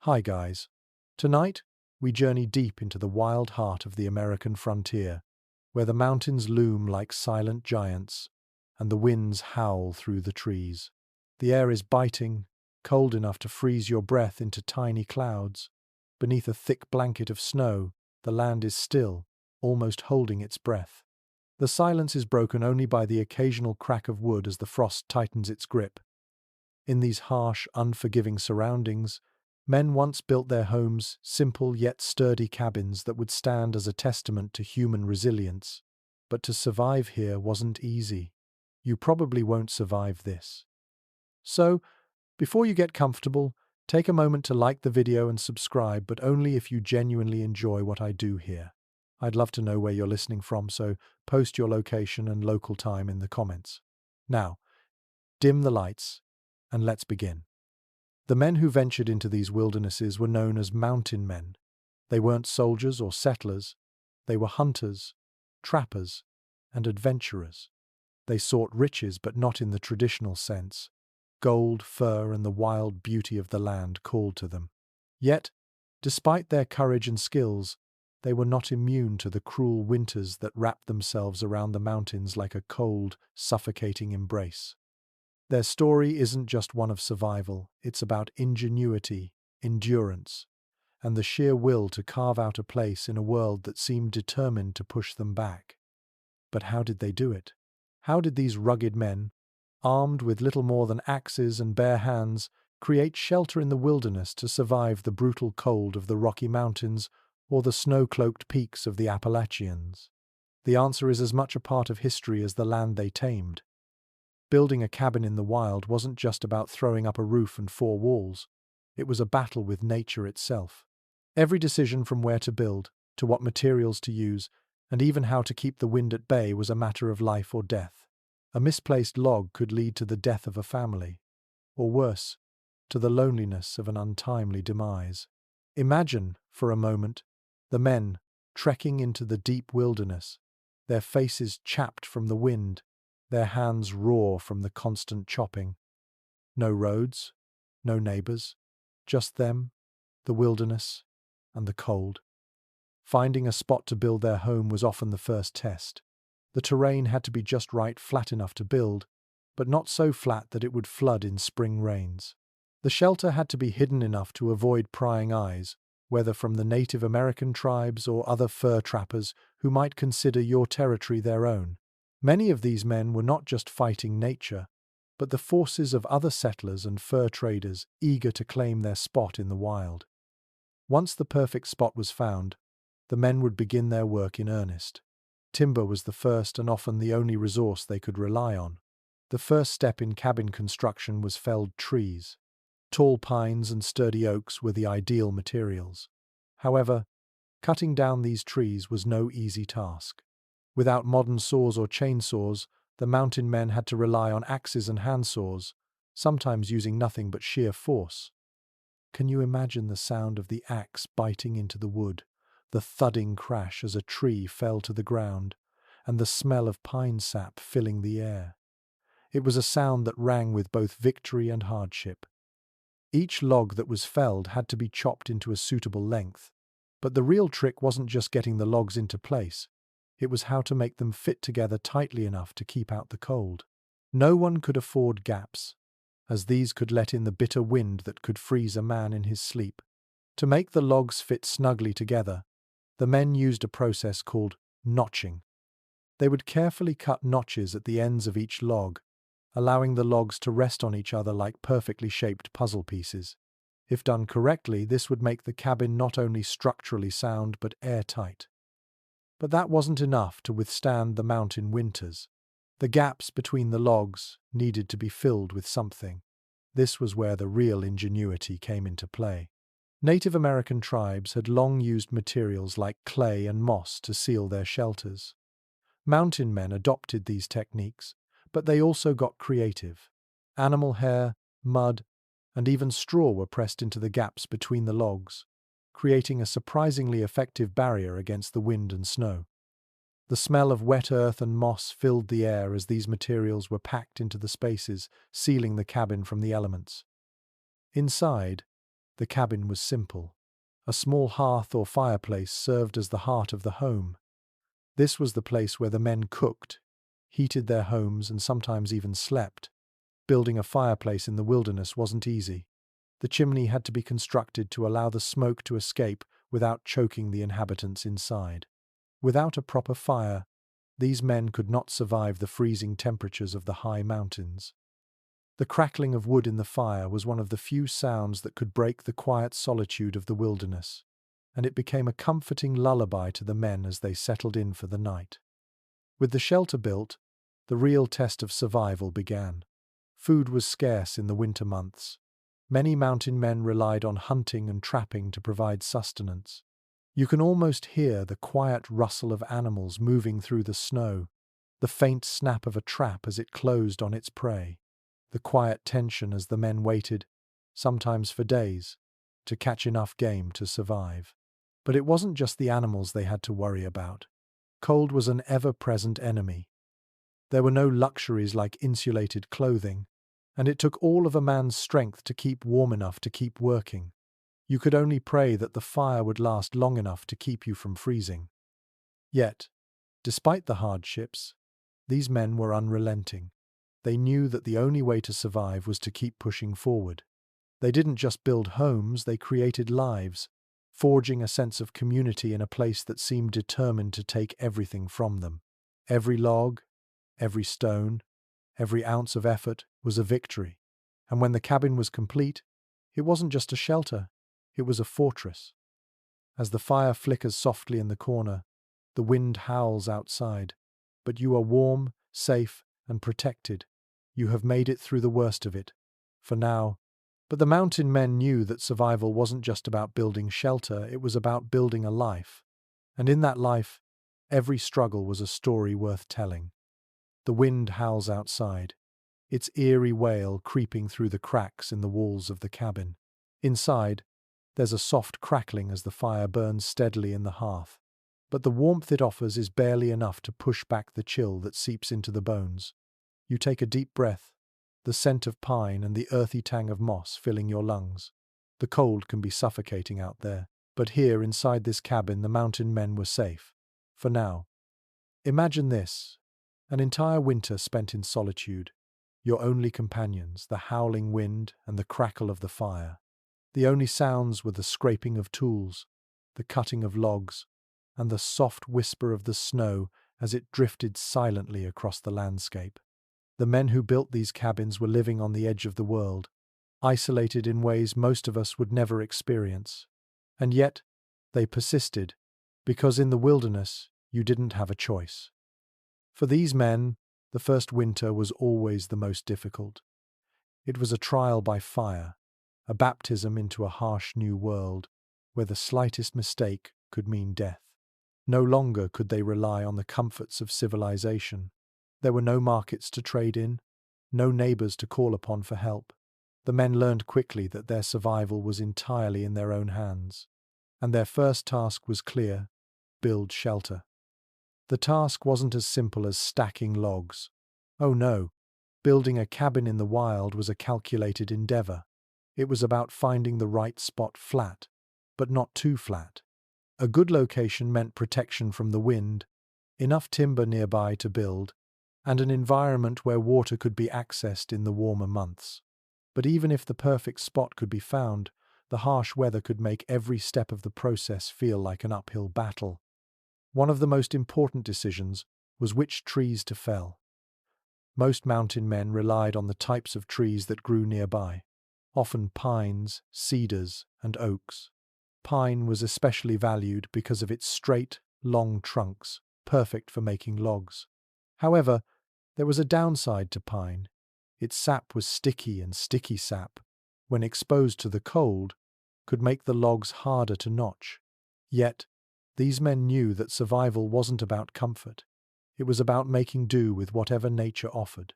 Hi guys. Tonight, we journey deep into the wild heart of the American frontier, where the mountains loom like silent giants and the winds howl through the trees. The air is biting, cold enough to freeze your breath into tiny clouds. Beneath a thick blanket of snow, the land is still, almost holding its breath. The silence is broken only by the occasional crack of wood as the frost tightens its grip. In these harsh, unforgiving surroundings, men once built their homes, simple yet sturdy cabins that would stand as a testament to human resilience. But to survive here wasn't easy. You probably won't survive this. So, before you get comfortable, take a moment to like the video and subscribe, but only if you genuinely enjoy what I do here. I'd love to know where you're listening from, so post your location and local time in the comments. Now, dim the lights, and let's begin. The men who ventured into these wildernesses were known as mountain men. They weren't soldiers or settlers. They were hunters, trappers, and adventurers. They sought riches, but not in the traditional sense. Gold, fur, and the wild beauty of the land called to them. Yet, despite their courage and skills, they were not immune to the cruel winters that wrapped themselves around the mountains like a cold, suffocating embrace. Their story isn't just one of survival, it's about ingenuity, endurance, and the sheer will to carve out a place in a world that seemed determined to push them back. But how did they do it? How did these rugged men, armed with little more than axes and bare hands, create shelter in the wilderness to survive the brutal cold of the Rocky Mountains or the snow-cloaked peaks of the Appalachians? The answer is as much a part of history as the land they tamed. Building a cabin in the wild wasn't just about throwing up a roof and four walls. It was a battle with nature itself. Every decision from where to build, to what materials to use, and even how to keep the wind at bay was a matter of life or death. A misplaced log could lead to the death of a family, or worse, to the loneliness of an untimely demise. Imagine, for a moment, the men trekking into the deep wilderness, their faces chapped from the wind, their hands raw from the constant chopping. No roads, no neighbors, just them, the wilderness, and the cold. Finding a spot to build their home was often the first test. The terrain had to be just right, flat enough to build, but not so flat that it would flood in spring rains. The shelter had to be hidden enough to avoid prying eyes, whether from the Native American tribes or other fur trappers who might consider your territory their own. Many of these men were not just fighting nature, but the forces of other settlers and fur traders eager to claim their spot in the wild. Once the perfect spot was found, the men would begin their work in earnest. Timber was the first and often the only resource they could rely on. The first step in cabin construction was felled trees. Tall pines and sturdy oaks were the ideal materials. However, cutting down these trees was no easy task. Without modern saws or chainsaws, the mountain men had to rely on axes and handsaws, sometimes using nothing but sheer force. Can you imagine the sound of the axe biting into the wood, the thudding crash as a tree fell to the ground, and the smell of pine sap filling the air? It was a sound that rang with both victory and hardship. Each log that was felled had to be chopped into a suitable length, but the real trick wasn't just getting the logs into place. It was how to make them fit together tightly enough to keep out the cold. No one could afford gaps, as these could let in the bitter wind that could freeze a man in his sleep. To make the logs fit snugly together, the men used a process called notching. They would carefully cut notches at the ends of each log, allowing the logs to rest on each other like perfectly shaped puzzle pieces. If done correctly, this would make the cabin not only structurally sound but airtight. But that wasn't enough to withstand the mountain winters. The gaps between the logs needed to be filled with something. This was where the real ingenuity came into play. Native American tribes had long used materials like clay and moss to seal their shelters. Mountain men adopted these techniques, but they also got creative. Animal hair, mud, and even straw were pressed into the gaps between the logs, creating a surprisingly effective barrier against the wind and snow. The smell of wet earth and moss filled the air as these materials were packed into the spaces, sealing the cabin from the elements. Inside, The cabin was simple. A small hearth or fireplace served as the heart of the home. This was the place where the men cooked, heated their homes, and sometimes even slept. Building a fireplace in the wilderness wasn't easy. The chimney had to be constructed to allow the smoke to escape without choking the inhabitants inside. Without a proper fire, these men could not survive the freezing temperatures of the high mountains. The crackling of wood in the fire was one of the few sounds that could break the quiet solitude of the wilderness, and it became a comforting lullaby to the men as they settled in for the night. With the shelter built, the real test of survival began. Food was scarce in the winter months. Many mountain men relied on hunting and trapping to provide sustenance. You can almost hear the quiet rustle of animals moving through the snow, the faint snap of a trap as it closed on its prey, the quiet tension as the men waited, sometimes for days, to catch enough game to survive. But it wasn't just the animals they had to worry about. Cold was an ever-present enemy. There were no luxuries like insulated clothing, and it took all of a man's strength to keep warm enough to keep working. You could only pray that the fire would last long enough to keep you from freezing. Yet, despite the hardships, these men were unrelenting. They knew that the only way to survive was to keep pushing forward. They didn't just build homes, they created lives, forging a sense of community in a place that seemed determined to take everything from them. Every log, every stone, every ounce of effort was a victory. And when the cabin was complete, it wasn't just a shelter, it was a fortress. As the fire flickers softly in the corner, the wind howls outside, but you are warm, safe, and protected. You have made it through the worst of it, for now. But the mountain men knew that survival wasn't just about building shelter, it was about building a life. And in that life, every struggle was a story worth telling. The wind howls outside, its eerie wail creeping through the cracks in the walls of the cabin. Inside, there's a soft crackling as the fire burns steadily in the hearth. But the warmth it offers is barely enough to push back the chill that seeps into the bones. You take a deep breath, the scent of pine and the earthy tang of moss filling your lungs. The cold can be suffocating out there, but here inside this cabin the mountain men were safe. For now. Imagine this, an entire winter spent in solitude, your only companions, the howling wind and the crackle of the fire. The only sounds were the scraping of tools, the cutting of logs, and the soft whisper of the snow as it drifted silently across the landscape. The men who built these cabins were living on the edge of the world, isolated in ways most of us would never experience. And yet, they persisted, because in the wilderness, you didn't have a choice. For these men, the first winter was always the most difficult. It was a trial by fire, a baptism into a harsh new world, where the slightest mistake could mean death. No longer could they rely on the comforts of civilization. There were no markets to trade in, no neighbors to call upon for help. The men learned quickly that their survival was entirely in their own hands. And their first task was clear: build shelter. The task wasn't as simple as stacking logs. Oh no, building a cabin in the wild was a calculated endeavor. It was about finding the right spot flat, but not too flat. A good location meant protection from the wind, enough timber nearby to build, and an environment where water could be accessed in the warmer months. But even if the perfect spot could be found, the harsh weather could make every step of the process feel like an uphill battle. One of the most important decisions was which trees to fell. Most mountain men relied on the types of trees that grew nearby, often pines, cedars, and oaks. Pine was especially valued because of its straight, long trunks, perfect for making logs. However, there was a downside to pine. Its sap was sticky, and sticky sap, when exposed to the cold, could make the logs harder to notch. Yet, these men knew that survival wasn't about comfort. It was about making do with whatever nature offered.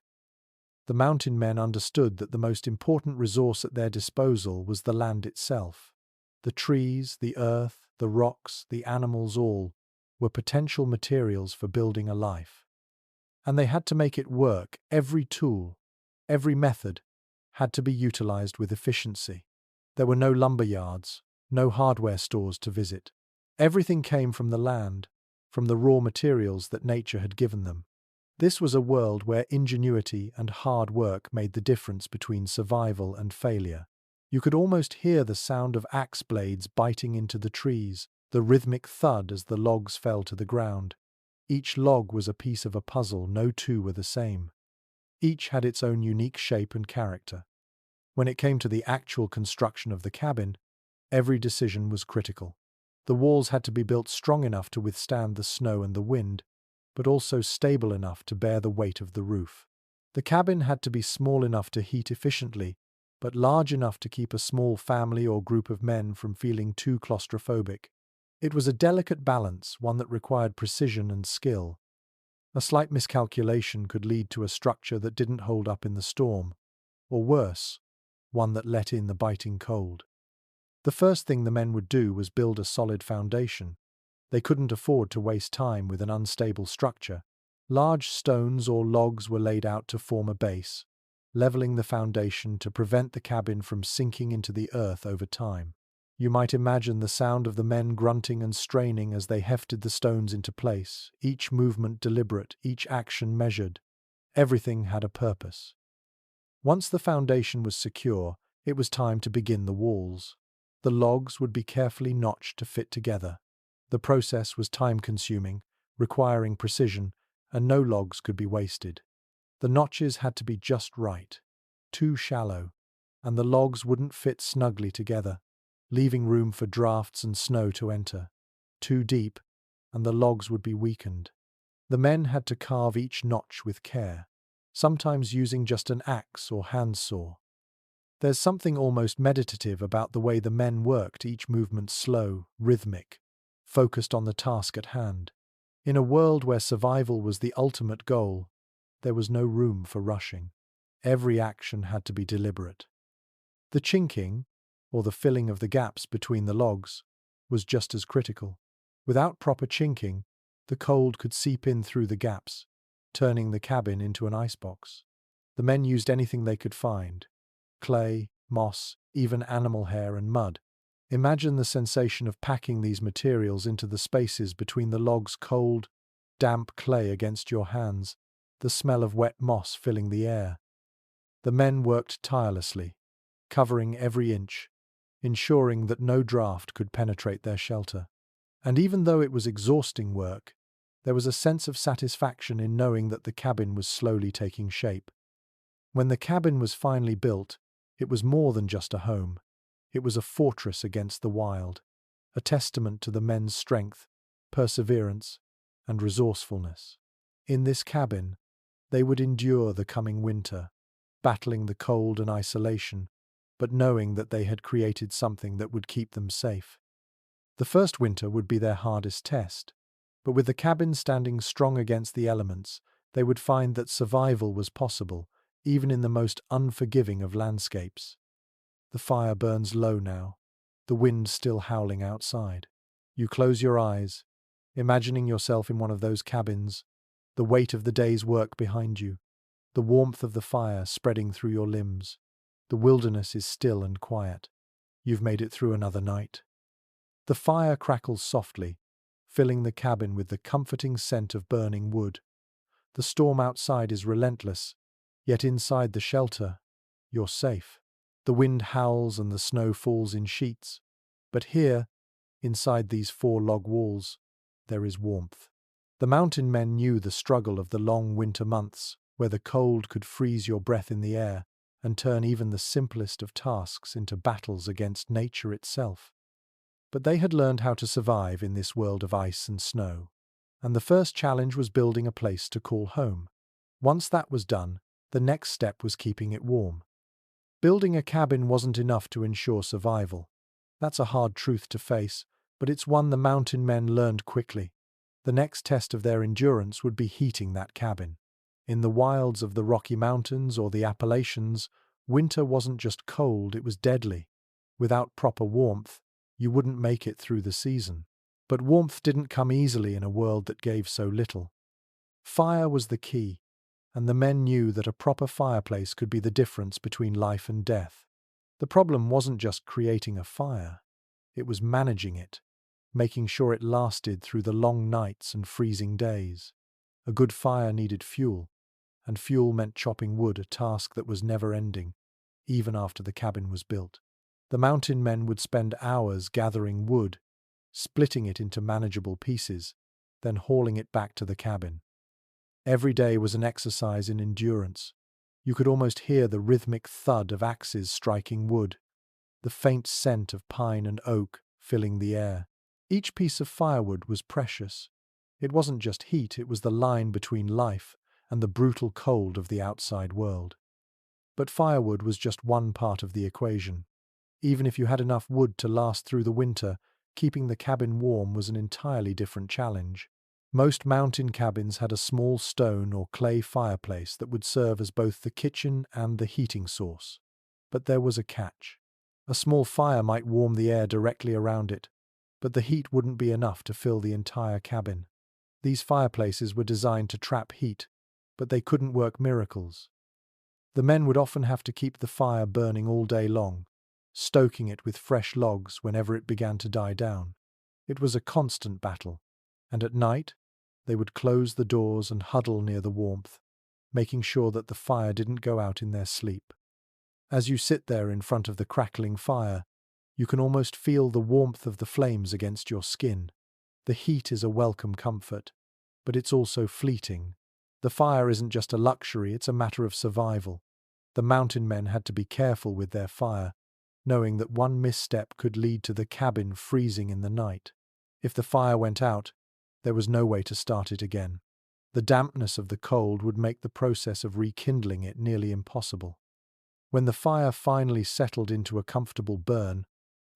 The mountain men understood that the most important resource at their disposal was the land itself. The trees, the earth, the rocks, the animals, all were potential materials for building a life. And they had to make it work. Every tool, every method had to be utilized with efficiency. There were no lumber yards, no hardware stores to visit. Everything came from the land, from the raw materials that nature had given them. This was a world where ingenuity and hard work made the difference between survival and failure. You could almost hear the sound of axe blades biting into the trees, the rhythmic thud as the logs fell to the ground. Each log was a piece of a puzzle, no two were the same. Each had its own unique shape and character. When it came to the actual construction of the cabin, every decision was critical. The walls had to be built strong enough to withstand the snow and the wind, but also stable enough to bear the weight of the roof. The cabin had to be small enough to heat efficiently, but large enough to keep a small family or group of men from feeling too claustrophobic. It was a delicate balance, one that required precision and skill. A slight miscalculation could lead to a structure that didn't hold up in the storm, or worse, one that let in the biting cold. The first thing the men would do was build a solid foundation. They couldn't afford to waste time with an unstable structure. Large stones or logs were laid out to form a base, leveling the foundation to prevent the cabin from sinking into the earth over time. You might imagine the sound of the men grunting and straining as they hefted the stones into place, each movement deliberate, each action measured. Everything had a purpose. Once the foundation was secure, it was time to begin the walls. The logs would be carefully notched to fit together. The process was time-consuming, requiring precision, and no logs could be wasted. The notches had to be just right, too shallow, and the logs wouldn't fit snugly together, leaving room for drafts and snow to enter. Too deep, and the logs would be weakened. The men had to carve each notch with care, sometimes using just an axe or handsaw. There's something almost meditative about the way the men worked, each movement slow, rhythmic, focused on the task at hand. In a world where survival was the ultimate goal, there was no room for rushing. Every action had to be deliberate. The chinking, or the filling of the gaps between the logs, was just as critical. Without proper chinking, the cold could seep in through the gaps, turning the cabin into an icebox. The men used anything they could find: clay, moss, even animal hair and mud. Imagine the sensation of packing these materials into the spaces between the logs, cold, damp clay against your hands, the smell of wet moss filling the air. The men worked tirelessly, covering every inch, ensuring that no draft could penetrate their shelter. And even though it was exhausting work, there was a sense of satisfaction in knowing that the cabin was slowly taking shape. When the cabin was finally built, it was more than just a home. It was a fortress against the wild, a testament to the men's strength, perseverance, and resourcefulness. In this cabin, they would endure the coming winter, battling the cold and isolation, but knowing that they had created something that would keep them safe. The first winter would be their hardest test, but with the cabin standing strong against the elements, they would find that survival was possible, even in the most unforgiving of landscapes. The fire burns low now, the wind still howling outside. You close your eyes, imagining yourself in one of those cabins, the weight of the day's work behind you, the warmth of the fire spreading through your limbs. The wilderness is still and quiet. You've made it through another night. The fire crackles softly, filling the cabin with the comforting scent of burning wood. The storm outside is relentless, yet inside the shelter, you're safe. The wind howls and the snow falls in sheets, but here, inside these 4 log walls, there is warmth. The mountain men knew the struggle of the long winter months, where the cold could freeze your breath in the air and turn even the simplest of tasks into battles against nature itself. But they had learned how to survive in this world of ice and snow, and the first challenge was building a place to call home. Once that was done, the next step was keeping it warm. Building a cabin wasn't enough to ensure survival. That's a hard truth to face, but it's one the mountain men learned quickly. The next test of their endurance would be heating that cabin. In the wilds of the Rocky Mountains or the Appalachians, winter wasn't just cold, it was deadly. Without proper warmth, you wouldn't make it through the season. But warmth didn't come easily in a world that gave so little. Fire was the key, and the men knew that a proper fireplace could be the difference between life and death. The problem wasn't just creating a fire, it was managing it, making sure it lasted through the long nights and freezing days. A good fire needed fuel, and fuel meant chopping wood, a task that was never ending, even after the cabin was built. The mountain men would spend hours gathering wood, splitting it into manageable pieces, then hauling it back to the cabin. Every day was an exercise in endurance. You could almost hear the rhythmic thud of axes striking wood, the faint scent of pine and oak filling the air. Each piece of firewood was precious. It wasn't just heat, it was the line between life and the brutal cold of the outside world. But firewood was just one part of the equation. Even if you had enough wood to last through the winter, keeping the cabin warm was an entirely different challenge. Most mountain cabins had a small stone or clay fireplace that would serve as both the kitchen and the heating source. But there was a catch. A small fire might warm the air directly around it, but the heat wouldn't be enough to fill the entire cabin. These fireplaces were designed to trap heat, but they couldn't work miracles. The men would often have to keep the fire burning all day long, stoking it with fresh logs whenever it began to die down. It was a constant battle, and at night, they would close the doors and huddle near the warmth, making sure that the fire didn't go out in their sleep. As you sit there in front of the crackling fire, you can almost feel the warmth of the flames against your skin. The heat is a welcome comfort, but it's also fleeting. The fire isn't just a luxury, it's a matter of survival. The mountain men had to be careful with their fire, knowing that one misstep could lead to the cabin freezing in the night. If the fire went out, there was no way to start it again. The dampness of the cold would make the process of rekindling it nearly impossible. When the fire finally settled into a comfortable burn,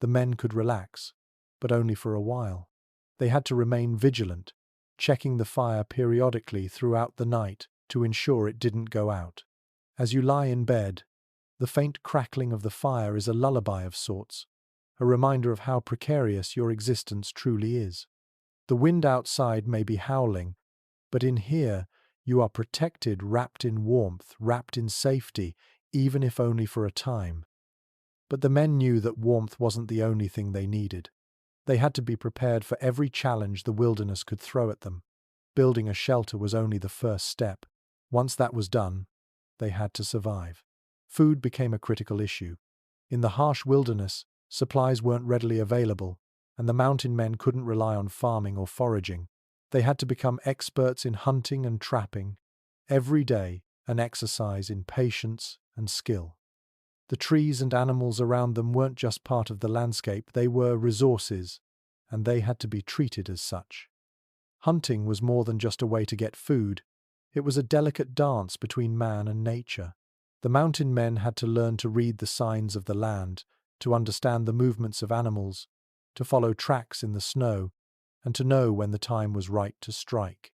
the men could relax, but only for a while. They had to remain vigilant, checking the fire periodically throughout the night to ensure it didn't go out. As you lie in bed, the faint crackling of the fire is a lullaby of sorts, a reminder of how precarious your existence truly is. The wind outside may be howling, but in here you are protected, wrapped in warmth, wrapped in safety, even if only for a time. But the men knew that warmth wasn't the only thing they needed. They had to be prepared for every challenge the wilderness could throw at them. Building a shelter was only the first step. Once that was done, they had to survive. Food became a critical issue. In the harsh wilderness, supplies weren't readily available, and the mountain men couldn't rely on farming or foraging. They had to become experts in hunting and trapping. Every day, an exercise in patience and skill. The trees and animals around them weren't just part of the landscape, they were resources, and they had to be treated as such. Hunting was more than just a way to get food. It was a delicate dance between man and nature. The mountain men had to learn to read the signs of the land, to understand the movements of animals, to follow tracks in the snow, and to know when the time was right to strike.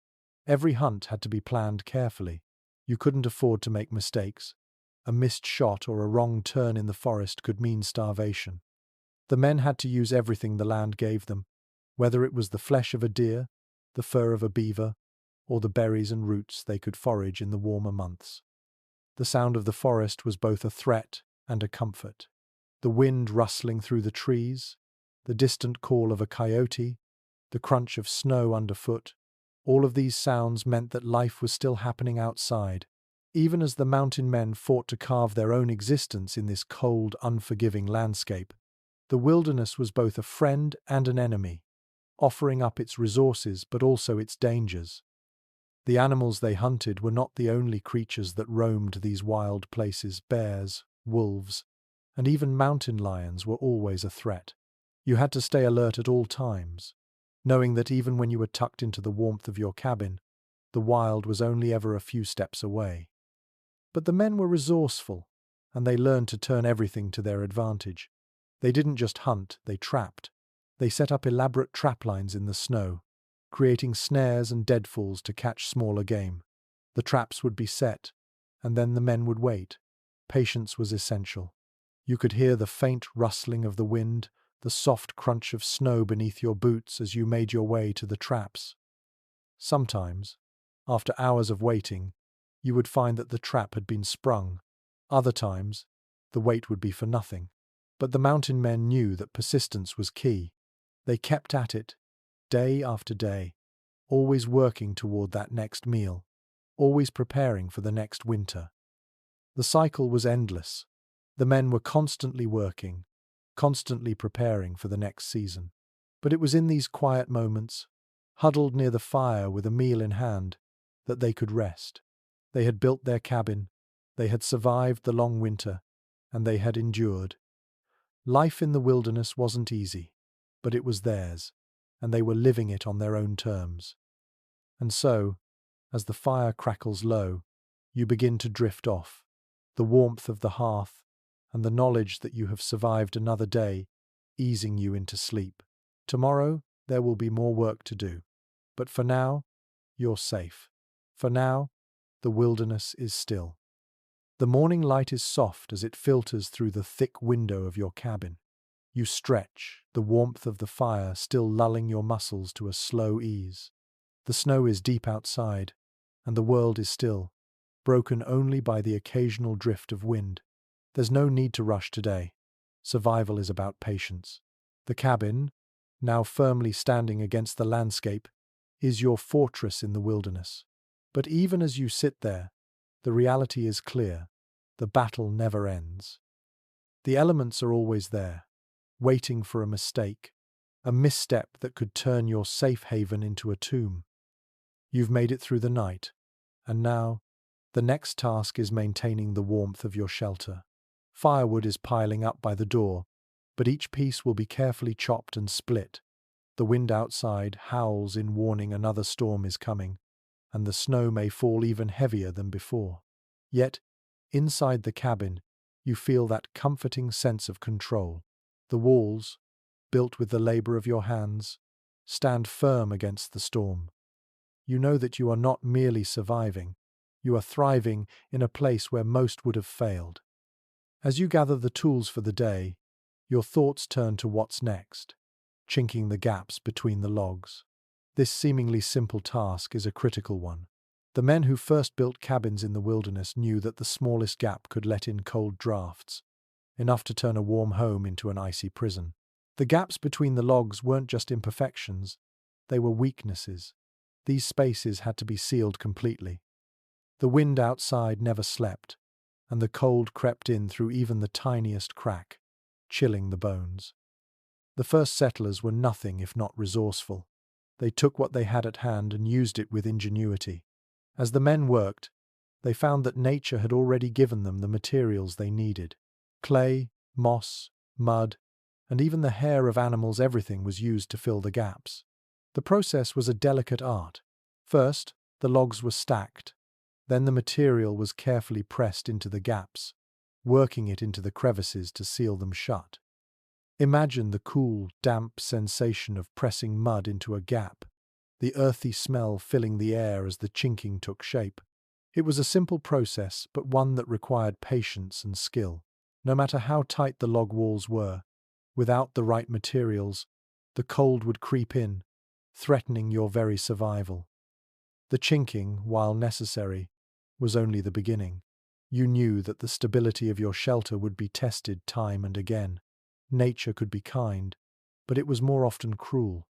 Every hunt had to be planned carefully. You couldn't afford to make mistakes. A missed shot or a wrong turn in the forest could mean starvation. The men had to use everything the land gave them, whether it was the flesh of a deer, the fur of a beaver, or the berries and roots they could forage in the warmer months. The sound of the forest was both a threat and a comfort. The wind rustling through the trees, the distant call of a coyote, the crunch of snow underfoot, all of these sounds meant that life was still happening outside, even as the mountain men fought to carve their own existence in this cold, unforgiving landscape. The wilderness was both a friend and an enemy, offering up its resources but also its dangers. The animals they hunted were not the only creatures that roamed these wild places. Bears, wolves, and even mountain lions were always a threat. You had to stay alert at all times, knowing that even when you were tucked into the warmth of your cabin, the wild was only ever a few steps away. But the men were resourceful, and they learned to turn everything to their advantage. They didn't just hunt, they trapped. They set up elaborate trap lines in the snow, creating snares and deadfalls to catch smaller game. The traps would be set, and then the men would wait. Patience was essential. You could hear the faint rustling of the wind, the soft crunch of snow beneath your boots as you made your way to the traps. Sometimes, after hours of waiting, you would find that the trap had been sprung. Other times, the wait would be for nothing. But the mountain men knew that persistence was key. They kept at it, day after day, always working toward that next meal, always preparing for the next winter. The cycle was endless. The men were constantly working, constantly preparing for the next season. But it was in these quiet moments, huddled near the fire with a meal in hand, that they could rest. They had built their cabin, they had survived the long winter, and they had endured. Life in the wilderness wasn't easy, but it was theirs, and they were living it on their own terms. And so, as the fire crackles low, you begin to drift off, the warmth of the hearth and the knowledge that you have survived another day easing you into sleep. Tomorrow, there will be more work to do. But for now, you're safe. For now, the wilderness is still. The morning light is soft as it filters through the thick window of your cabin. You stretch, the warmth of the fire still lulling your muscles to a slow ease. The snow is deep outside, and the world is still, broken only by the occasional drift of wind. There's no need to rush today. Survival is about patience. The cabin, now firmly standing against the landscape, is your fortress in the wilderness. But even as you sit there, the reality is clear. The battle never ends. The elements are always there, waiting for a mistake, a misstep that could turn your safe haven into a tomb. You've made it through the night, and now, the next task is maintaining the warmth of your shelter. Firewood is piling up by the door, but each piece will be carefully chopped and split. The wind outside howls in warning another storm is coming, and the snow may fall even heavier than before. Yet, inside the cabin, you feel that comforting sense of control. The walls, built with the labor of your hands, stand firm against the storm. You know that you are not merely surviving, you are thriving in a place where most would have failed. As you gather the tools for the day, your thoughts turn to what's next, chinking the gaps between the logs. This seemingly simple task is a critical one. The men who first built cabins in the wilderness knew that the smallest gap could let in cold drafts, enough to turn a warm home into an icy prison. The gaps between the logs weren't just imperfections, they were weaknesses. These spaces had to be sealed completely. The wind outside never slept, and the cold crept in through even the tiniest crack, chilling the bones. The first settlers were nothing if not resourceful. They took what they had at hand and used it with ingenuity. As the men worked, they found that nature had already given them the materials they needed. Clay, moss, mud, and even the hair of animals, everything was used to fill the gaps. The process was a delicate art. First, the logs were stacked. Then the material was carefully pressed into the gaps, working it into the crevices to seal them shut. Imagine the cool, damp sensation of pressing mud into a gap, the earthy smell filling the air as the chinking took shape. It was a simple process, but one that required patience and skill. No matter how tight the log walls were, without the right materials, the cold would creep in, threatening your very survival. The chinking, while necessary, was only the beginning. You knew that the stability of your shelter would be tested time and again. Nature could be kind, but it was more often cruel.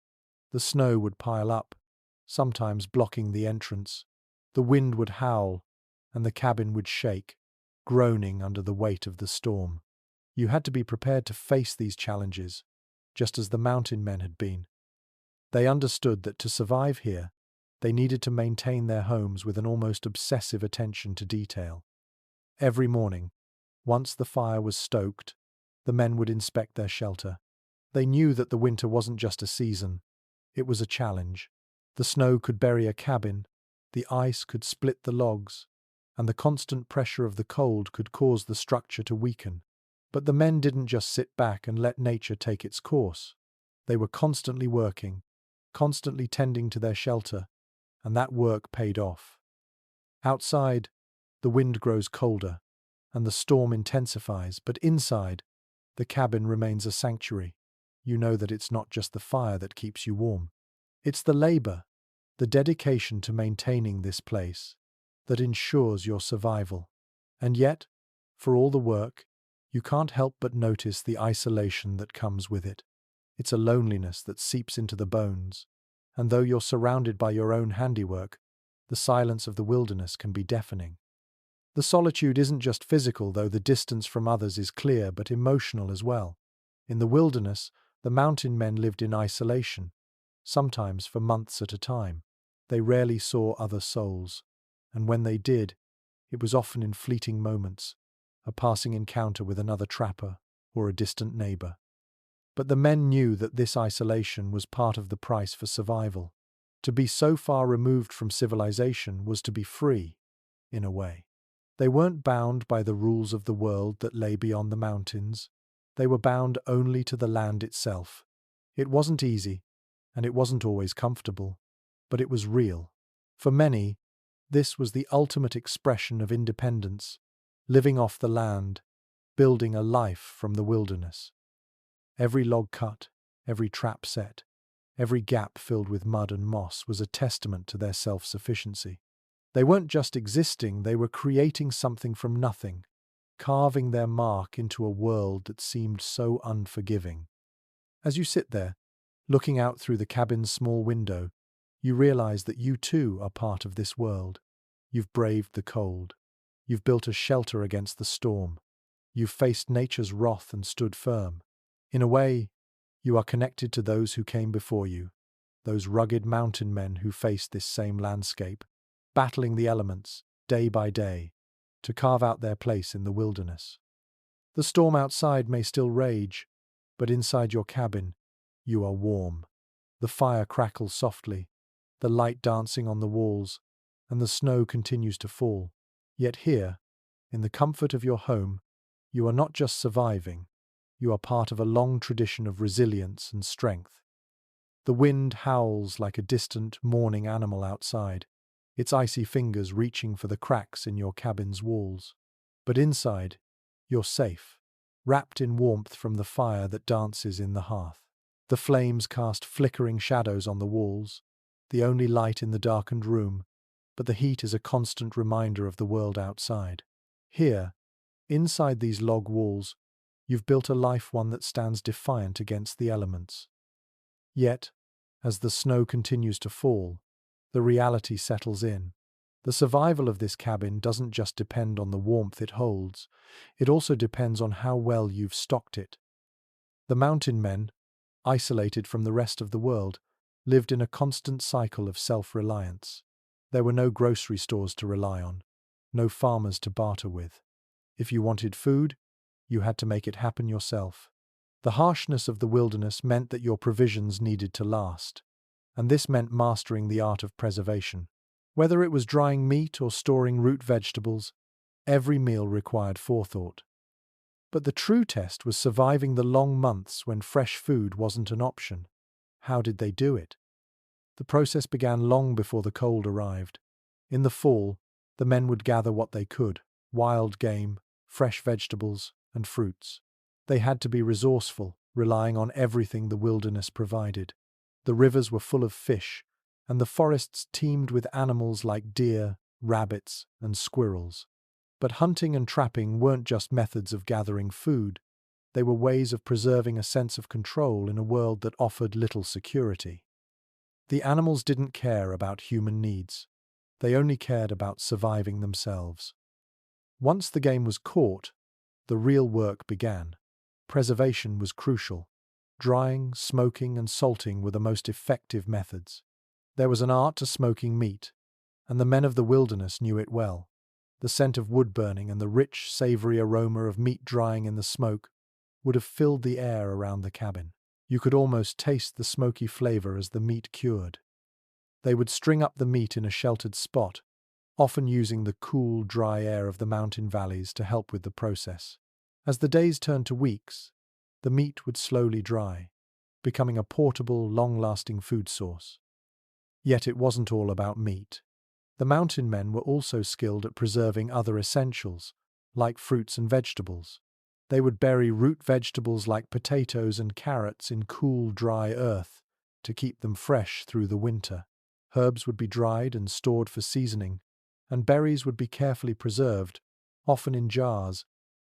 The snow would pile up, sometimes blocking the entrance. The wind would howl, and the cabin would shake, groaning under the weight of the storm. You had to be prepared to face these challenges, just as the mountain men had been. They understood that to survive here, they needed to maintain their homes with an almost obsessive attention to detail. Every morning, once the fire was stoked, the men would inspect their shelter. They knew that the winter wasn't just a season, it was a challenge. The snow could bury a cabin, the ice could split the logs, and the constant pressure of the cold could cause the structure to weaken. But the men didn't just sit back and let nature take its course. They were constantly working, constantly tending to their shelter, and that work paid off. Outside, the wind grows colder, and the storm intensifies, but inside, the cabin remains a sanctuary. You know that it's not just the fire that keeps you warm. It's the labor, the dedication to maintaining this place, that ensures your survival. And yet, for all the work, you can't help but notice the isolation that comes with it. It's a loneliness that seeps into the bones, and though you're surrounded by your own handiwork, the silence of the wilderness can be deafening. The solitude isn't just physical, though the distance from others is clear, but emotional as well. In the wilderness, the mountain men lived in isolation, sometimes for months at a time. They rarely saw other souls, and when they did, it was often in fleeting moments, a passing encounter with another trapper or a distant neighbor. But the men knew that this isolation was part of the price for survival. To be so far removed from civilization was to be free, in a way. They weren't bound by the rules of the world that lay beyond the mountains. They were bound only to the land itself. It wasn't easy, and it wasn't always comfortable, but it was real. For many, this was the ultimate expression of independence, living off the land, building a life from the wilderness. Every log cut, every trap set, every gap filled with mud and moss was a testament to their self-sufficiency. They weren't just existing, they were creating something from nothing, carving their mark into a world that seemed so unforgiving. As you sit there, looking out through the cabin's small window, you realize that you too are part of this world. You've braved the cold. You've built a shelter against the storm. You've faced nature's wrath and stood firm. In a way, you are connected to those who came before you, those rugged mountain men who faced this same landscape, battling the elements, day by day, to carve out their place in the wilderness. The storm outside may still rage, but inside your cabin, you are warm. The fire crackles softly, the light dancing on the walls, and the snow continues to fall. Yet here, in the comfort of your home, you are not just surviving, you are part of a long tradition of resilience and strength. The wind howls like a distant, mourning animal outside, its icy fingers reaching for the cracks in your cabin's walls. But inside, you're safe, wrapped in warmth from the fire that dances in the hearth. The flames cast flickering shadows on the walls, the only light in the darkened room, but the heat is a constant reminder of the world outside. Here, inside these log walls, you've built a life, one that stands defiant against the elements. Yet, as the snow continues to fall, the reality settles in. The survival of this cabin doesn't just depend on the warmth it holds, it also depends on how well you've stocked it. The mountain men, isolated from the rest of the world, lived in a constant cycle of self-reliance. There were no grocery stores to rely on, no farmers to barter with. If you wanted food, you had to make it happen yourself. The harshness of the wilderness meant that your provisions needed to last, and this meant mastering the art of preservation. Whether it was drying meat or storing root vegetables, every meal required forethought. But the true test was surviving the long months when fresh food wasn't an option. How did they do it? The process began long before the cold arrived. In the fall, the men would gather what they could: wild game, fresh vegetables, and fruits. They had to be resourceful, relying on everything the wilderness provided. The rivers were full of fish, and the forests teemed with animals like deer, rabbits, and squirrels. But hunting and trapping weren't just methods of gathering food, they were ways of preserving a sense of control in a world that offered little security. The animals didn't care about human needs, they only cared about surviving themselves. Once the game was caught, the real work began. Preservation was crucial. Drying, smoking, and salting were the most effective methods. There was an art to smoking meat, and the men of the wilderness knew it well. The scent of wood burning and the rich, savory aroma of meat drying in the smoke would have filled the air around the cabin. You could almost taste the smoky flavor as the meat cured. They would string up the meat in a sheltered spot, often using the cool, dry air of the mountain valleys to help with the process. As the days turned to weeks, the meat would slowly dry, becoming a portable, long-lasting food source. Yet it wasn't all about meat. The mountain men were also skilled at preserving other essentials, like fruits and vegetables. They would bury root vegetables like potatoes and carrots in cool, dry earth to keep them fresh through the winter. Herbs would be dried and stored for seasoning, and berries would be carefully preserved, often in jars,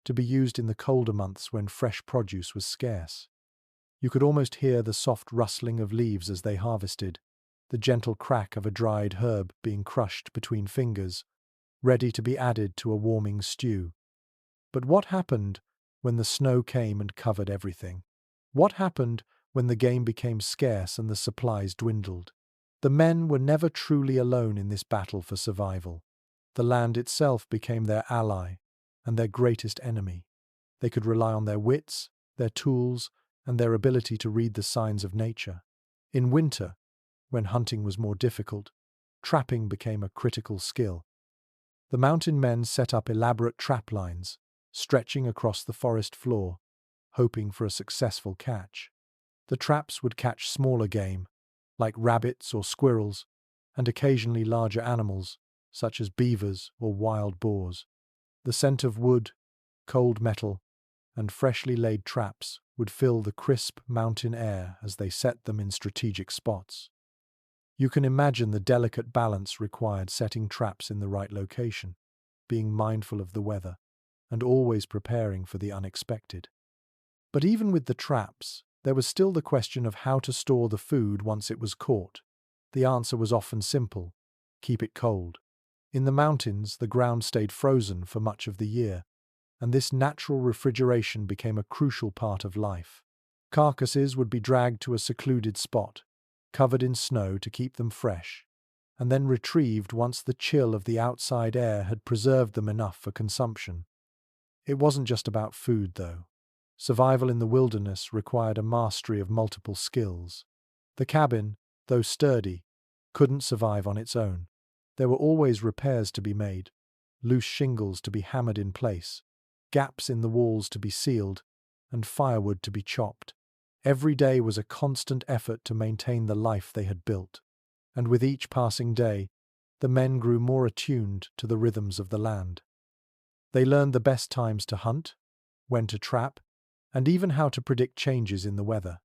to be used in the colder months when fresh produce was scarce. You could almost hear the soft rustling of leaves as they harvested, the gentle crack of a dried herb being crushed between fingers, ready to be added to a warming stew. But what happened when the snow came and covered everything? What happened when the game became scarce and the supplies dwindled? The men were never truly alone in this battle for survival. The land itself became their ally and their greatest enemy. They could rely on their wits, their tools, and their ability to read the signs of nature. In winter, when hunting was more difficult, trapping became a critical skill. The mountain men set up elaborate trap lines, stretching across the forest floor, hoping for a successful catch. The traps would catch smaller game, like rabbits or squirrels, and occasionally larger animals, such as beavers or wild boars. The scent of wood, cold metal, and freshly laid traps would fill the crisp mountain air as they set them in strategic spots. You can imagine the delicate balance required setting traps in the right location, being mindful of the weather, and always preparing for the unexpected. But even with the traps, there was still the question of how to store the food once it was caught. The answer was often simple: keep it cold. In the mountains, the ground stayed frozen for much of the year, and this natural refrigeration became a crucial part of life. Carcasses would be dragged to a secluded spot, covered in snow to keep them fresh, and then retrieved once the chill of the outside air had preserved them enough for consumption. It wasn't just about food, though. Survival in the wilderness required a mastery of multiple skills. The cabin, though sturdy, couldn't survive on its own. There were always repairs to be made, loose shingles to be hammered in place, gaps in the walls to be sealed, and firewood to be chopped. Every day was a constant effort to maintain the life they had built, and with each passing day, the men grew more attuned to the rhythms of the land. They learned the best times to hunt, when to trap, and even how to predict changes in the weather.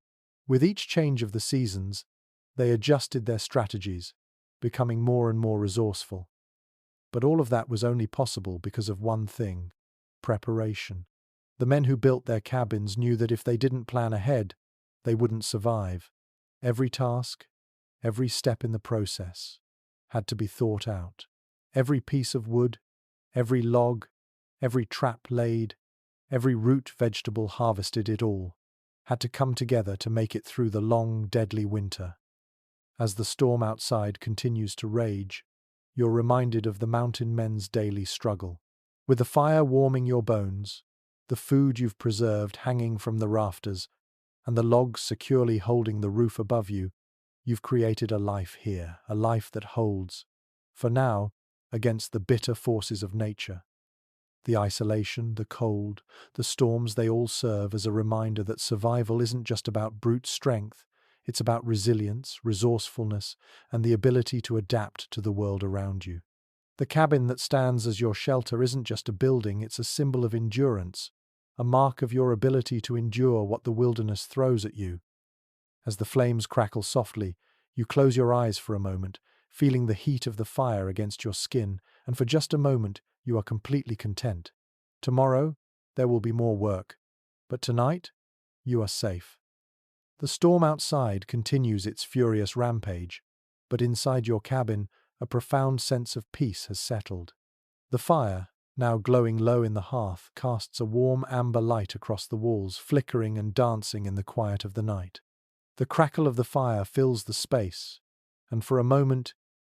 With each change of the seasons, they adjusted their strategies, becoming more and more resourceful. But all of that was only possible because of one thing: preparation. The men who built their cabins knew that if they didn't plan ahead, they wouldn't survive. Every task, every step in the process, had to be thought out. Every piece of wood, every log, every trap laid, every root vegetable harvested, it all had to come together to make it through the long, deadly winter. As the storm outside continues to rage, you're reminded of the mountain men's daily struggle. With the fire warming your bones, the food you've preserved hanging from the rafters, and the logs securely holding the roof above you, you've created a life here, a life that holds, for now, against the bitter forces of nature. The isolation, the cold, the storms, they all serve as a reminder that survival isn't just about brute strength, it's about resilience, resourcefulness, and the ability to adapt to the world around you. The cabin that stands as your shelter isn't just a building, it's a symbol of endurance, a mark of your ability to endure what the wilderness throws at you. As the flames crackle softly, you close your eyes for a moment, feeling the heat of the fire against your skin, and for just a moment, you are completely content. Tomorrow, there will be more work, but tonight, you are safe. The storm outside continues its furious rampage, but inside your cabin, a profound sense of peace has settled. The fire, now glowing low in the hearth, casts a warm amber light across the walls, flickering and dancing in the quiet of the night. The crackle of the fire fills the space, and for a moment,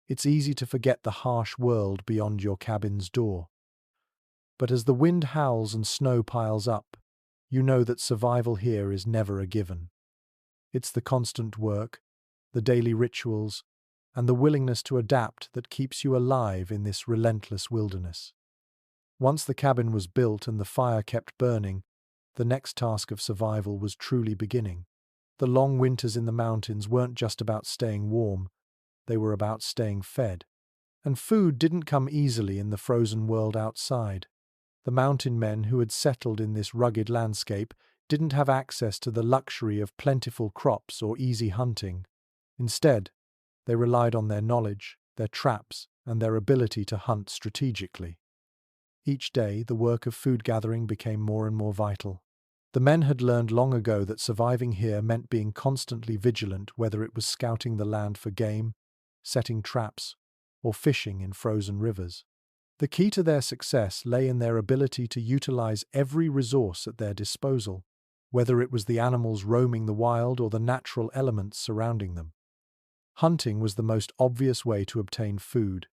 it's easy to forget the harsh world beyond your cabin's door. But as the wind howls and snow piles up, you know that survival here is never a given. It's the constant work, the daily rituals, and the willingness to adapt that keeps you alive in this relentless wilderness. Once the cabin was built and the fire kept burning, the next task of survival was truly beginning. The long winters in the mountains weren't just about staying warm, they were about staying fed. And food didn't come easily in the frozen world outside. The mountain men who had settled in this rugged landscape didn't have access to the luxury of plentiful crops or easy hunting. Instead, they relied on their knowledge, their traps, and their ability to hunt strategically. Each day, the work of food gathering became more and more vital. The men had learned long ago that surviving here meant being constantly vigilant, whether it was scouting the land for game, setting traps, or fishing in frozen rivers. The key to their success lay in their ability to utilize every resource at their disposal, whether it was the animals roaming the wild or the natural elements surrounding them. Hunting was the most obvious way to obtain food,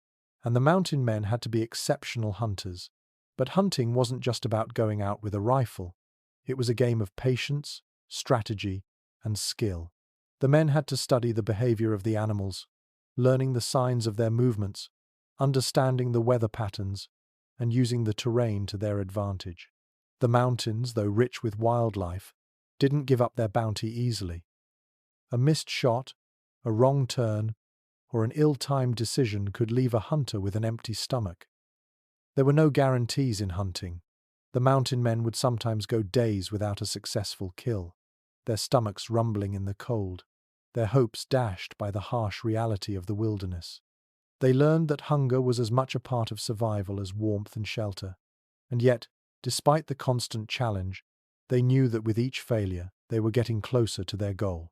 and the mountain men had to be exceptional hunters. But hunting wasn't just about going out with a rifle. It was a game of patience, strategy, and skill. The men had to study the behavior of the animals, learning the signs of their movements, understanding the weather patterns, and using the terrain to their advantage. The mountains, though rich with wildlife, didn't give up their bounty easily. A missed shot, a wrong turn, or an ill-timed decision could leave a hunter with an empty stomach. There were no guarantees in hunting. The mountain men would sometimes go days without a successful kill, their stomachs rumbling in the cold, their hopes dashed by the harsh reality of the wilderness. They learned that hunger was as much a part of survival as warmth and shelter. And yet, despite the constant challenge, they knew that with each failure, they were getting closer to their goal.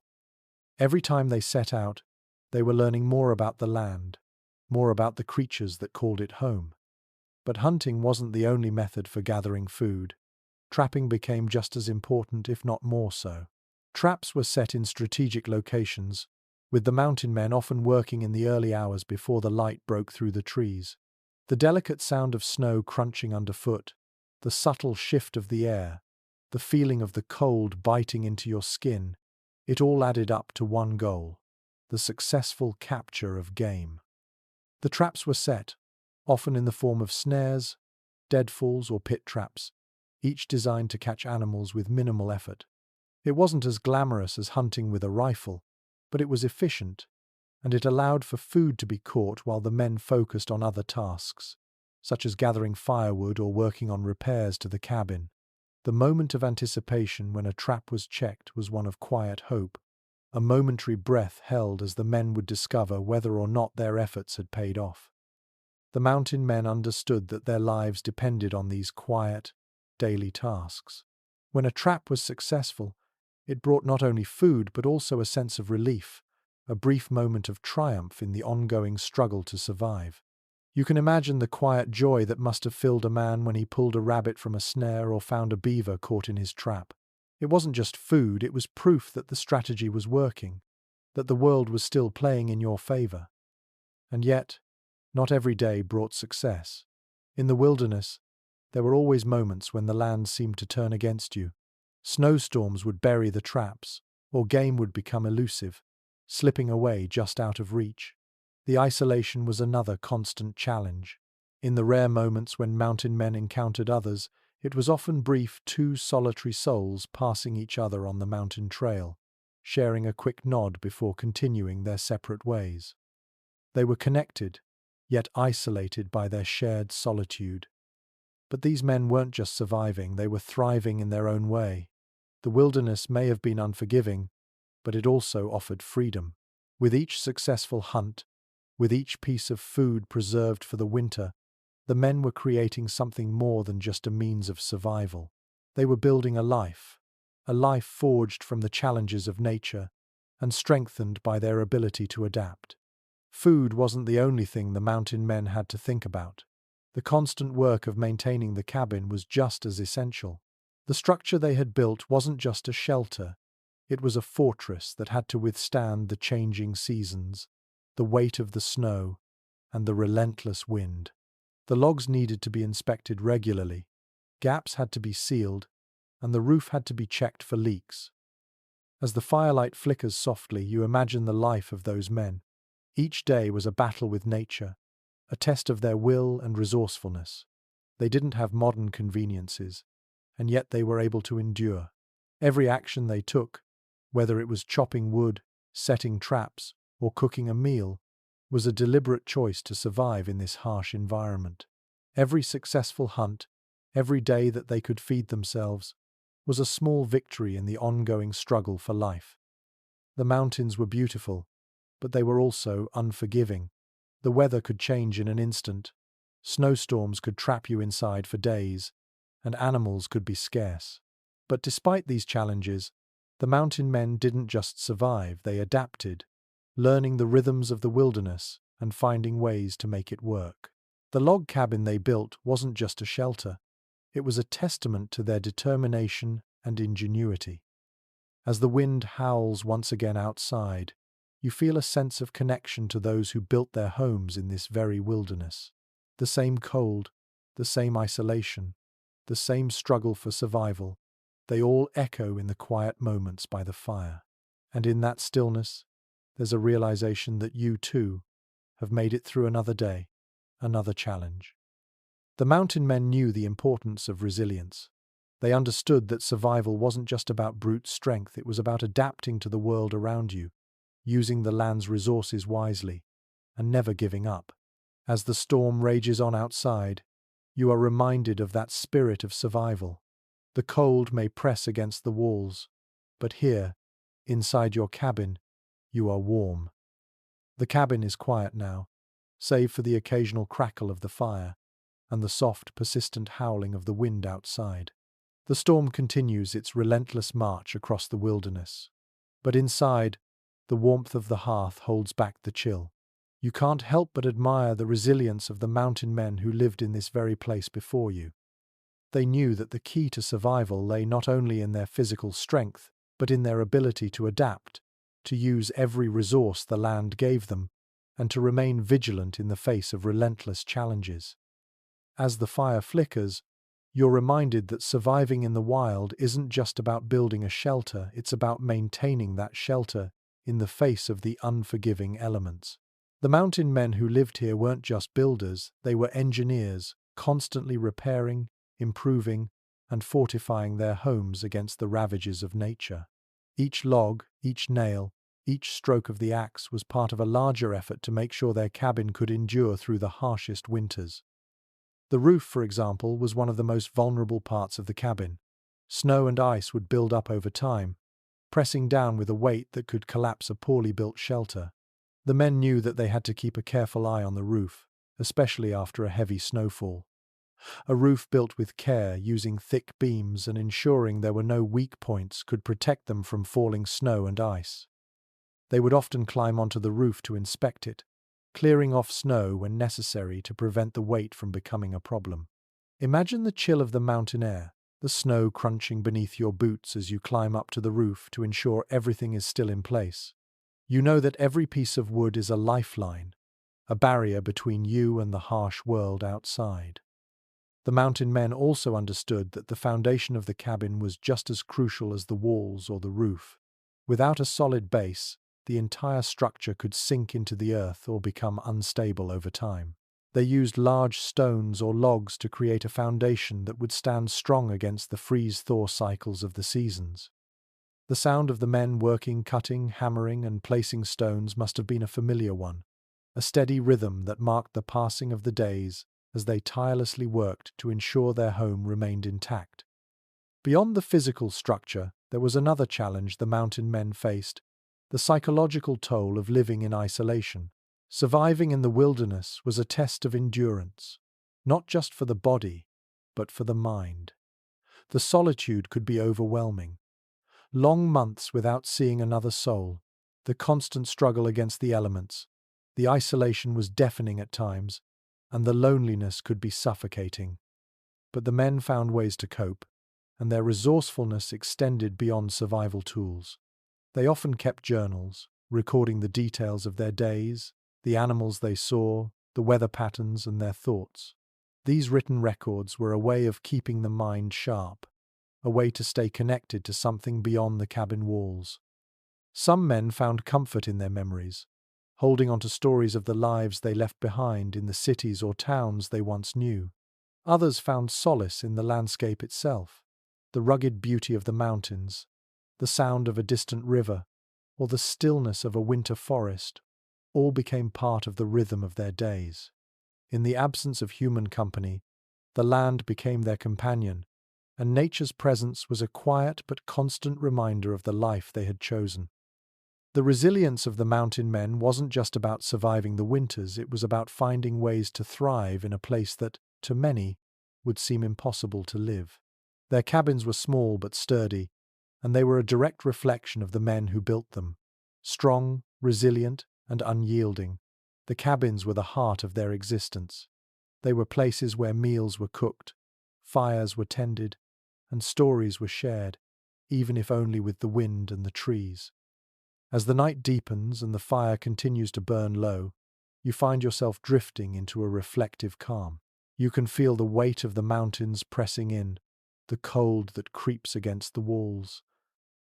Every time they set out, they were learning more about the land, more about the creatures that called it home. But hunting wasn't the only method for gathering food. Trapping became just as important, if not more so. Traps were set in strategic locations, with the mountain men often working in the early hours before the light broke through the trees. The delicate sound of snow crunching underfoot, the subtle shift of the air, the feeling of the cold biting into your skin, it all added up to one goal: the successful capture of game. The traps were set, often in the form of snares, deadfalls, or pit traps, each designed to catch animals with minimal effort. It wasn't as glamorous as hunting with a rifle, but it was efficient, and it allowed for food to be caught while the men focused on other tasks, such as gathering firewood or working on repairs to the cabin. The moment of anticipation when a trap was checked was one of quiet hope, a momentary breath held as the men would discover whether or not their efforts had paid off. The mountain men understood that their lives depended on these quiet, daily tasks. When a trap was successful, it brought not only food but also a sense of relief, a brief moment of triumph in the ongoing struggle to survive. You can imagine the quiet joy that must have filled a man when he pulled a rabbit from a snare or found a beaver caught in his trap. It wasn't just food, it was proof that the strategy was working, that the world was still playing in your favor. And yet, not every day brought success. In the wilderness, there were always moments when the land seemed to turn against you. Snowstorms would bury the traps, or game would become elusive, slipping away just out of reach. The isolation was another constant challenge. In the rare moments when mountain men encountered others, it was often brief, two solitary souls passing each other on the mountain trail, sharing a quick nod before continuing their separate ways. They were connected, yet isolated by their shared solitude. But these men weren't just surviving, they were thriving in their own way. The wilderness may have been unforgiving, but it also offered freedom. With each successful hunt, with each piece of food preserved for the winter, the men were creating something more than just a means of survival. They were building a life forged from the challenges of nature and strengthened by their ability to adapt. Food wasn't the only thing the mountain men had to think about. The constant work of maintaining the cabin was just as essential. The structure they had built wasn't just a shelter, it was a fortress that had to withstand the changing seasons, the weight of the snow, and the relentless wind. The logs needed to be inspected regularly, gaps had to be sealed, and the roof had to be checked for leaks. As the firelight flickers softly, you imagine the life of those men. Each day was a battle with nature, a test of their will and resourcefulness. They didn't have modern conveniences, and yet they were able to endure. Every action they took, whether it was chopping wood, setting traps, or cooking a meal, was a deliberate choice to survive in this harsh environment. Every successful hunt, every day that they could feed themselves, was a small victory in the ongoing struggle for life. The mountains were beautiful, but they were also unforgiving. The weather could change in an instant. Snowstorms could trap you inside for days, and animals could be scarce. But despite these challenges, the mountain men didn't just survive, they adapted, learning the rhythms of the wilderness and finding ways to make it work. The log cabin they built wasn't just a shelter, it was a testament to their determination and ingenuity. As the wind howls once again outside, you feel a sense of connection to those who built their homes in this very wilderness. The same cold, the same isolation, the same struggle for survival, they all echo in the quiet moments by the fire. And in that stillness, there's a realization that you, too, have made it through another day, another challenge. The mountain men knew the importance of resilience. They understood that survival wasn't just about brute strength, it was about adapting to the world around you, using the land's resources wisely, and never giving up. As the storm rages on outside, you are reminded of that spirit of survival. The cold may press against the walls, but here, inside your cabin, you are warm. The cabin is quiet now, save for the occasional crackle of the fire and the soft, persistent howling of the wind outside. The storm continues its relentless march across the wilderness. But inside, the warmth of the hearth holds back the chill. You can't help but admire the resilience of the mountain men who lived in this very place before you. They knew that the key to survival lay not only in their physical strength, but in their ability to adapt, to use every resource the land gave them, and to remain vigilant in the face of relentless challenges. As the fire flickers, you're reminded that surviving in the wild isn't just about building a shelter, it's about maintaining that shelter in the face of the unforgiving elements. The mountain men who lived here weren't just builders, they were engineers, constantly repairing, improving, and fortifying their homes against the ravages of nature. Each log, each nail, each stroke of the axe was part of a larger effort to make sure their cabin could endure through the harshest winters. The roof, for example, was one of the most vulnerable parts of the cabin. Snow and ice would build up over time, pressing down with a weight that could collapse a poorly built shelter. The men knew that they had to keep a careful eye on the roof, especially after a heavy snowfall. A roof built with care, using thick beams and ensuring there were no weak points, could protect them from falling snow and ice. They would often climb onto the roof to inspect it, clearing off snow when necessary to prevent the weight from becoming a problem. Imagine the chill of the mountain air, the snow crunching beneath your boots as you climb up to the roof to ensure everything is still in place. You know that every piece of wood is a lifeline, a barrier between you and the harsh world outside. The mountain men also understood that the foundation of the cabin was just as crucial as the walls or the roof. Without a solid base, the entire structure could sink into the earth or become unstable over time. They used large stones or logs to create a foundation that would stand strong against the freeze-thaw cycles of the seasons. The sound of the men working, cutting, hammering, and placing stones must have been a familiar one, a steady rhythm that marked the passing of the days as they tirelessly worked to ensure their home remained intact. Beyond the physical structure, there was another challenge the mountain men faced: the psychological toll of living in isolation. Surviving in the wilderness was a test of endurance, not just for the body, but for the mind. The solitude could be overwhelming. Long months without seeing another soul, the constant struggle against the elements, the isolation was deafening at times, and the loneliness could be suffocating. But the men found ways to cope, and their resourcefulness extended beyond survival tools. They often kept journals, recording the details of their days, the animals they saw, the weather patterns, and their thoughts. These written records were a way of keeping the mind sharp, a way to stay connected to something beyond the cabin walls. Some men found comfort in their memories, holding on to stories of the lives they left behind in the cities or towns they once knew. Others found solace in the landscape itself, the rugged beauty of the mountains, the sound of a distant river, or the stillness of a winter forest, all became part of the rhythm of their days. In the absence of human company, the land became their companion, and nature's presence was a quiet but constant reminder of the life they had chosen. The resilience of the mountain men wasn't just about surviving the winters, it was about finding ways to thrive in a place that, to many, would seem impossible to live. Their cabins were small but sturdy, and they were a direct reflection of the men who built them. Strong, resilient, and unyielding, the cabins were the heart of their existence. They were places where meals were cooked, fires were tended, and stories were shared, even if only with the wind and the trees. As the night deepens and the fire continues to burn low, you find yourself drifting into a reflective calm. You can feel the weight of the mountains pressing in, the cold that creeps against the walls,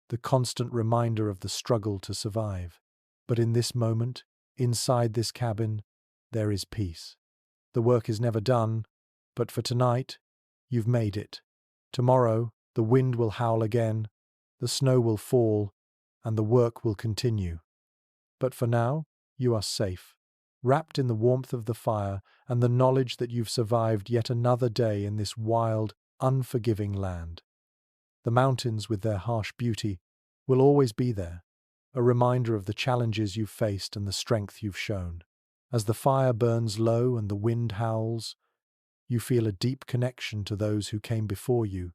the constant reminder of the struggle to survive. But in this moment, inside this cabin, there is peace. The work is never done, but for tonight, you've made it. Tomorrow, the wind will howl again, the snow will fall, and the work will continue. But for now, you are safe, wrapped in the warmth of the fire and the knowledge that you've survived yet another day in this wild, unforgiving land. The mountains, with their harsh beauty, will always be there, a reminder of the challenges you've faced and the strength you've shown. As the fire burns low and the wind howls, you feel a deep connection to those who came before you,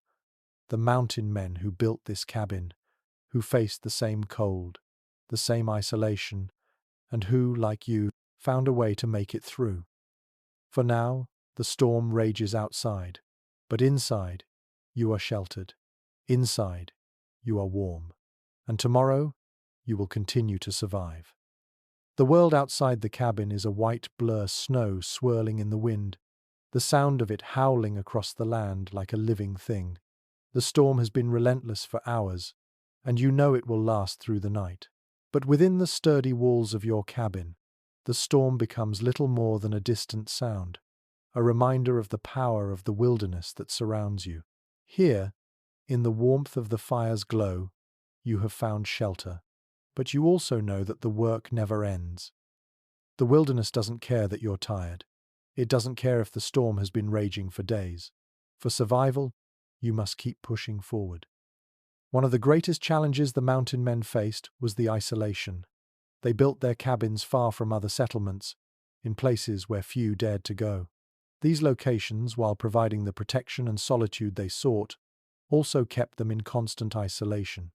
the mountain men who built this cabin, who faced the same cold, the same isolation, and who, like you, found a way to make it through. For now, the storm rages outside, but inside, you are sheltered. Inside, you are warm. And tomorrow, you will continue to survive. The world outside the cabin is a white blur, snow swirling in the wind, the sound of it howling across the land like a living thing. The storm has been relentless for hours, and you know it will last through the night. But within the sturdy walls of your cabin, the storm becomes little more than a distant sound, a reminder of the power of the wilderness that surrounds you. Here, in the warmth of the fire's glow, you have found shelter, but you also know that the work never ends. The wilderness doesn't care that you're tired. It doesn't care if the storm has been raging for days. For survival, you must keep pushing forward. One of the greatest challenges the mountain men faced was the isolation. They built their cabins far from other settlements, in places where few dared to go. These locations, while providing the protection and solitude they sought, also kept them in constant isolation.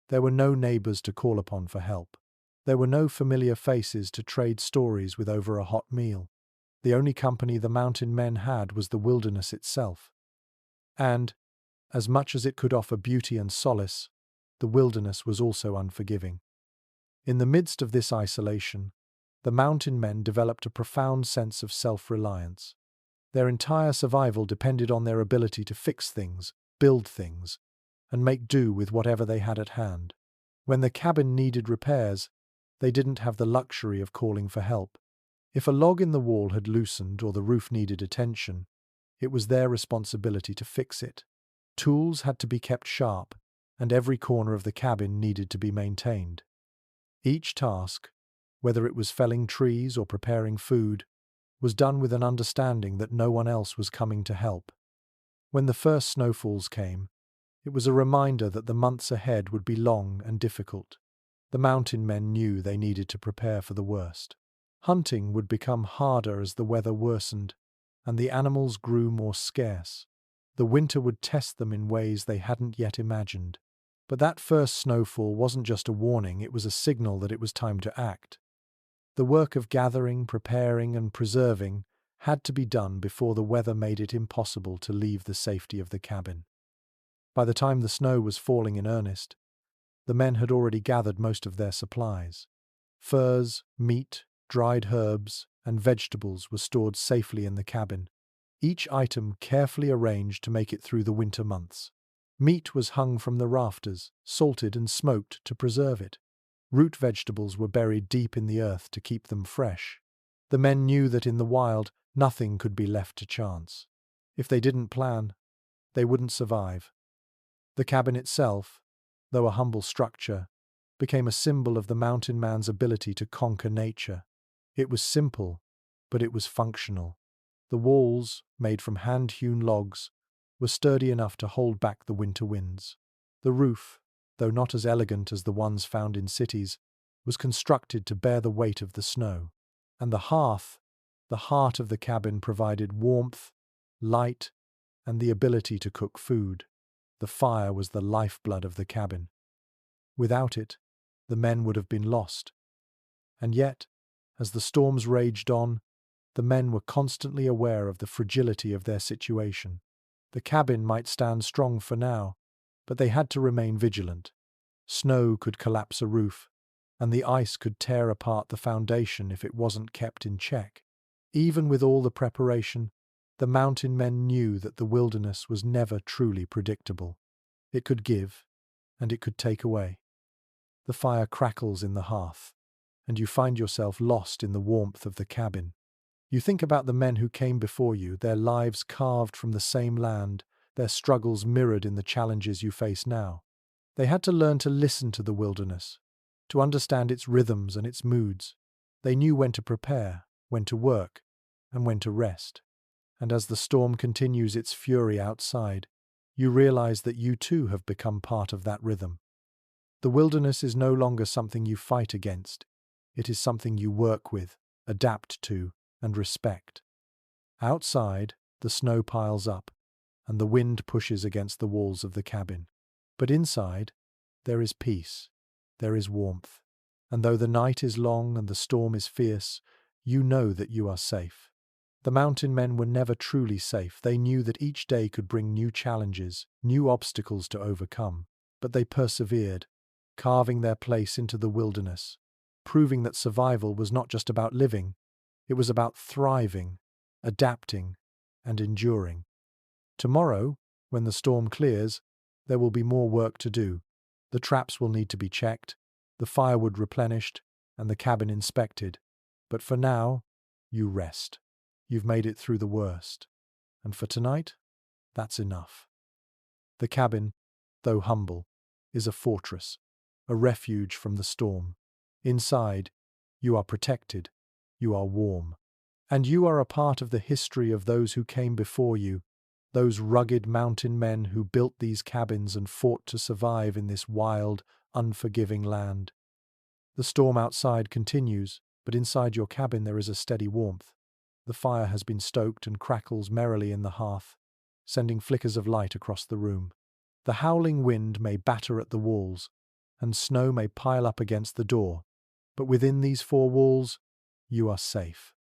There were no neighbors to call upon for help. There were no familiar faces to trade stories with over a hot meal. The only company the mountain men had was the wilderness itself. And, as much as it could offer beauty and solace, the wilderness was also unforgiving. In the midst of this isolation, the mountain men developed a profound sense of self-reliance. Their entire survival depended on their ability to fix things, build things, and make do with whatever they had at hand. When the cabin needed repairs, they didn't have the luxury of calling for help. If a log in the wall had loosened or the roof needed attention, it was their responsibility to fix it. Tools had to be kept sharp, and every corner of the cabin needed to be maintained. Each task, whether it was felling trees or preparing food, was done with an understanding that no one else was coming to help. When the first snowfalls came, it was a reminder that the months ahead would be long and difficult. The mountain men knew they needed to prepare for the worst. Hunting would become harder as the weather worsened, and the animals grew more scarce. The winter would test them in ways they hadn't yet imagined. But that first snowfall wasn't just a warning, it was a signal that it was time to act. The work of gathering, preparing, and preserving had to be done before the weather made it impossible to leave the safety of the cabin. By the time the snow was falling in earnest, the men had already gathered most of their supplies. Furs, meat, dried herbs, and vegetables were stored safely in the cabin, each item carefully arranged to make it through the winter months. Meat was hung from the rafters, salted and smoked to preserve it. Root vegetables were buried deep in the earth to keep them fresh. The men knew that in the wild, nothing could be left to chance. If they didn't plan, they wouldn't survive. The cabin itself, though a humble structure, became a symbol of the mountain man's ability to conquer nature. It was simple, but it was functional. The walls, made from hand-hewn logs, were sturdy enough to hold back the winter winds. The roof, though not as elegant as the ones found in cities, was constructed to bear the weight of the snow, and the hearth, the heart of the cabin, provided warmth, light, and the ability to cook food. The fire was the lifeblood of the cabin. Without it, the men would have been lost. And yet, as the storms raged on, the men were constantly aware of the fragility of their situation. The cabin might stand strong for now, but they had to remain vigilant. Snow could collapse a roof, and the ice could tear apart the foundation if it wasn't kept in check. Even with all the preparation, the mountain men knew that the wilderness was never truly predictable. It could give, and it could take away. The fire crackles in the hearth, and you find yourself lost in the warmth of the cabin. You think about the men who came before you, their lives carved from the same land, their struggles mirrored in the challenges you face now. They had to learn to listen to the wilderness, to understand its rhythms and its moods. They knew when to prepare, when to work, and when to rest. And as the storm continues its fury outside, you realize that you too have become part of that rhythm. The wilderness is no longer something you fight against. It is something you work with, adapt to, and respect. Outside, the snow piles up, and the wind pushes against the walls of the cabin. But inside, there is peace, there is warmth. And though the night is long and the storm is fierce, you know that you are safe. The mountain men were never truly safe. They knew that each day could bring new challenges, new obstacles to overcome. But they persevered, carving their place into the wilderness, proving that survival was not just about living, it was about thriving, adapting, and enduring. Tomorrow, when the storm clears, there will be more work to do. The traps will need to be checked, the firewood replenished, and the cabin inspected. But for now, you rest. You've made it through the worst. And for tonight, that's enough. The cabin, though humble, is a fortress, a refuge from the storm. Inside, you are protected, you are warm, and you are a part of the history of those who came before you, those rugged mountain men who built these cabins and fought to survive in this wild, unforgiving land. The storm outside continues, but inside your cabin there is a steady warmth. The fire has been stoked and crackles merrily in the hearth, sending flickers of light across the room. The howling wind may batter at the walls, and snow may pile up against the door, but within these four walls, you are safe.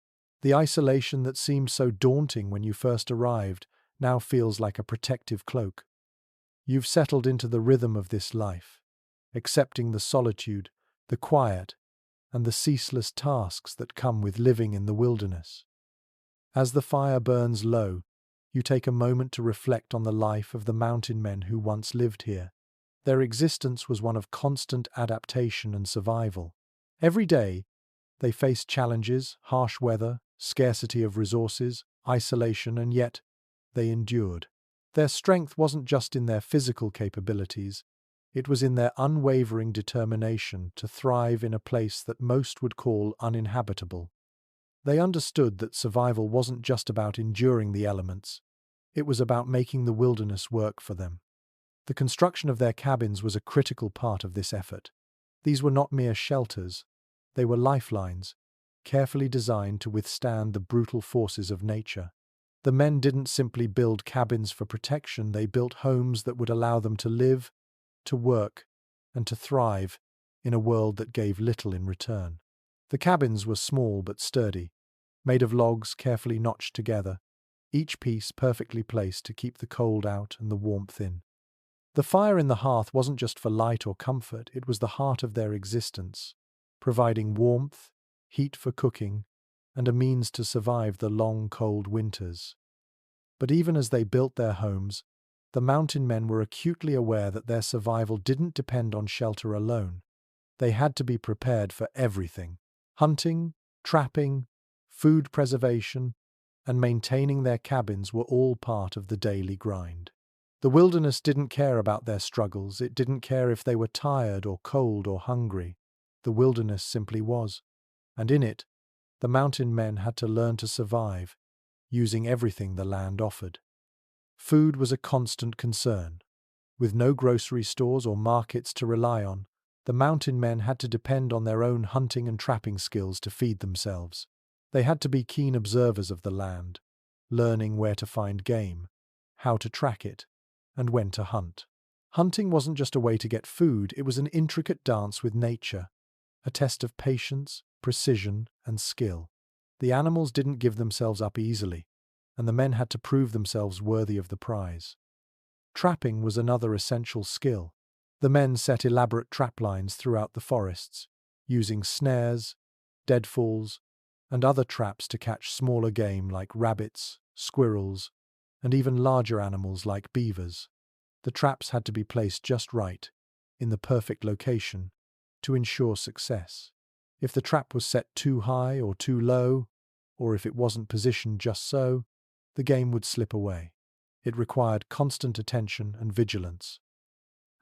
The isolation that seemed so daunting when you first arrived now feels like a protective cloak. You've settled into the rhythm of this life, accepting the solitude, the quiet, and the ceaseless tasks that come with living in the wilderness. As the fire burns low, you take a moment to reflect on the life of the mountain men who once lived here. Their existence was one of constant adaptation and survival. Every day, they faced challenges, harsh weather, scarcity of resources, isolation, and yet they endured. Their strength wasn't just in their physical capabilities, it was in their unwavering determination to thrive in a place that most would call uninhabitable. They understood that survival wasn't just about enduring the elements, it was about making the wilderness work for them. The construction of their cabins was a critical part of this effort. These were not mere shelters, they were lifelines, carefully designed to withstand the brutal forces of nature. The men didn't simply build cabins for protection, they built homes that would allow them to live, to work, and to thrive in a world that gave little in return. The cabins were small but sturdy, made of logs carefully notched together, each piece perfectly placed to keep the cold out and the warmth in. The fire in the hearth wasn't just for light or comfort, it was the heart of their existence, providing warmth, heat for cooking, and a means to survive the long, cold winters. But even as they built their homes, the mountain men were acutely aware that their survival didn't depend on shelter alone. They had to be prepared for everything: hunting, trapping, food preservation, and maintaining their cabins were all part of the daily grind. The wilderness didn't care about their struggles, it didn't care if they were tired or cold or hungry. The wilderness simply was, and in it, the mountain men had to learn to survive, using everything the land offered. Food was a constant concern. With no grocery stores or markets to rely on, The mountain men had to depend on their own hunting and trapping skills to feed themselves. They had to be keen observers of the land, learning where to find game, how to track it, and when to hunt. Hunting wasn't just a way to get food, it was an intricate dance with nature, a test of patience, precision, and skill. The animals didn't give themselves up easily, and the men had to prove themselves worthy of the prize. Trapping was another essential skill. The men set elaborate trap lines throughout the forests, using snares, deadfalls, and other traps to catch smaller game like rabbits, squirrels, and even larger animals like beavers. The traps had to be placed just right, in the perfect location, to ensure success. If the trap was set too high or too low, or if it wasn't positioned just so, the game would slip away. It required constant attention and vigilance.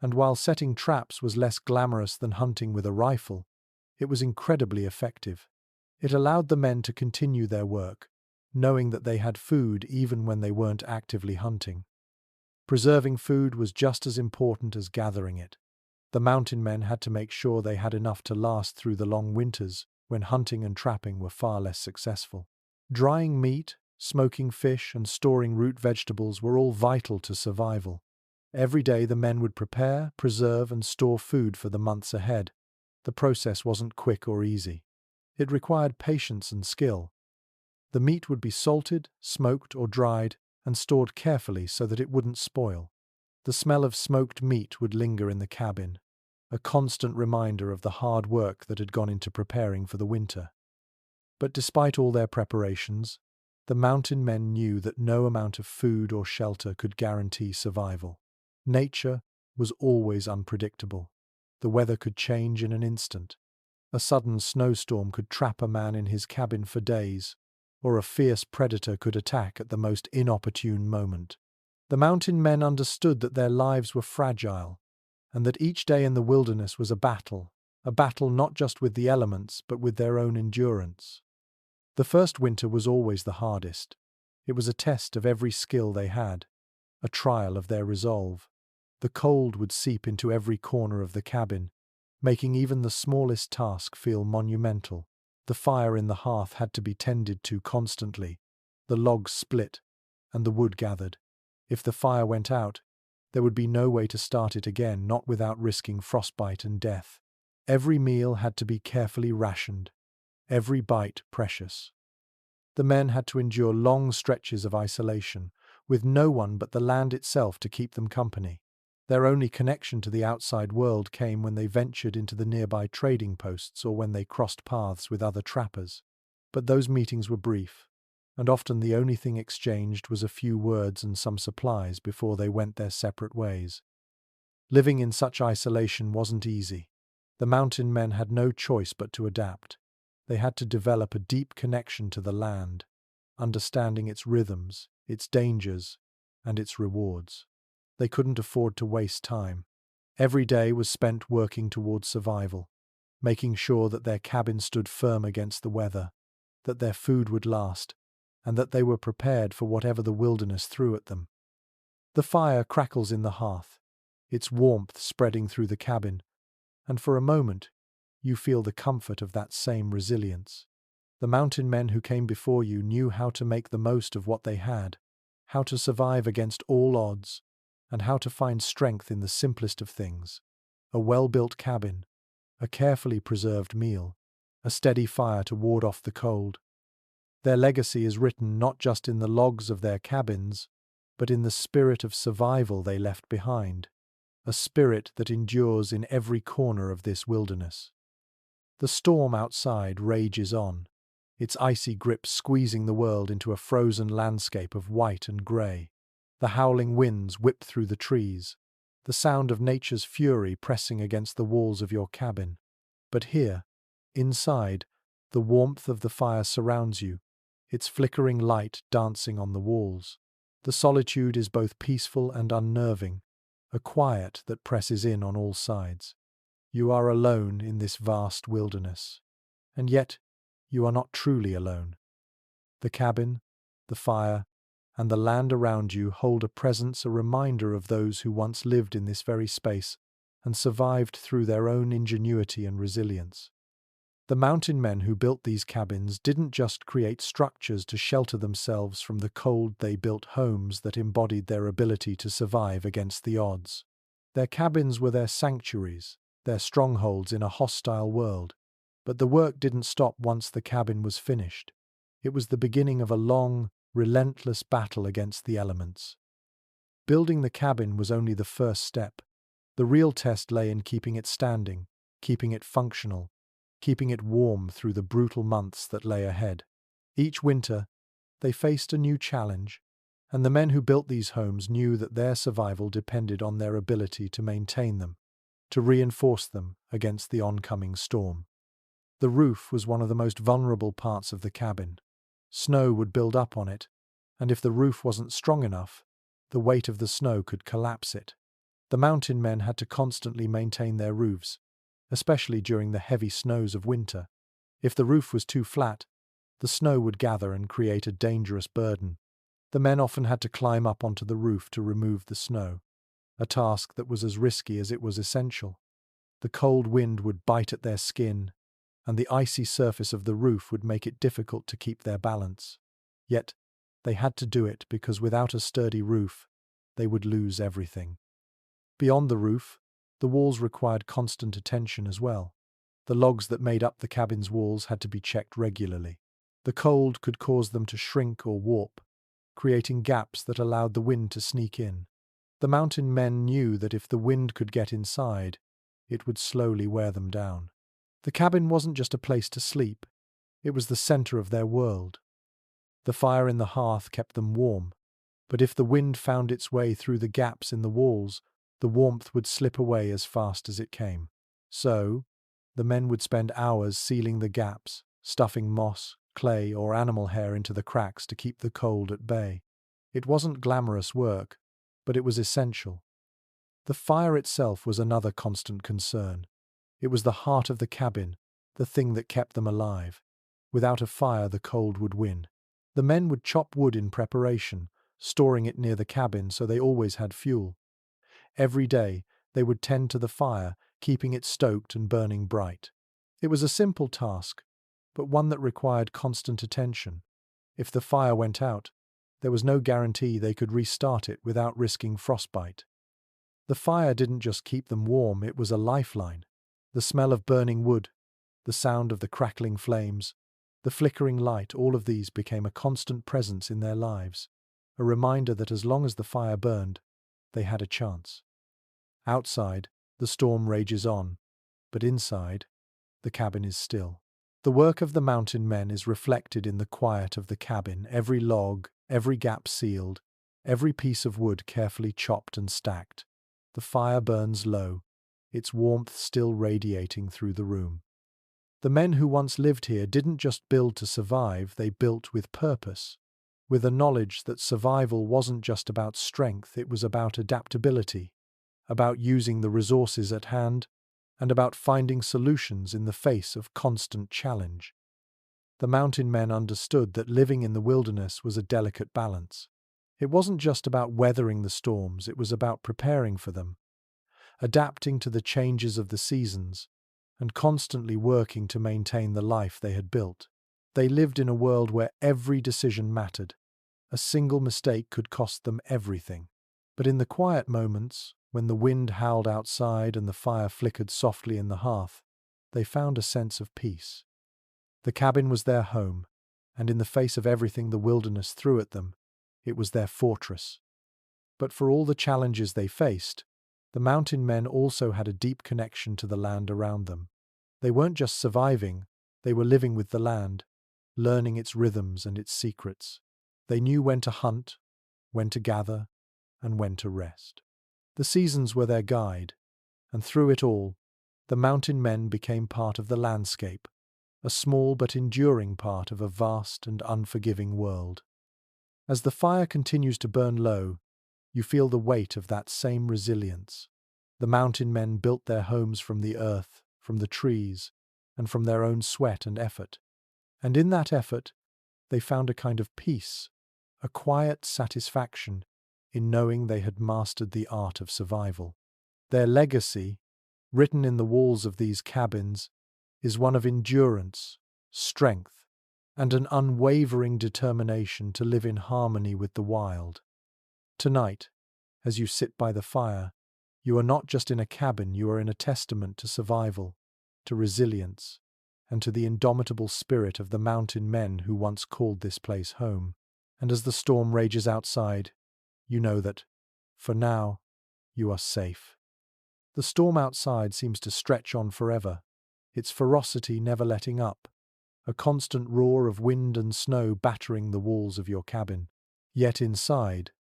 And while setting traps was less glamorous than hunting with a rifle, it was incredibly effective. It allowed the men to continue their work, knowing that they had food even when they weren't actively hunting. Preserving food was just as important as gathering it. The mountain men had to make sure they had enough to last through the long winters when hunting and trapping were far less successful. Drying meat, smoking fish, and storing root vegetables were all vital to survival. Every day the men would prepare, preserve, and store food for the months ahead. The process wasn't quick or easy. It required patience and skill. The meat would be salted, smoked, or dried, and stored carefully so that it wouldn't spoil. The smell of smoked meat would linger in the cabin, a constant reminder of the hard work that had gone into preparing for the winter. But despite all their preparations, the mountain men knew that no amount of food or shelter could guarantee survival. Nature was always unpredictable. The weather could change in an instant. A sudden snowstorm could trap a man in his cabin for days, or a fierce predator could attack at the most inopportune moment. The mountain men understood that their lives were fragile, and that each day in the wilderness was a battle not just with the elements, but with their own endurance. The first winter was always the hardest. It was a test of every skill they had, a trial of their resolve. The cold would seep into every corner of the cabin, making even the smallest task feel monumental. The fire in the hearth had to be tended to constantly, the logs split, and the wood gathered. If the fire went out, there would be no way to start it again, not without risking frostbite and death. Every meal had to be carefully rationed, every bite precious. The men had to endure long stretches of isolation, with no one but the land itself to keep them company. Their only connection to the outside world came when they ventured into the nearby trading posts or when they crossed paths with other trappers. But those meetings were brief, and often the only thing exchanged was a few words and some supplies before they went their separate ways. Living in such isolation wasn't easy. The mountain men had no choice but to adapt. They had to develop a deep connection to the land, understanding its rhythms, its dangers, and its rewards. They couldn't afford to waste time. Every day was spent working towards survival, making sure that their cabin stood firm against the weather, that their food would last, and that they were prepared for whatever the wilderness threw at them. The fire crackles in the hearth, its warmth spreading through the cabin, and for a moment you feel the comfort of that same resilience. The mountain men who came before you knew how to make the most of what they had, how to survive against all odds, and how to find strength in the simplest of things: a well-built cabin, a carefully preserved meal, a steady fire to ward off the cold. Their legacy is written not just in the logs of their cabins, but in the spirit of survival they left behind, a spirit that endures in every corner of this wilderness. The storm outside rages on, its icy grip squeezing the world into a frozen landscape of white and grey. The howling winds whip through the trees, the sound of nature's fury pressing against the walls of your cabin. But here, inside, the warmth of the fire surrounds you, its flickering light dancing on the walls. The solitude is both peaceful and unnerving, a quiet that presses in on all sides. You are alone in this vast wilderness, and yet you are not truly alone. The cabin, the fire, and the land around you hold a presence, a reminder of those who once lived in this very space, and survived through their own ingenuity and resilience. The mountain men who built these cabins didn't just create structures to shelter themselves from the cold, they built homes that embodied their ability to survive against the odds. Their cabins were their sanctuaries, their strongholds in a hostile world. But the work didn't stop once the cabin was finished. It was the beginning of a long, relentless battle against the elements. Building the cabin was only the first step. The real test lay in keeping it standing, keeping it functional, keeping it warm through the brutal months that lay ahead. Each winter, they faced a new challenge, and the men who built these homes knew that their survival depended on their ability to maintain them, to reinforce them against the oncoming storm. The roof was one of the most vulnerable parts of the cabin. Snow would build up on it, and if the roof wasn't strong enough, the weight of the snow could collapse it. The mountain men had to constantly maintain their roofs, especially during the heavy snows of winter. If the roof was too flat, the snow would gather and create a dangerous burden. The men often had to climb up onto the roof to remove the snow, a task that was as risky as it was essential. The cold wind would bite at their skin, and the icy surface of the roof would make it difficult to keep their balance. Yet, they had to do it because without a sturdy roof, they would lose everything. Beyond the roof, the walls required constant attention as well. The logs that made up the cabin's walls had to be checked regularly. The cold could cause them to shrink or warp, creating gaps that allowed the wind to sneak in. The mountain men knew that if the wind could get inside, it would slowly wear them down. The cabin wasn't just a place to sleep, it was the center of their world. The fire in the hearth kept them warm, but if the wind found its way through the gaps in the walls, the warmth would slip away as fast as it came. So, the men would spend hours sealing the gaps, stuffing moss, clay, or animal hair into the cracks to keep the cold at bay. It wasn't glamorous work, but it was essential. The fire itself was another constant concern. It was the heart of the cabin, the thing that kept them alive. Without a fire, the cold would win. The men would chop wood in preparation, storing it near the cabin so they always had fuel. Every day, they would tend to the fire, keeping it stoked and burning bright. It was a simple task, but one that required constant attention. If the fire went out, there was no guarantee they could restart it without risking frostbite. The fire didn't just keep them warm, it was a lifeline. The smell of burning wood, the sound of the crackling flames, the flickering light, all of these became a constant presence in their lives, a reminder that as long as the fire burned, they had a chance. Outside, the storm rages on, but inside, the cabin is still. The work of the mountain men is reflected in the quiet of the cabin, every log, every gap sealed, every piece of wood carefully chopped and stacked. The fire burns low, its warmth still radiating through the room. The men who once lived here didn't just build to survive, they built with purpose, with a knowledge that survival wasn't just about strength, it was about adaptability, about using the resources at hand, and about finding solutions in the face of constant challenge. The mountain men understood that living in the wilderness was a delicate balance. It wasn't just about weathering the storms, it was about preparing for them, adapting to the changes of the seasons, and constantly working to maintain the life they had built. They lived in a world where every decision mattered. A single mistake could cost them everything. But in the quiet moments, when the wind howled outside and the fire flickered softly in the hearth, they found a sense of peace. The cabin was their home, and in the face of everything the wilderness threw at them, it was their fortress. But for all the challenges they faced, the mountain men also had a deep connection to the land around them. They weren't just surviving, they were living with the land, learning its rhythms and its secrets. They knew when to hunt, when to gather, and when to rest. The seasons were their guide, and through it all, the mountain men became part of the landscape, a small but enduring part of a vast and unforgiving world. As the fire continues to burn low, you feel the weight of that same resilience. The mountain men built their homes from the earth, from the trees, and from their own sweat and effort. And in that effort, they found a kind of peace, a quiet satisfaction in knowing they had mastered the art of survival. Their legacy, Written in the walls of these cabins is one of endurance, strength, and an unwavering determination to live in harmony with the wild. Tonight, as you sit by the fire, you are not just in a cabin, you are in a testament to survival, to resilience, and to the indomitable spirit of the mountain men who once called this place home. And as the storm rages outside, you know that, for now, you are safe. The storm outside seems to stretch on forever, its ferocity never letting up, a constant roar of wind and snow battering the walls of your cabin. Yet inside,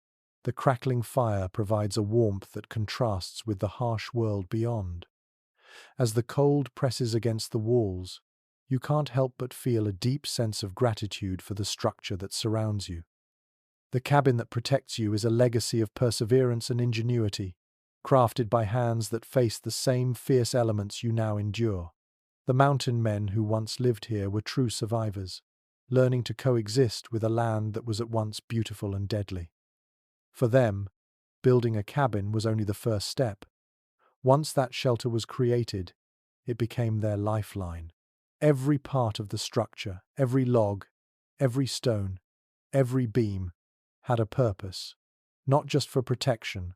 the crackling fire provides a warmth that contrasts with the harsh world beyond. As the cold presses against the walls, you can't help but feel a deep sense of gratitude for the structure that surrounds you. The cabin that protects you is a legacy of perseverance and ingenuity, crafted by hands that face the same fierce elements you now endure. The mountain men who once lived here were true survivors, learning to coexist with a land that was at once beautiful and deadly. For them, building a cabin was only the first step. Once that shelter was created, it became their lifeline. Every part of the structure, every log, every stone, every beam, had a purpose, not just for protection,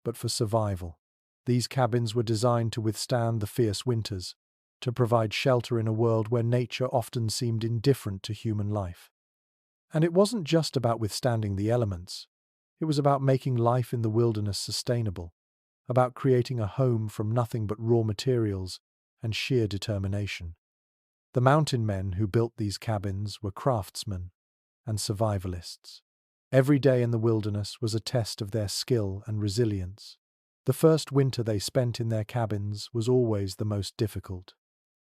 but for survival. These cabins were designed to withstand the fierce winters, to provide shelter in a world where nature often seemed indifferent to human life. And it wasn't just about withstanding the elements. It was about making life in the wilderness sustainable, about creating a home from nothing but raw materials and sheer determination. The mountain men who built these cabins were craftsmen and survivalists. Every day in the wilderness was a test of their skill and resilience. The first winter they spent in their cabins was always the most difficult.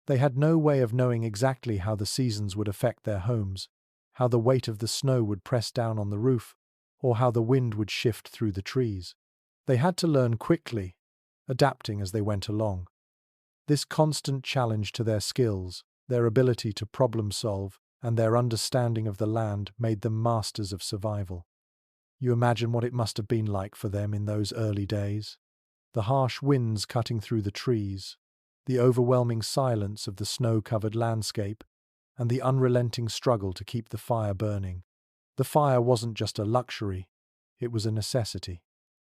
They had no way of knowing exactly how the seasons would affect their homes, how the weight of the snow would press down on the roof, or how the wind would shift through the trees. They had to learn quickly, adapting as they went along. This constant challenge to their skills, their ability to problem solve, and their understanding of the land made them masters of survival. You imagine what it must have been like for them in those early days. The harsh winds cutting through the trees, the overwhelming silence of the snow-covered landscape, and the unrelenting struggle to keep the fire burning. The fire wasn't just a luxury, it was a necessity.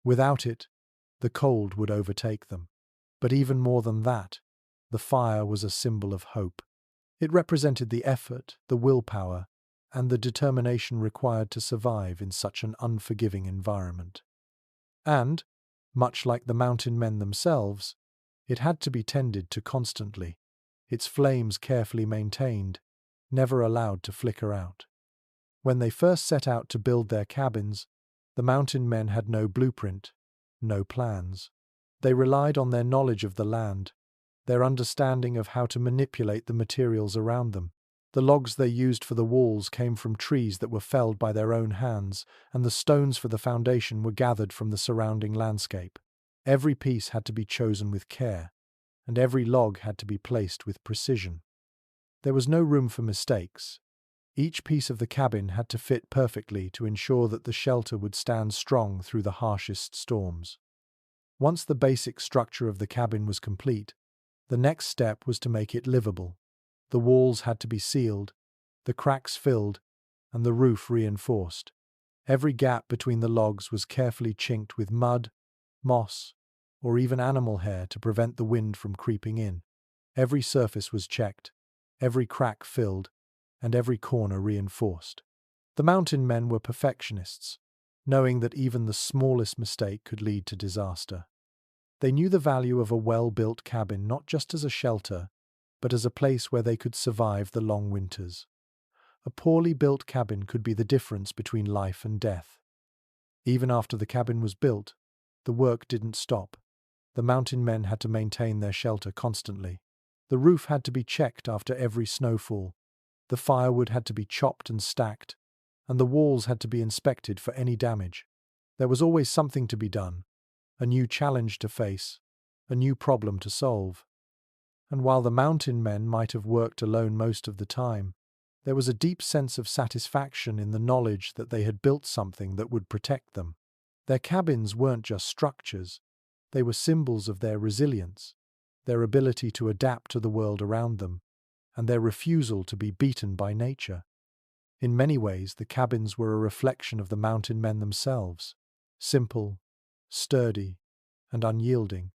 Without it, the cold would overtake them. But even more than that, the fire was a symbol of hope. It represented the effort, the willpower, and the determination required to survive in such an unforgiving environment. And, much like the mountain men themselves, it had to be tended to constantly, its flames carefully maintained, never allowed to flicker out. When they first set out to build their cabins, the mountain men had no blueprint, no plans. They relied on their knowledge of the land, their understanding of how to manipulate the materials around them. The logs they used for the walls came from trees that were felled by their own hands, and the stones for the foundation were gathered from the surrounding landscape. Every piece had to be chosen with care, and every log had to be placed with precision. There was no room for mistakes. Each piece of the cabin had to fit perfectly to ensure that the shelter would stand strong through the harshest storms. Once the basic structure of the cabin was complete, the next step was to make it livable. The walls had to be sealed, the cracks filled, and the roof reinforced. Every gap between the logs was carefully chinked with mud, moss, or even animal hair to prevent the wind from creeping in. Every surface was checked, every crack filled, and every corner reinforced. The mountain men were perfectionists, knowing that even the smallest mistake could lead to disaster. They knew the value of a well-built cabin not just as a shelter, but as a place where they could survive the long winters. A poorly built cabin could be the difference between life and death. Even after the cabin was built, the work didn't stop. The mountain men had to maintain their shelter constantly. The roof had to be checked after every snowfall. The firewood had to be chopped and stacked, and the walls had to be inspected for any damage. There was always something to be done, a new challenge to face, a new problem to solve. And while the mountain men might have worked alone most of the time, there was a deep sense of satisfaction in the knowledge that they had built something that would protect them. Their cabins weren't just structures, they were symbols of their resilience, their ability to adapt to the world around them, and their refusal to be beaten by nature. In many ways, the cabins were a reflection of the mountain men themselves. Simple, sturdy, and unyielding,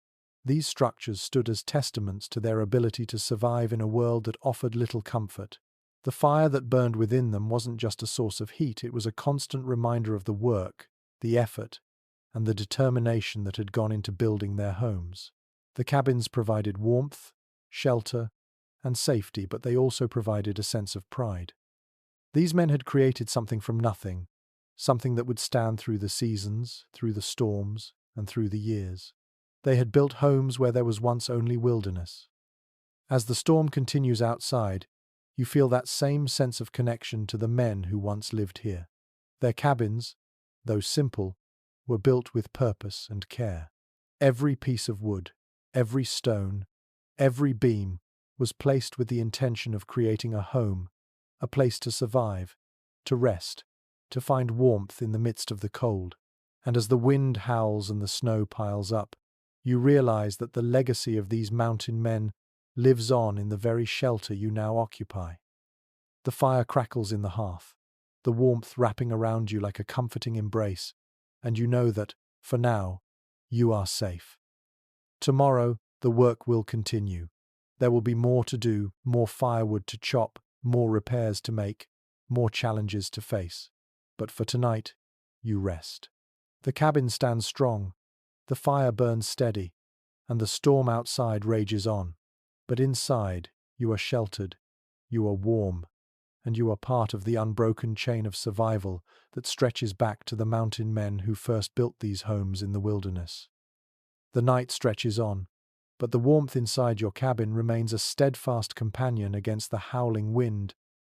these structures stood as testaments to their ability to survive in a world that offered little comfort. The fire that burned within them wasn't just a source of heat, it was a constant reminder of the work, the effort, and the determination that had gone into building their homes. The cabins provided warmth, shelter, and safety, but they also provided a sense of pride. These men had created something from nothing, something that would stand through the seasons, through the storms, and through the years. They had built homes where there was once only wilderness. As the storm continues outside, you feel that same sense of connection to the men who once lived here. Their cabins, though simple, were built with purpose and care. Every piece of wood, every stone, every beam was placed with the intention of creating a home, a place to survive, to rest, to find warmth in the midst of the cold. And as the wind howls and the snow piles up, you realize that the legacy of these mountain men lives on in the very shelter you now occupy. The fire crackles in the hearth, the warmth wrapping around you like a comforting embrace, and you know that, for now, you are safe. Tomorrow, the work will continue. There will be more to do, more firewood to chop, more repairs to make, more challenges to face. But for tonight, you rest. The cabin stands strong, the fire burns steady, and the storm outside rages on. But inside, you are sheltered, you are warm, and you are part of the unbroken chain of survival that stretches back to the mountain men who first built these homes in the wilderness. The night stretches on, but the warmth inside your cabin remains a steadfast companion against the howling wind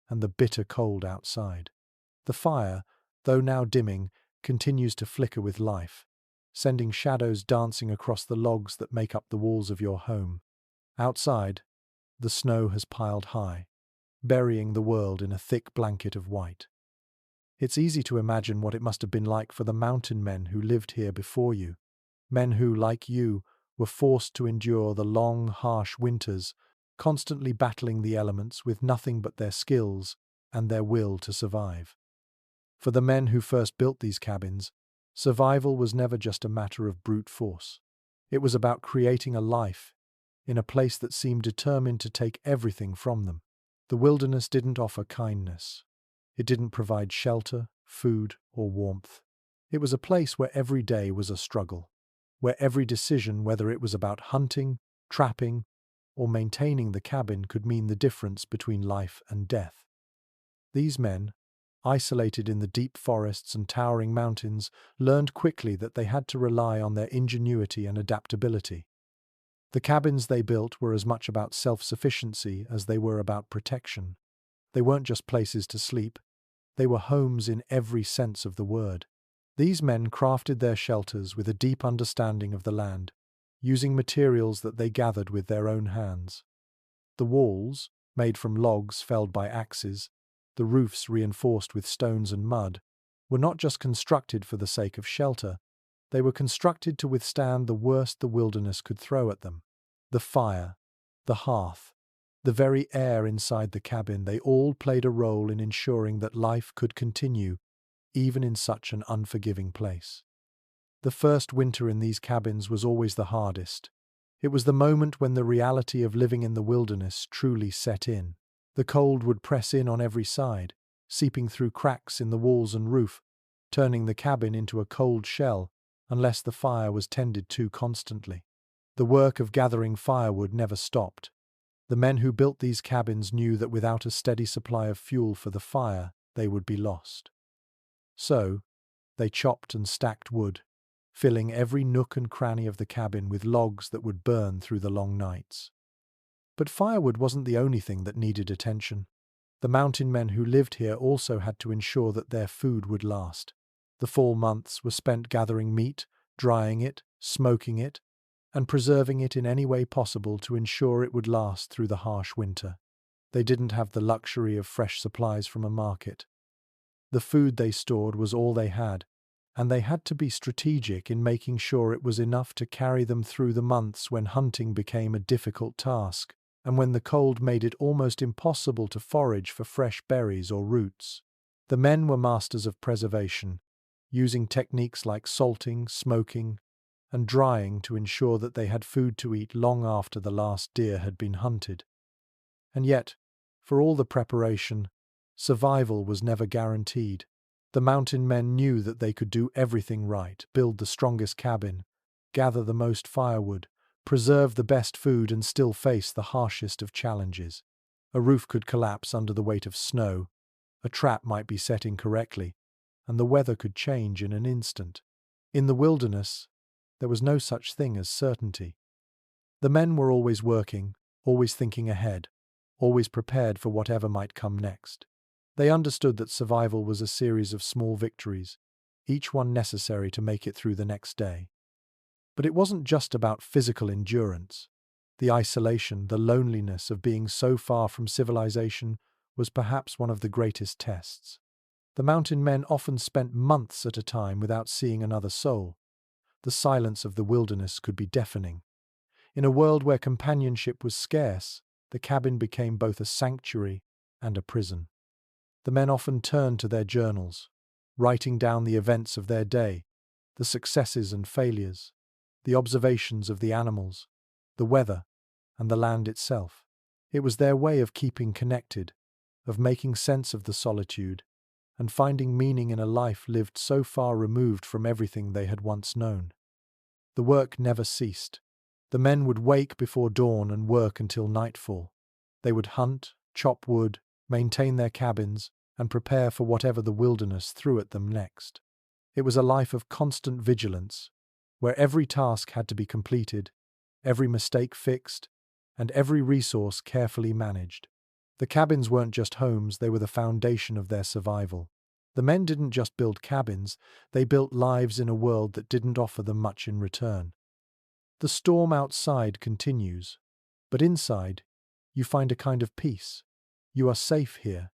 and the bitter cold outside. The fire, though now dimming, continues to flicker with life, sending shadows dancing across the logs that make up the walls of your home. Outside, the snow has piled high, burying the world in a thick blanket of white. It's easy to imagine what it must have been like for the mountain men who lived here before you, men who, like you, were forced to endure the long, harsh winters, constantly battling the elements with nothing but their skills and their will to survive. For the men who first built these cabins, survival was never just a matter of brute force. It was about creating a life in a place that seemed determined to take everything from them. The wilderness didn't offer kindness. It didn't provide shelter, food, or warmth. It was a place where every day was a struggle, where every decision, whether it was about hunting, trapping, or maintaining the cabin, could mean the difference between life and death. These men, isolated in the deep forests and towering mountains, learned quickly that they had to rely on their ingenuity and adaptability. The cabins they built were as much about self-sufficiency as they were about protection. They weren't just places to sleep, they were homes in every sense of the word. These men crafted their shelters with a deep understanding of the land, using materials that they gathered with their own hands. The walls, made from logs felled by axes, the roofs reinforced with stones and mud, were not just constructed for the sake of shelter, they were constructed to withstand the worst the wilderness could throw at them. The fire, the hearth, the very air inside the cabin, they all played a role in ensuring that life could continue, even in such an unforgiving place. The first winter in these cabins was always the hardest. It was the moment when the reality of living in the wilderness truly set in. The cold would press in on every side, seeping through cracks in the walls and roof, turning the cabin into a cold shell unless the fire was tended to constantly. The work of gathering firewood never stopped. The men who built these cabins knew that without a steady supply of fuel for the fire, they would be lost. So, they chopped and stacked wood, filling every nook and cranny of the cabin with logs that would burn through the long nights. But firewood wasn't the only thing that needed attention. The mountain men who lived here also had to ensure that their food would last. The fall months were spent gathering meat, drying it, smoking it, and preserving it in any way possible to ensure it would last through the harsh winter. They didn't have the luxury of fresh supplies from a market. The food they stored was all they had, and they had to be strategic in making sure it was enough to carry them through the months when hunting became a difficult task, and when the cold made it almost impossible to forage for fresh berries or roots. The men were masters of preservation, using techniques like salting, smoking, and drying to ensure that they had food to eat long after the last deer had been hunted. And yet, for all the preparation, survival was never guaranteed. The mountain men knew that they could do everything right: build the strongest cabin, gather the most firewood, preserve the best food, and still face the harshest of challenges. A roof could collapse under the weight of snow, a trap might be set incorrectly, and the weather could change in an instant. In the wilderness, there was no such thing as certainty. The men were always working, always thinking ahead, always prepared for whatever might come next. They understood that survival was a series of small victories, each one necessary to make it through the next day. But it wasn't just about physical endurance. The isolation, the loneliness of being so far from civilization was perhaps one of the greatest tests. The mountain men often spent months at a time without seeing another soul. The silence of the wilderness could be deafening. In a world where companionship was scarce, the cabin became both a sanctuary and a prison. The men often turned to their journals, writing down the events of their day, the successes and failures, the observations of the animals, the weather, and the land itself. It was their way of keeping connected, of making sense of the solitude, and finding meaning in a life lived so far removed from everything they had once known. The work never ceased. The men would wake before dawn and work until nightfall. They would hunt, chop wood, maintain their cabins, and prepare for whatever the wilderness threw at them next. It was a life of constant vigilance, where every task had to be completed, every mistake fixed, and every resource carefully managed. The cabins weren't just homes, they were the foundation of their survival. The men didn't just build cabins, they built lives in a world that didn't offer them much in return. The storm outside continues, but inside, you find a kind of peace. You are safe here,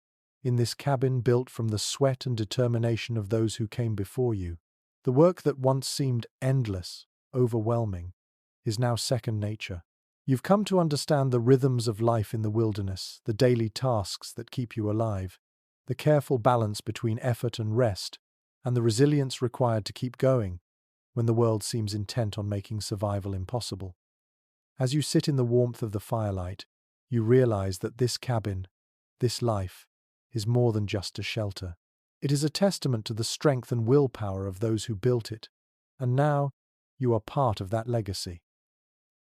in this cabin built from the sweat and determination of those who came before you. The work that once seemed endless, overwhelming, is now second nature. You've come to understand the rhythms of life in the wilderness, the daily tasks that keep you alive, the careful balance between effort and rest, and the resilience required to keep going when the world seems intent on making survival impossible. As you sit in the warmth of the firelight, you realize that this cabin, this life, is more than just a shelter. It is a testament to the strength and willpower of those who built it, and now you are part of that legacy.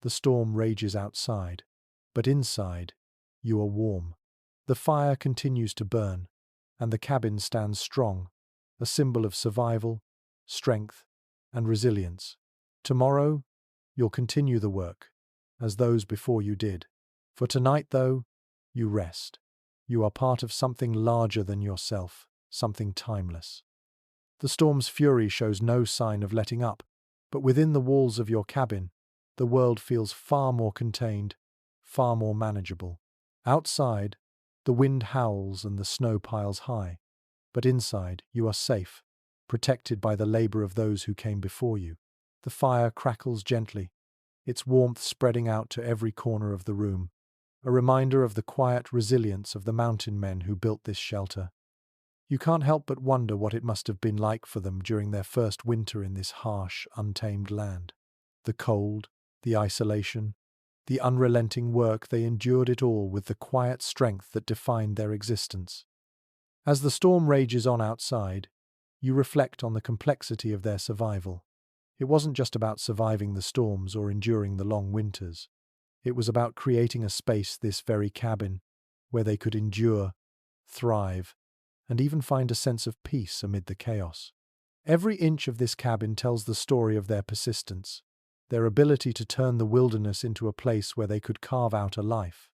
The storm rages outside, but inside, you are warm. The fire continues to burn, and the cabin stands strong, a symbol of survival, strength, and resilience. Tomorrow, you'll continue the work, as those before you did. For tonight, though, you rest. You are part of something larger than yourself, something timeless. The storm's fury shows no sign of letting up, but within the walls of your cabin, the world feels far more contained, far more manageable. Outside, the wind howls and the snow piles high, but inside, you are safe, protected by the labor of those who came before you. The fire crackles gently, its warmth spreading out to every corner of the room, a reminder of the quiet resilience of the mountain men who built this shelter. You can't help but wonder what it must have been like for them during their first winter in this harsh, untamed land. The cold, the isolation, the unrelenting work, they endured it all with the quiet strength that defined their existence. As the storm rages on outside, you reflect on the complexity of their survival. It wasn't just about surviving the storms or enduring the long winters. It was about creating a space, this very cabin, where they could endure, thrive, and even find a sense of peace amid the chaos. Every inch of this cabin tells the story of their persistence, their ability to turn the wilderness into a place where they could carve out a life.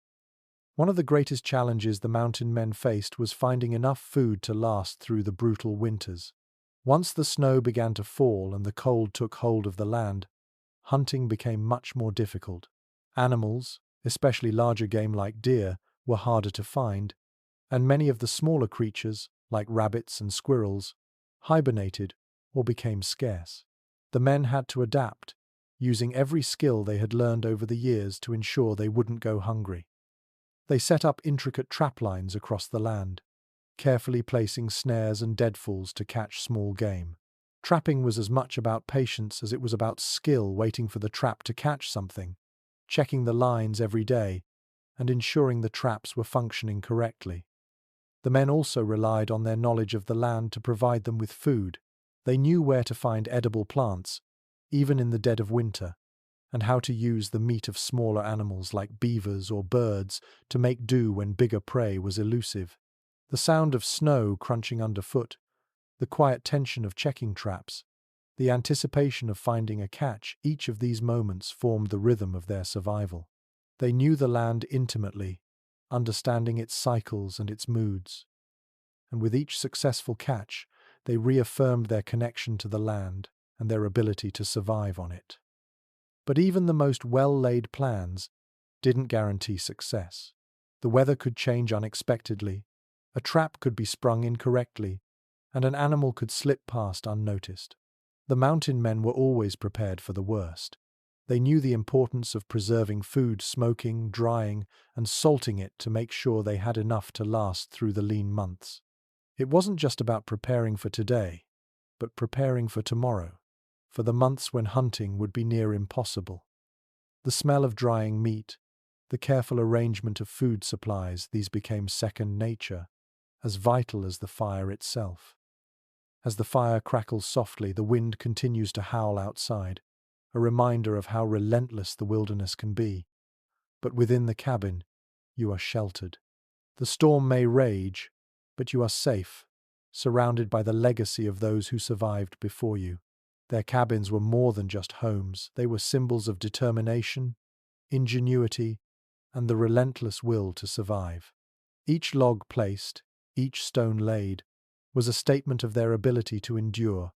One of the greatest challenges the mountain men faced was finding enough food to last through the brutal winters. Once the snow began to fall and the cold took hold of the land, hunting became much more difficult. Animals, especially larger game like deer, were harder to find, and many of the smaller creatures, like rabbits and squirrels, hibernated or became scarce. The men had to adapt, using every skill they had learned over the years to ensure they wouldn't go hungry. They set up intricate trap lines across the land, carefully placing snares and deadfalls to catch small game. Trapping was as much about patience as it was about skill, waiting for the trap to catch something, checking the lines every day, and ensuring the traps were functioning correctly. The men also relied on their knowledge of the land to provide them with food. They knew where to find edible plants, even in the dead of winter, and how to use the meat of smaller animals like beavers or birds to make do when bigger prey was elusive. The sound of snow crunching underfoot, the quiet tension of checking traps, the anticipation of finding a catch, each of these moments formed the rhythm of their survival. They knew the land intimately, understanding its cycles and its moods. And with each successful catch, they reaffirmed their connection to the land and their ability to survive on it. But even the most well-laid plans didn't guarantee success. The weather could change unexpectedly, a trap could be sprung incorrectly, and an animal could slip past unnoticed. The mountain men were always prepared for the worst. They knew the importance of preserving food, smoking, drying, and salting it to make sure they had enough to last through the lean months. It wasn't just about preparing for today, but preparing for tomorrow, for the months when hunting would be near impossible. The smell of drying meat, the careful arrangement of food supplies, these became second nature, as vital as the fire itself. As the fire crackles softly, the wind continues to howl outside, a reminder of how relentless the wilderness can be. But within the cabin, you are sheltered. The storm may rage, but you are safe, surrounded by the legacy of those who survived before you. Their cabins were more than just homes. They were symbols of determination, ingenuity, and the relentless will to survive. Each log placed, each stone laid, was a statement of their ability to endure,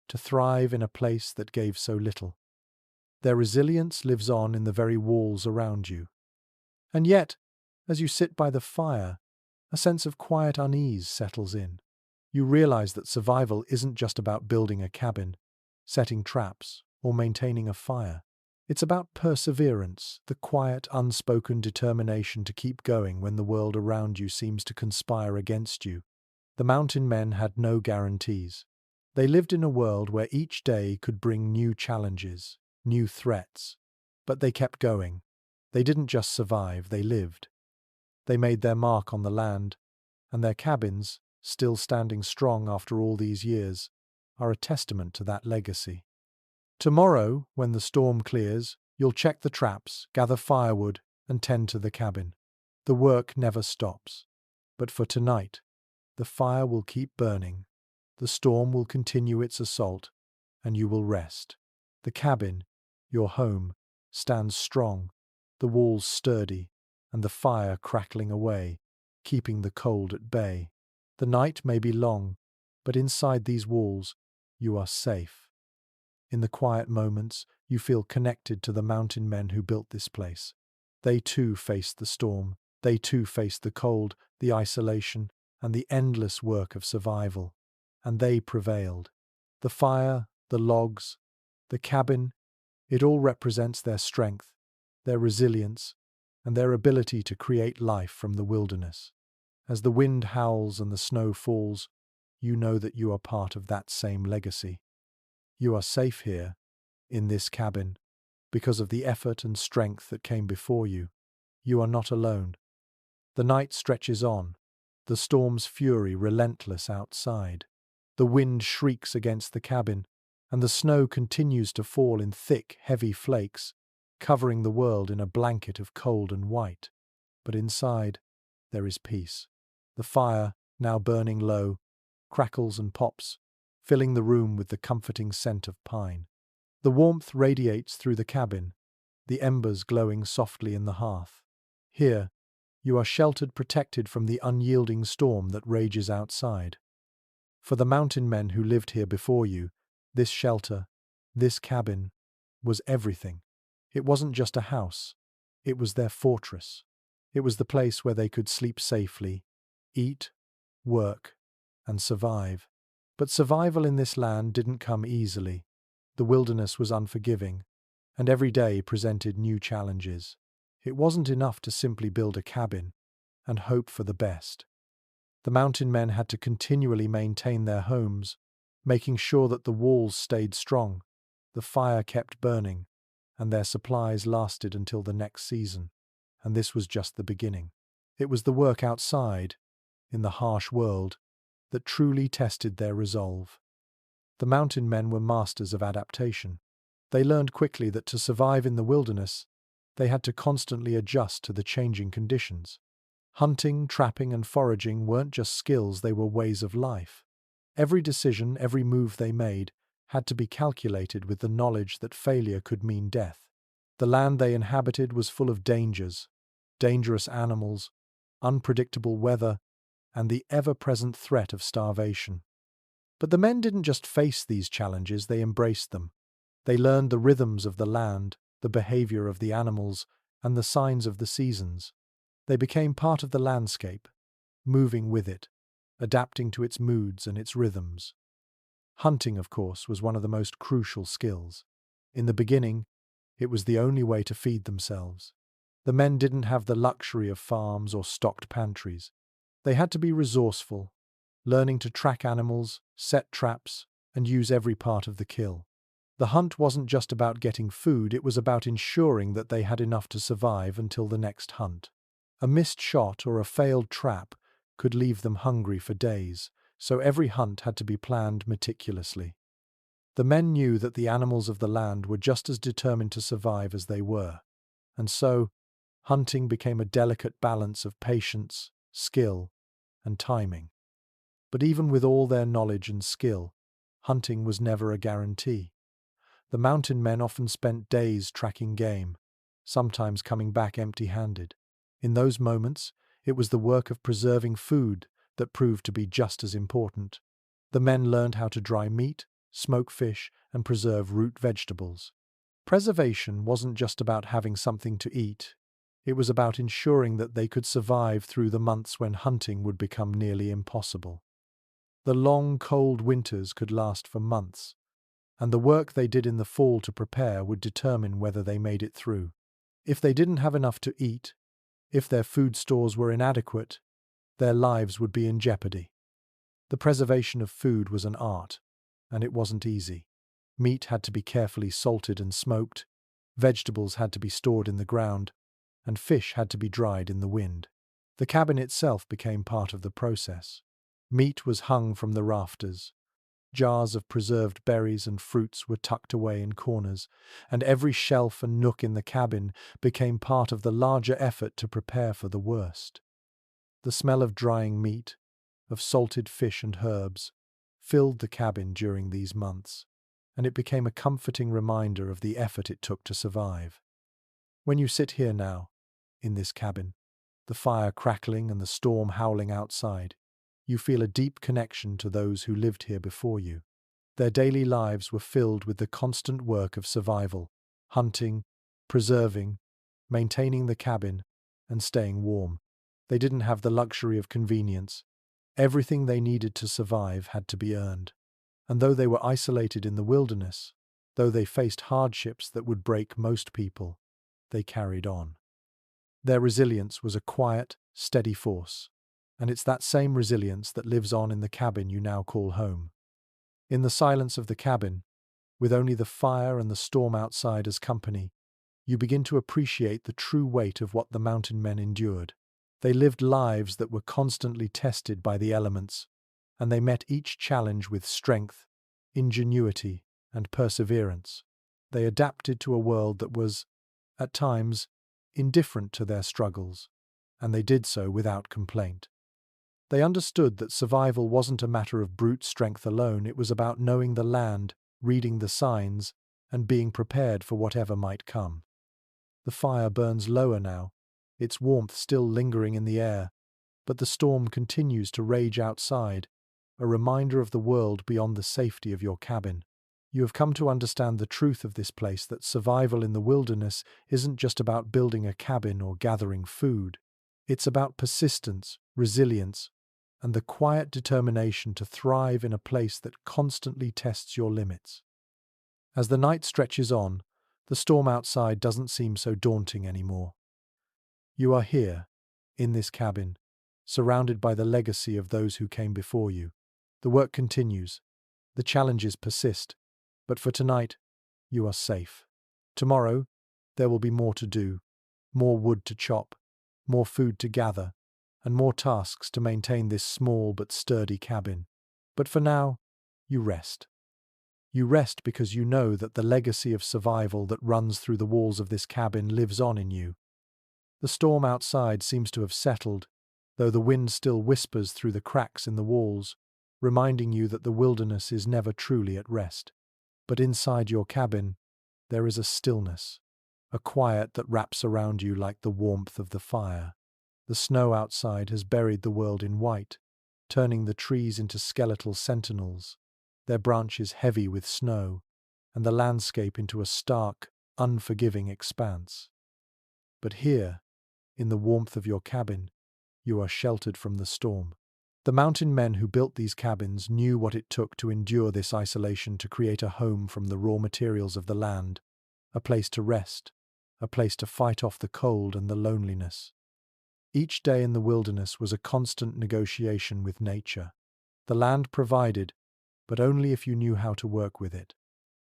to thrive in a place that gave so little. Their resilience lives on in the very walls around you. And yet, as you sit by the fire, a sense of quiet unease settles in. You realize that survival isn't just about building a cabin, setting traps, or maintaining a fire. It's about perseverance, the quiet, unspoken determination to keep going when the world around you seems to conspire against you. The mountain men had no guarantees. They lived in a world where each day could bring new challenges, new threats. But they kept going. They didn't just survive, they lived. They made their mark on the land, and their cabins, still standing strong after all these years, are a testament to that legacy. Tomorrow, when the storm clears, you'll check the traps, gather firewood, and tend to the cabin. The work never stops. But for tonight, the fire will keep burning, the storm will continue its assault, and you will rest. The cabin, your home, stands strong, the walls sturdy, and the fire crackling away, keeping the cold at bay. The night may be long, but inside these walls, you are safe. In the quiet moments, you feel connected to the mountain men who built this place. They too faced the storm. They too faced the cold, the isolation, and the endless work of survival. And they prevailed. The fire, the logs, the cabin, it all represents their strength, their resilience, and their ability to create life from the wilderness. As the wind howls and the snow falls, you know that you are part of that same legacy. You are safe here, in this cabin, because of the effort and strength that came before you. You are not alone. The night stretches on, the storm's fury relentless outside. The wind shrieks against the cabin, and the snow continues to fall in thick, heavy flakes, covering the world in a blanket of cold and white. But inside, there is peace. The fire, now burning low, crackles and pops, filling the room with the comforting scent of pine. The warmth radiates through the cabin, the embers glowing softly in the hearth. Here, you are sheltered, protected from the unyielding storm that rages outside. For the mountain men who lived here before you, this shelter, this cabin, was everything. It wasn't just a house. It was their fortress. It was the place where they could sleep safely, eat, work, and survive. But survival in this land didn't come easily. The wilderness was unforgiving, and every day presented new challenges. It wasn't enough to simply build a cabin and hope for the best. The mountain men had to continually maintain their homes, making sure that the walls stayed strong, the fire kept burning, and their supplies lasted until the next season. And this was just the beginning. It was the work outside, in the harsh world, that truly tested their resolve. The mountain men were masters of adaptation. They learned quickly that to survive in the wilderness, they had to constantly adjust to the changing conditions. Hunting, trapping, and foraging weren't just skills, they were ways of life. Every decision, every move they made, had to be calculated with the knowledge that failure could mean death. The land they inhabited was full of dangers, dangerous animals, unpredictable weather, and the ever-present threat of starvation. But the men didn't just face these challenges, they embraced them. They learned the rhythms of the land, the behavior of the animals, and the signs of the seasons. They became part of the landscape, moving with it, adapting to its moods and its rhythms. Hunting, of course, was one of the most crucial skills. In the beginning, it was the only way to feed themselves. The men didn't have the luxury of farms or stocked pantries. They had to be resourceful, learning to track animals, set traps, and use every part of the kill. The hunt wasn't just about getting food, it was about ensuring that they had enough to survive until the next hunt. A missed shot or a failed trap could leave them hungry for days, so every hunt had to be planned meticulously. The men knew that the animals of the land were just as determined to survive as they were, and so hunting became a delicate balance of patience, skill, and timing. But even with all their knowledge and skill, hunting was never a guarantee. The mountain men often spent days tracking game, sometimes coming back empty-handed. In those moments, it was the work of preserving food that proved to be just as important. The men learned how to dry meat, smoke fish, and preserve root vegetables. Preservation wasn't just about having something to eat. It was about ensuring that they could survive through the months when hunting would become nearly impossible. The long, cold winters could last for months, and the work they did in the fall to prepare would determine whether they made it through. If they didn't have enough to eat, if their food stores were inadequate, their lives would be in jeopardy. The preservation of food was an art, and it wasn't easy. Meat had to be carefully salted and smoked, vegetables had to be stored in the ground, and fish had to be dried in the wind. The cabin itself became part of the process. Meat was hung from the rafters. Jars of preserved berries and fruits were tucked away in corners, and every shelf and nook in the cabin became part of the larger effort to prepare for the worst. The smell of drying meat, of salted fish and herbs, filled the cabin during these months, and it became a comforting reminder of the effort it took to survive. When you sit here now, in this cabin, the fire crackling and the storm howling outside, you feel a deep connection to those who lived here before you. Their daily lives were filled with the constant work of survival, hunting, preserving, maintaining the cabin, and staying warm. They didn't have the luxury of convenience. Everything they needed to survive had to be earned. And though they were isolated in the wilderness, though they faced hardships that would break most people, they carried on. Their resilience was a quiet, steady force, and it's that same resilience that lives on in the cabin you now call home. In the silence of the cabin, with only the fire and the storm outside as company, you begin to appreciate the true weight of what the mountain men endured. They lived lives that were constantly tested by the elements, and they met each challenge with strength, ingenuity, and perseverance. They adapted to a world that was, at times, indifferent to their struggles, and they did so without complaint. They understood that survival wasn't a matter of brute strength alone, it was about knowing the land, reading the signs, and being prepared for whatever might come. The fire burns lower now, its warmth still lingering in the air, but the storm continues to rage outside, a reminder of the world beyond the safety of your cabin. You have come to understand the truth of this place, that survival in the wilderness isn't just about building a cabin or gathering food. It's about persistence, resilience, and the quiet determination to thrive in a place that constantly tests your limits. As the night stretches on, the storm outside doesn't seem so daunting anymore. You are here, in this cabin, surrounded by the legacy of those who came before you. The work continues, the challenges persist, but for tonight, you are safe. Tomorrow, there will be more to do, more wood to chop, more food to gather, and more tasks to maintain this small but sturdy cabin. But for now, you rest. You rest because you know that the legacy of survival that runs through the walls of this cabin lives on in you. The storm outside seems to have settled, though the wind still whispers through the cracks in the walls, reminding you that the wilderness is never truly at rest. But inside your cabin, there is a stillness, a quiet that wraps around you like the warmth of the fire. The snow outside has buried the world in white, turning the trees into skeletal sentinels, their branches heavy with snow, and the landscape into a stark, unforgiving expanse. But here, in the warmth of your cabin, you are sheltered from the storm. The mountain men who built these cabins knew what it took to endure this isolation, to create a home from the raw materials of the land, a place to rest, a place to fight off the cold and the loneliness. Each day in the wilderness was a constant negotiation with nature. The land provided, but only if you knew how to work with it.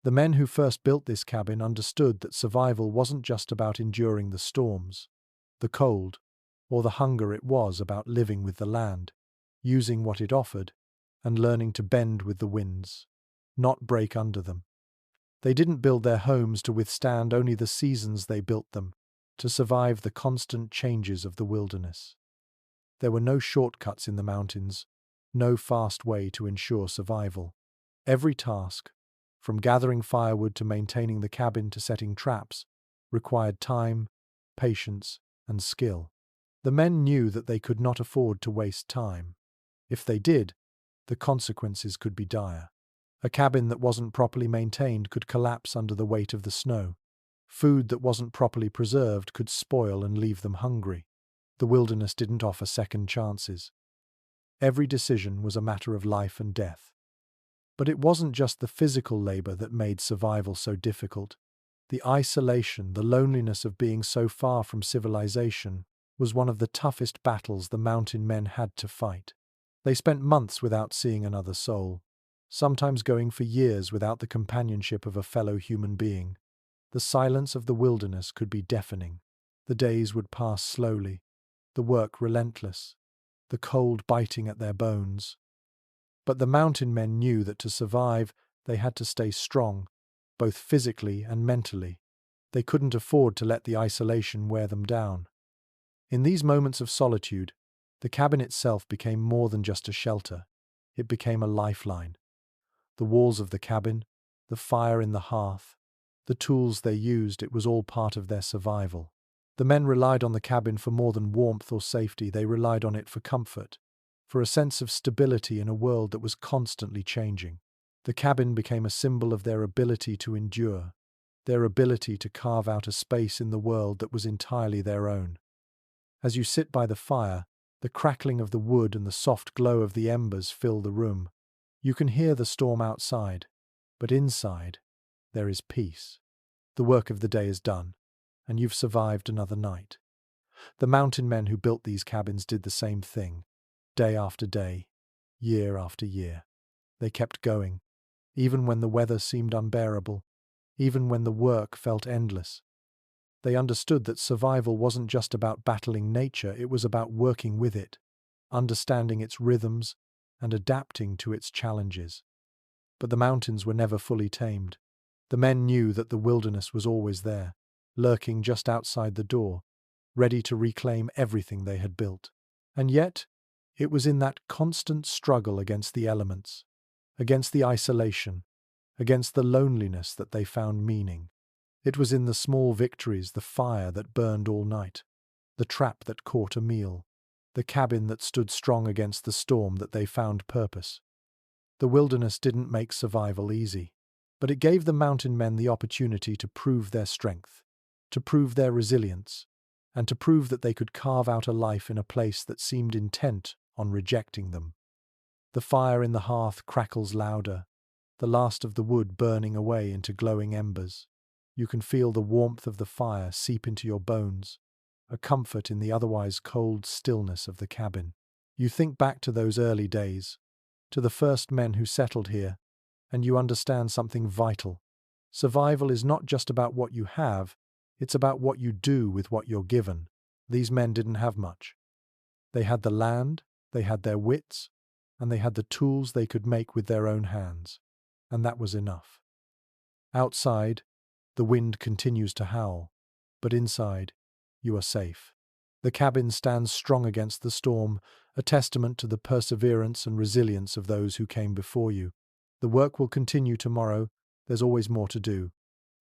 The men who first built this cabin understood that survival wasn't just about enduring the storms, the cold, or the hunger. It was about living with the land, using what it offered, and learning to bend with the winds, not break under them. They didn't build their homes to withstand only the seasons, they built them to survive the constant changes of the wilderness. There were no shortcuts in the mountains, no fast way to ensure survival. Every task, from gathering firewood to maintaining the cabin to setting traps, required time, patience, and skill. The men knew that they could not afford to waste time. If they did, the consequences could be dire. A cabin that wasn't properly maintained could collapse under the weight of the snow. Food that wasn't properly preserved could spoil and leave them hungry. The wilderness didn't offer second chances. Every decision was a matter of life and death. But it wasn't just the physical labor that made survival so difficult. The isolation, the loneliness of being so far from civilization, was one of the toughest battles the mountain men had to fight. They spent months without seeing another soul, sometimes going for years without the companionship of a fellow human being. The silence of the wilderness could be deafening. The days would pass slowly, the work relentless, the cold biting at their bones. But the mountain men knew that to survive, they had to stay strong, both physically and mentally. They couldn't afford to let the isolation wear them down. In these moments of solitude, the cabin itself became more than just a shelter. It became a lifeline. The walls of the cabin, the fire in the hearth, the tools they used, it was all part of their survival. The men relied on the cabin for more than warmth or safety. They relied on it for comfort, for a sense of stability in a world that was constantly changing. The cabin became a symbol of their ability to endure, their ability to carve out a space in the world that was entirely their own. As you sit by the fire, the crackling of the wood and the soft glow of the embers fill the room. You can hear the storm outside, but inside, there is peace. The work of the day is done, and you've survived another night. The mountain men who built these cabins did the same thing, day after day, year after year. They kept going, even when the weather seemed unbearable, even when the work felt endless. They understood that survival wasn't just about battling nature, it was about working with it, understanding its rhythms, and adapting to its challenges. But the mountains were never fully tamed. The men knew that the wilderness was always there, lurking just outside the door, ready to reclaim everything they had built. And yet, it was in that constant struggle against the elements, against the isolation, against the loneliness that they found meaning. It was in the small victories, the fire that burned all night, the trap that caught a meal, the cabin that stood strong against the storm, that they found purpose. The wilderness didn't make survival easy, but it gave the mountain men the opportunity to prove their strength, to prove their resilience, and to prove that they could carve out a life in a place that seemed intent on rejecting them. The fire in the hearth crackles louder, the last of the wood burning away into glowing embers. You can feel the warmth of the fire seep into your bones, a comfort in the otherwise cold stillness of the cabin. You think back to those early days, to the first men who settled here, and you understand something vital. Survival is not just about what you have, it's about what you do with what you're given. These men didn't have much. They had the land, they had their wits, and they had the tools they could make with their own hands. And that was enough. Outside, the wind continues to howl, but inside, you are safe. The cabin stands strong against the storm, a testament to the perseverance and resilience of those who came before you. The work will continue tomorrow. There's always more to do.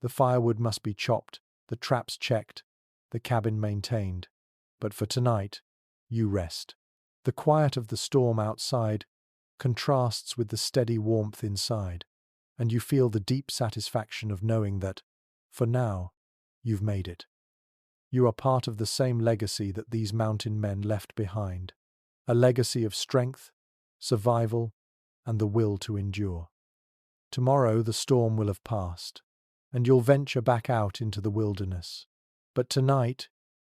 The firewood must be chopped, the traps checked, the cabin maintained. But for tonight, you rest. The quiet of the storm outside contrasts with the steady warmth inside, and you feel the deep satisfaction of knowing that, for now, you've made it. You are part of the same legacy that these mountain men left behind, a legacy of strength, survival, and the will to endure. Tomorrow the storm will have passed, and you'll venture back out into the wilderness. But tonight,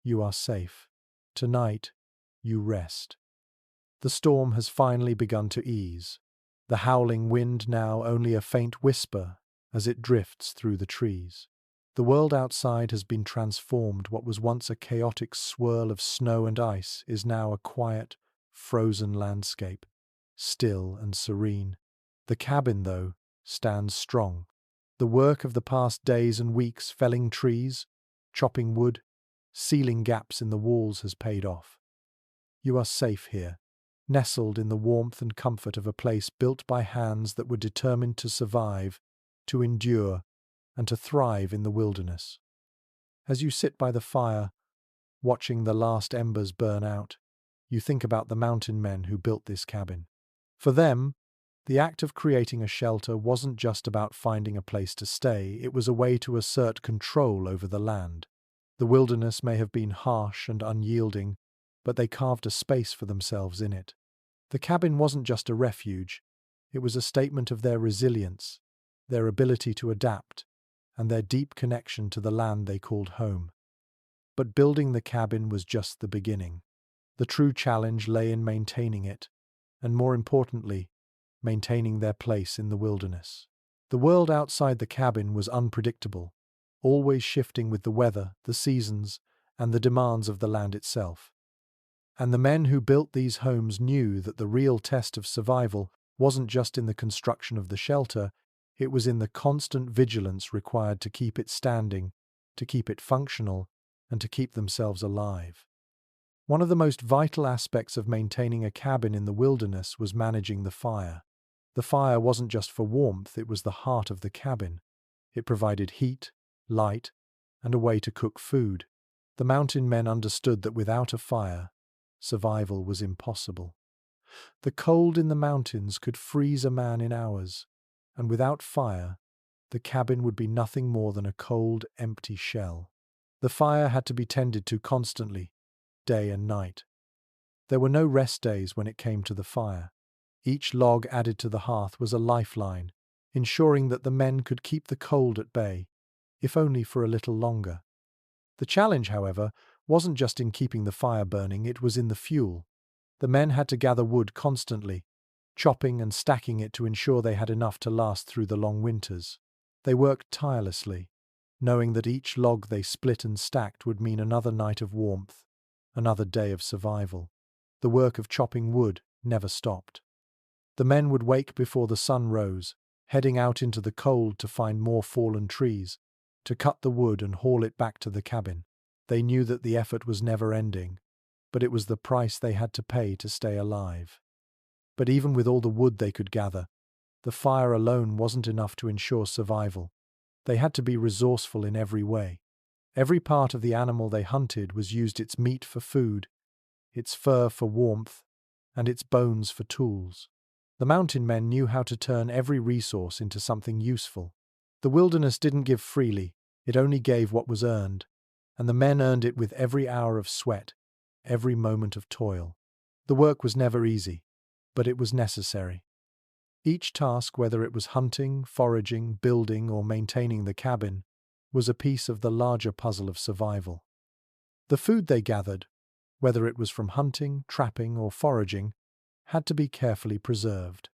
you are safe. Tonight, you rest. The storm has finally begun to ease, the howling wind now only a faint whisper as it drifts through the trees. The world outside has been transformed. What was once a chaotic swirl of snow and ice is now a quiet, frozen landscape, still and serene. The cabin, though, stands strong. The work of the past days and weeks felling trees, chopping wood, sealing gaps in the walls has paid off. You are safe here, nestled in the warmth and comfort of a place built by hands that were determined to survive, to endure, and to thrive in the wilderness. As you sit by the fire, watching the last embers burn out, you think about the mountain men who built this cabin. For them, the act of creating a shelter wasn't just about finding a place to stay, it was a way to assert control over the land. The wilderness may have been harsh and unyielding, but they carved a space for themselves in it. The cabin wasn't just a refuge, it was a statement of their resilience, their ability to adapt, and their deep connection to the land they called home. But building the cabin was just the beginning. The true challenge lay in maintaining it, and more importantly, maintaining their place in the wilderness. The world outside the cabin was unpredictable, always shifting with the weather, the seasons, and the demands of the land itself. And the men who built these homes knew that the real test of survival wasn't just in the construction of the shelter, it was in the constant vigilance required to keep it standing, to keep it functional, and to keep themselves alive. One of the most vital aspects of maintaining a cabin in the wilderness was managing the fire. The fire wasn't just for warmth, it was the heart of the cabin. It provided heat, light, and a way to cook food. The mountain men understood that without a fire, survival was impossible. The cold in the mountains could freeze a man in hours, and without fire, the cabin would be nothing more than a cold, empty shell. The fire had to be tended to constantly, day and night. There were no rest days when it came to the fire. Each log added to the hearth was a lifeline, ensuring that the men could keep the cold at bay, if only for a little longer. The challenge, however, wasn't just in keeping the fire burning, it was in the fuel. The men had to gather wood constantly, chopping and stacking it to ensure they had enough to last through the long winters. They worked tirelessly, knowing that each log they split and stacked would mean another night of warmth, another day of survival. The work of chopping wood never stopped. The men would wake before the sun rose, heading out into the cold to find more fallen trees, to cut the wood and haul it back to the cabin. They knew that the effort was never ending, but it was the price they had to pay to stay alive. But even with all the wood they could gather, the fire alone wasn't enough to ensure survival. They had to be resourceful in every way. Every part of the animal they hunted was used: its meat for food, its fur for warmth, and its bones for tools. The mountain men knew how to turn every resource into something useful. The wilderness didn't give freely, it only gave what was earned, and the men earned it with every hour of sweat, every moment of toil. The work was never easy, but it was necessary. Each task, whether it was hunting, foraging, building, or maintaining the cabin, was a piece of the larger puzzle of survival. The food they gathered, whether it was from hunting, trapping, or foraging, had to be carefully preserved.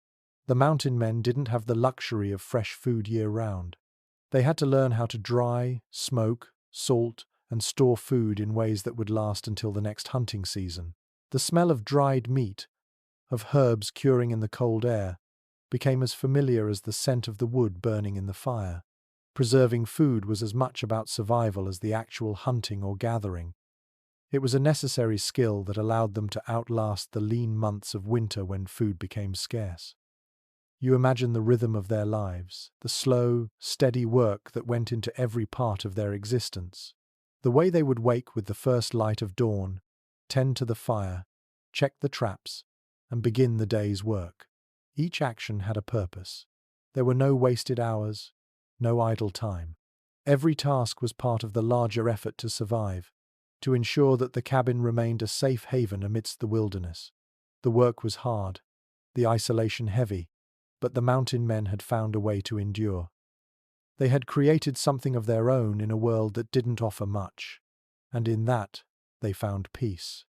The mountain men didn't have the luxury of fresh food year-round. They had to learn how to dry, smoke, salt, and store food in ways that would last until the next hunting season. The smell of dried meat, of herbs curing in the cold air, became as familiar as the scent of the wood burning in the fire. Preserving food was as much about survival as the actual hunting or gathering. It was a necessary skill that allowed them to outlast the lean months of winter when food became scarce. You imagine the rhythm of their lives, the slow, steady work that went into every part of their existence. The way they would wake with the first light of dawn, tend to the fire, check the traps, and begin the day's work. Each action had a purpose. There were no wasted hours, no idle time. Every task was part of the larger effort to survive, to ensure that the cabin remained a safe haven amidst the wilderness. The work was hard, the isolation heavy, but the mountain men had found a way to endure. They had created something of their own in a world that didn't offer much, and in that they found peace.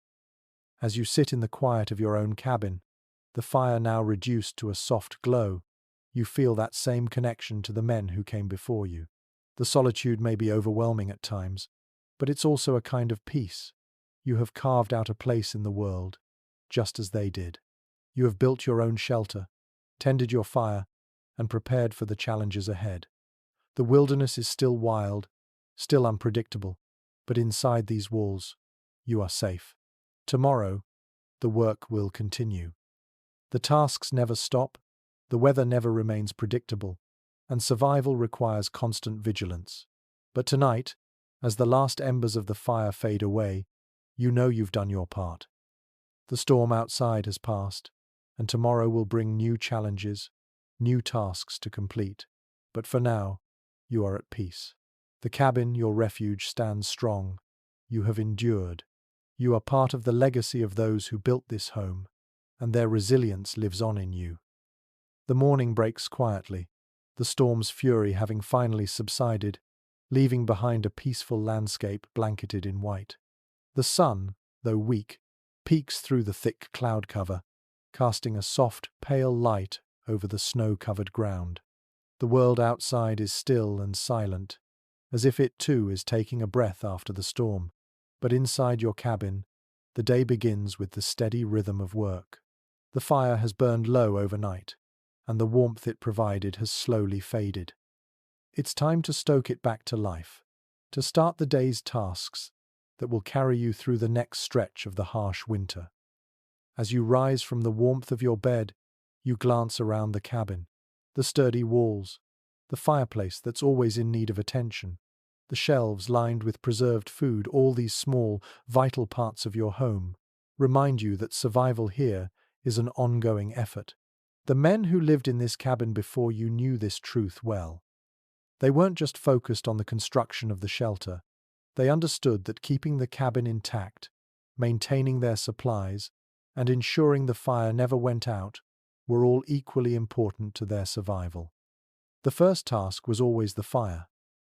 As you sit in the quiet of your own cabin, the fire now reduced to a soft glow, you feel that same connection to the men who came before you. The solitude may be overwhelming at times, but it's also a kind of peace. You have carved out a place in the world, just as they did. You have built your own shelter, tended your fire, and prepared for the challenges ahead. The wilderness is still wild, still unpredictable, but inside these walls, you are safe. Tomorrow, the work will continue. The tasks never stop, the weather never remains predictable, and survival requires constant vigilance. But tonight, as the last embers of the fire fade away, you know you've done your part. The storm outside has passed, and tomorrow will bring new challenges, new tasks to complete. But for now, you are at peace. The cabin, your refuge, stands strong. You have endured. You are part of the legacy of those who built this home, and their resilience lives on in you. The morning breaks quietly, the storm's fury having finally subsided, leaving behind a peaceful landscape blanketed in white. The sun, though weak, peeks through the thick cloud cover, casting a soft, pale light over the snow-covered ground. The world outside is still and silent, as if it too is taking a breath after the storm. But inside your cabin, the day begins with the steady rhythm of work. The fire has burned low overnight, and the warmth it provided has slowly faded. It's time to stoke it back to life, to start the day's tasks that will carry you through the next stretch of the harsh winter. As you rise from the warmth of your bed, you glance around the cabin. The sturdy walls, the fireplace that's always in need of attention, the shelves lined with preserved food, all these small, vital parts of your home, remind you that survival here is an ongoing effort. The men who lived in this cabin before you knew this truth well. They weren't just focused on the construction of the shelter. They understood that keeping the cabin intact, maintaining their supplies, and ensuring the fire never went out were all equally important to their survival. The first task was always the fire.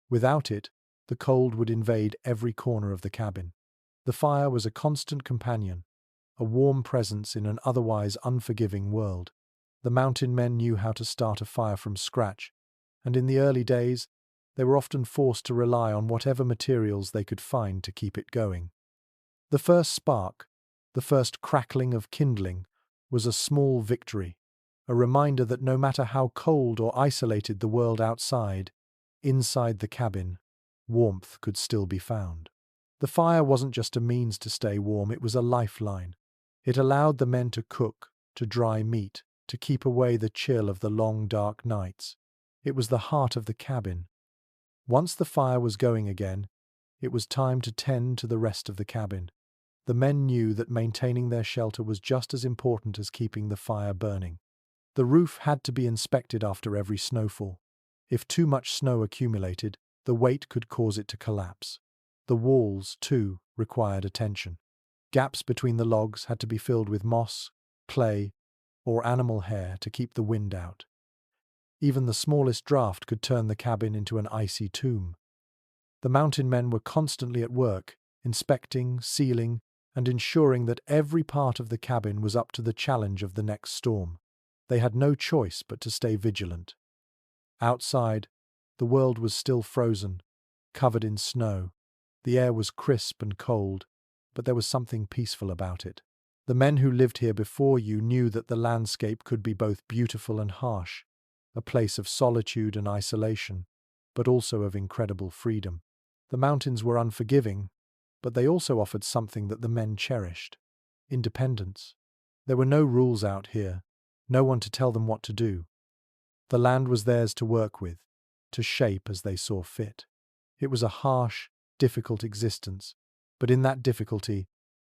Without it, the cold would invade every corner of the cabin. The fire was a constant companion, a warm presence in an otherwise unforgiving world. The mountain men knew how to start a fire from scratch, and in the early days, they were often forced to rely on whatever materials they could find to keep it going. The first spark, the first crackling of kindling, was a small victory, a reminder that no matter how cold or isolated the world outside, inside the cabin, warmth could still be found. The fire wasn't just a means to stay warm, it was a lifeline. It allowed the men to cook, to dry meat, to keep away the chill of the long, dark nights. It was the heart of the cabin. Once the fire was going again, it was time to tend to the rest of the cabin. The men knew that maintaining their shelter was just as important as keeping the fire burning. The roof had to be inspected after every snowfall. If too much snow accumulated, the weight could cause it to collapse. The walls, too, required attention. Gaps between the logs had to be filled with moss, clay, or animal hair to keep the wind out. Even the smallest draft could turn the cabin into an icy tomb. The mountain men were constantly at work, inspecting, sealing, and ensuring that every part of the cabin was up to the challenge of the next storm. They had no choice but to stay vigilant. Outside, the world was still frozen, covered in snow. The air was crisp and cold, but there was something peaceful about it. The men who lived here before you knew that the landscape could be both beautiful and harsh, a place of solitude and isolation, but also of incredible freedom. The mountains were unforgiving, but they also offered something that the men cherished: independence. There were no rules out here, no one to tell them what to do. The land was theirs to work with, to shape as they saw fit. It was a harsh, difficult existence, but in that difficulty,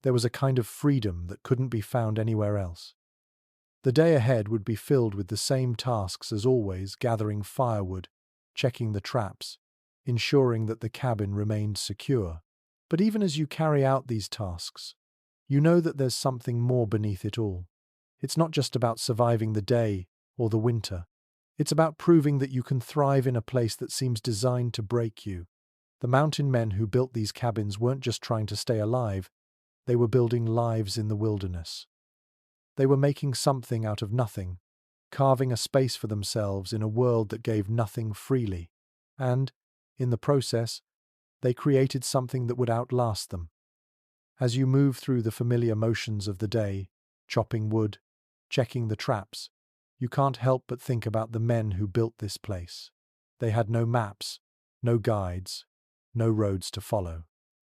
there was a kind of freedom that couldn't be found anywhere else. The day ahead would be filled with the same tasks as always: gathering firewood, checking the traps, ensuring that the cabin remained secure. But even as you carry out these tasks, you know that there's something more beneath it all. It's not just about surviving the day or the winter. It's about proving that you can thrive in a place that seems designed to break you. The mountain men who built these cabins weren't just trying to stay alive, they were building lives in the wilderness. They were making something out of nothing, carving a space for themselves in a world that gave nothing freely. And, in the process, they created something that would outlast them. As you move through the familiar motions of the day, chopping wood, checking the traps, you can't help but think about the men who built this place. They had no maps, no guides, no roads to follow.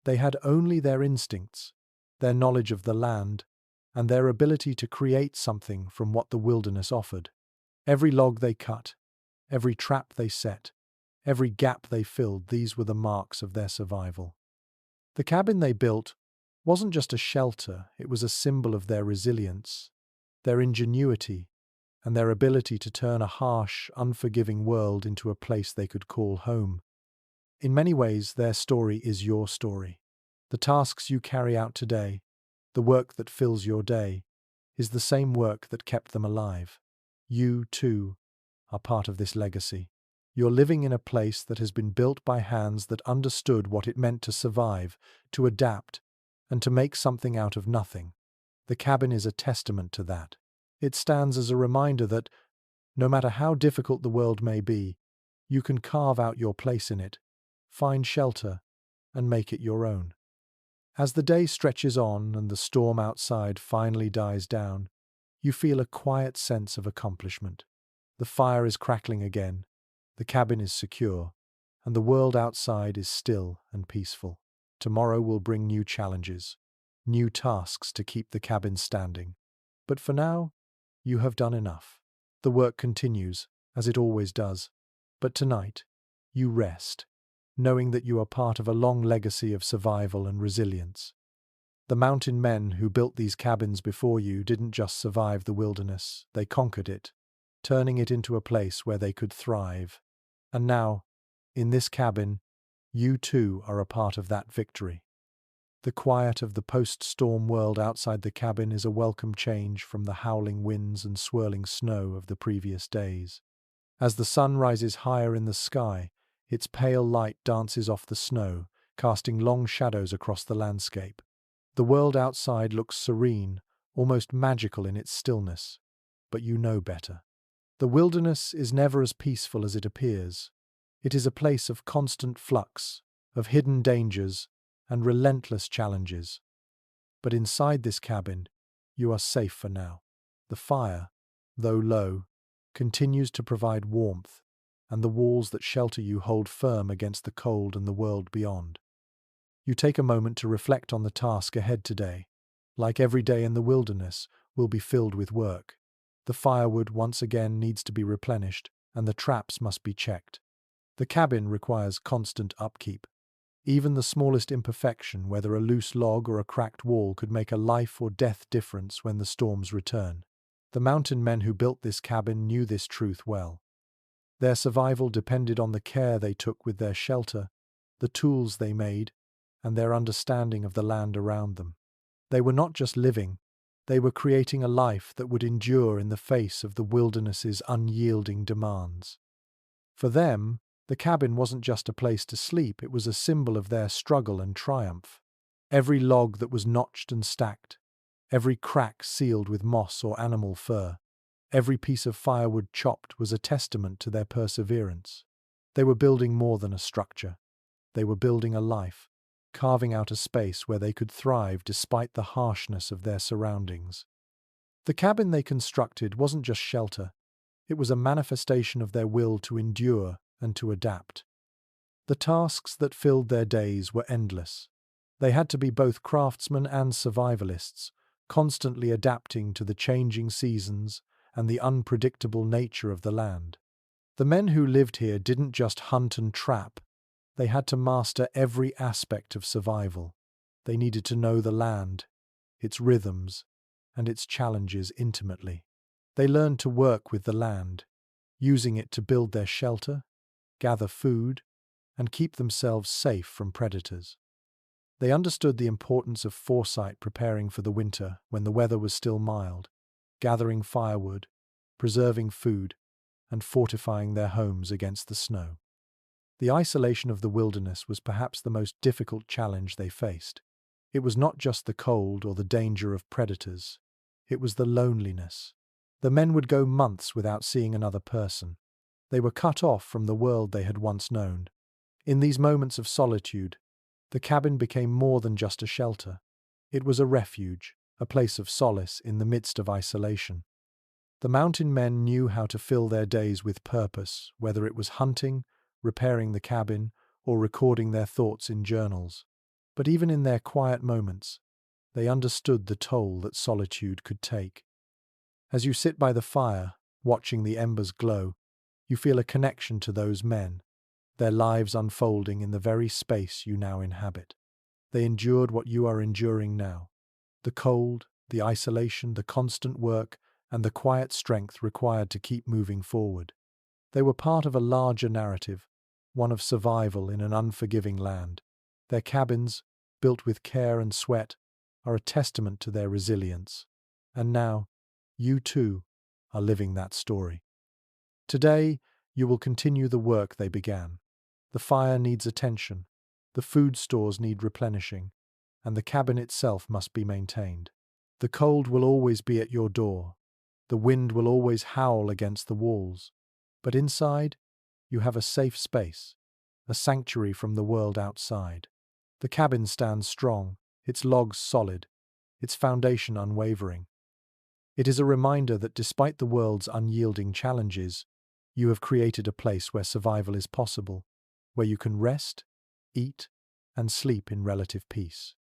They had only their instincts, their knowledge of the land, and their ability to create something from what the wilderness offered. Every log they cut, every trap they set, every gap they filled, these were the marks of their survival. The cabin they built wasn't just a shelter, it was a symbol of their resilience, their ingenuity, and their ability to turn a harsh, unforgiving world into a place they could call home. In many ways, their story is your story. The tasks you carry out today, the work that fills your day, is the same work that kept them alive. You, too, are part of this legacy. You're living in a place that has been built by hands that understood what it meant to survive, to adapt, and to make something out of nothing. The cabin is a testament to that. It stands as a reminder that, no matter how difficult the world may be, you can carve out your place in it, find shelter, and make it your own. As the day stretches on and the storm outside finally dies down, you feel a quiet sense of accomplishment. The fire is crackling again, the cabin is secure, and the world outside is still and peaceful. Tomorrow will bring new challenges, new tasks to keep the cabin standing. But for now, you have done enough. The work continues, as it always does. But tonight, you rest, knowing that you are part of a long legacy of survival and resilience. The mountain men who built these cabins before you didn't just survive the wilderness, they conquered it, turning it into a place where they could thrive. And now, in this cabin, you too are a part of that victory. The quiet of the post-storm world outside the cabin is a welcome change from the howling winds and swirling snow of the previous days. As the sun rises higher in the sky, its pale light dances off the snow, casting long shadows across the landscape. The world outside looks serene, almost magical in its stillness. But you know better. The wilderness is never as peaceful as it appears. It is a place of constant flux, of hidden dangers, and relentless challenges. But inside this cabin, you are safe for now. The fire, though low, continues to provide warmth, and the walls that shelter you hold firm against the cold and the world beyond. You take a moment to reflect on the task ahead today. Like every day in the wilderness, will be filled with work. The firewood once again needs to be replenished, and the traps must be checked. The cabin requires constant upkeep. Even the smallest imperfection, whether a loose log or a cracked wall, could make a life or death difference when the storms return. The mountain men who built this cabin knew this truth well. Their survival depended on the care they took with their shelter, the tools they made, and their understanding of the land around them. They were not just living, they were creating a life that would endure in the face of the wilderness's unyielding demands. For them, the cabin wasn't just a place to sleep, it was a symbol of their struggle and triumph. Every log that was notched and stacked, every crack sealed with moss or animal fur, every piece of firewood chopped was a testament to their perseverance. They were building more than a structure. They were building a life, carving out a space where they could thrive despite the harshness of their surroundings. The cabin they constructed wasn't just shelter, it was a manifestation of their will to endure and to adapt. The tasks that filled their days were endless. They had to be both craftsmen and survivalists, constantly adapting to the changing seasons and the unpredictable nature of the land. The men who lived here didn't just hunt and trap, they had to master every aspect of survival. They needed to know the land, its rhythms, and its challenges intimately. They learned to work with the land, using it to build their shelter, gather food, and keep themselves safe from predators. They understood the importance of foresight, preparing for the winter when the weather was still mild, gathering firewood, preserving food, and fortifying their homes against the snow. The isolation of the wilderness was perhaps the most difficult challenge they faced. It was not just the cold or the danger of predators, it was the loneliness. The men would go months without seeing another person. They were cut off from the world they had once known. In these moments of solitude, the cabin became more than just a shelter. It was a refuge, a place of solace in the midst of isolation. The mountain men knew how to fill their days with purpose, whether it was hunting, repairing the cabin, or recording their thoughts in journals. But even in their quiet moments, they understood the toll that solitude could take. As you sit by the fire, watching the embers glow, you feel a connection to those men, their lives unfolding in the very space you now inhabit. They endured what you are enduring now. The cold, the isolation, the constant work, and the quiet strength required to keep moving forward. They were part of a larger narrative, one of survival in an unforgiving land. Their cabins, built with care and sweat, are a testament to their resilience. And now, you too are living that story. Today, you will continue the work they began. The fire needs attention, the food stores need replenishing, and the cabin itself must be maintained. The cold will always be at your door. The wind will always howl against the walls. But inside, you have a safe space, a sanctuary from the world outside. The cabin stands strong, its logs solid, its foundation unwavering. It is a reminder that despite the world's unyielding challenges, you have created a place where survival is possible, where you can rest, eat, and sleep in relative peace.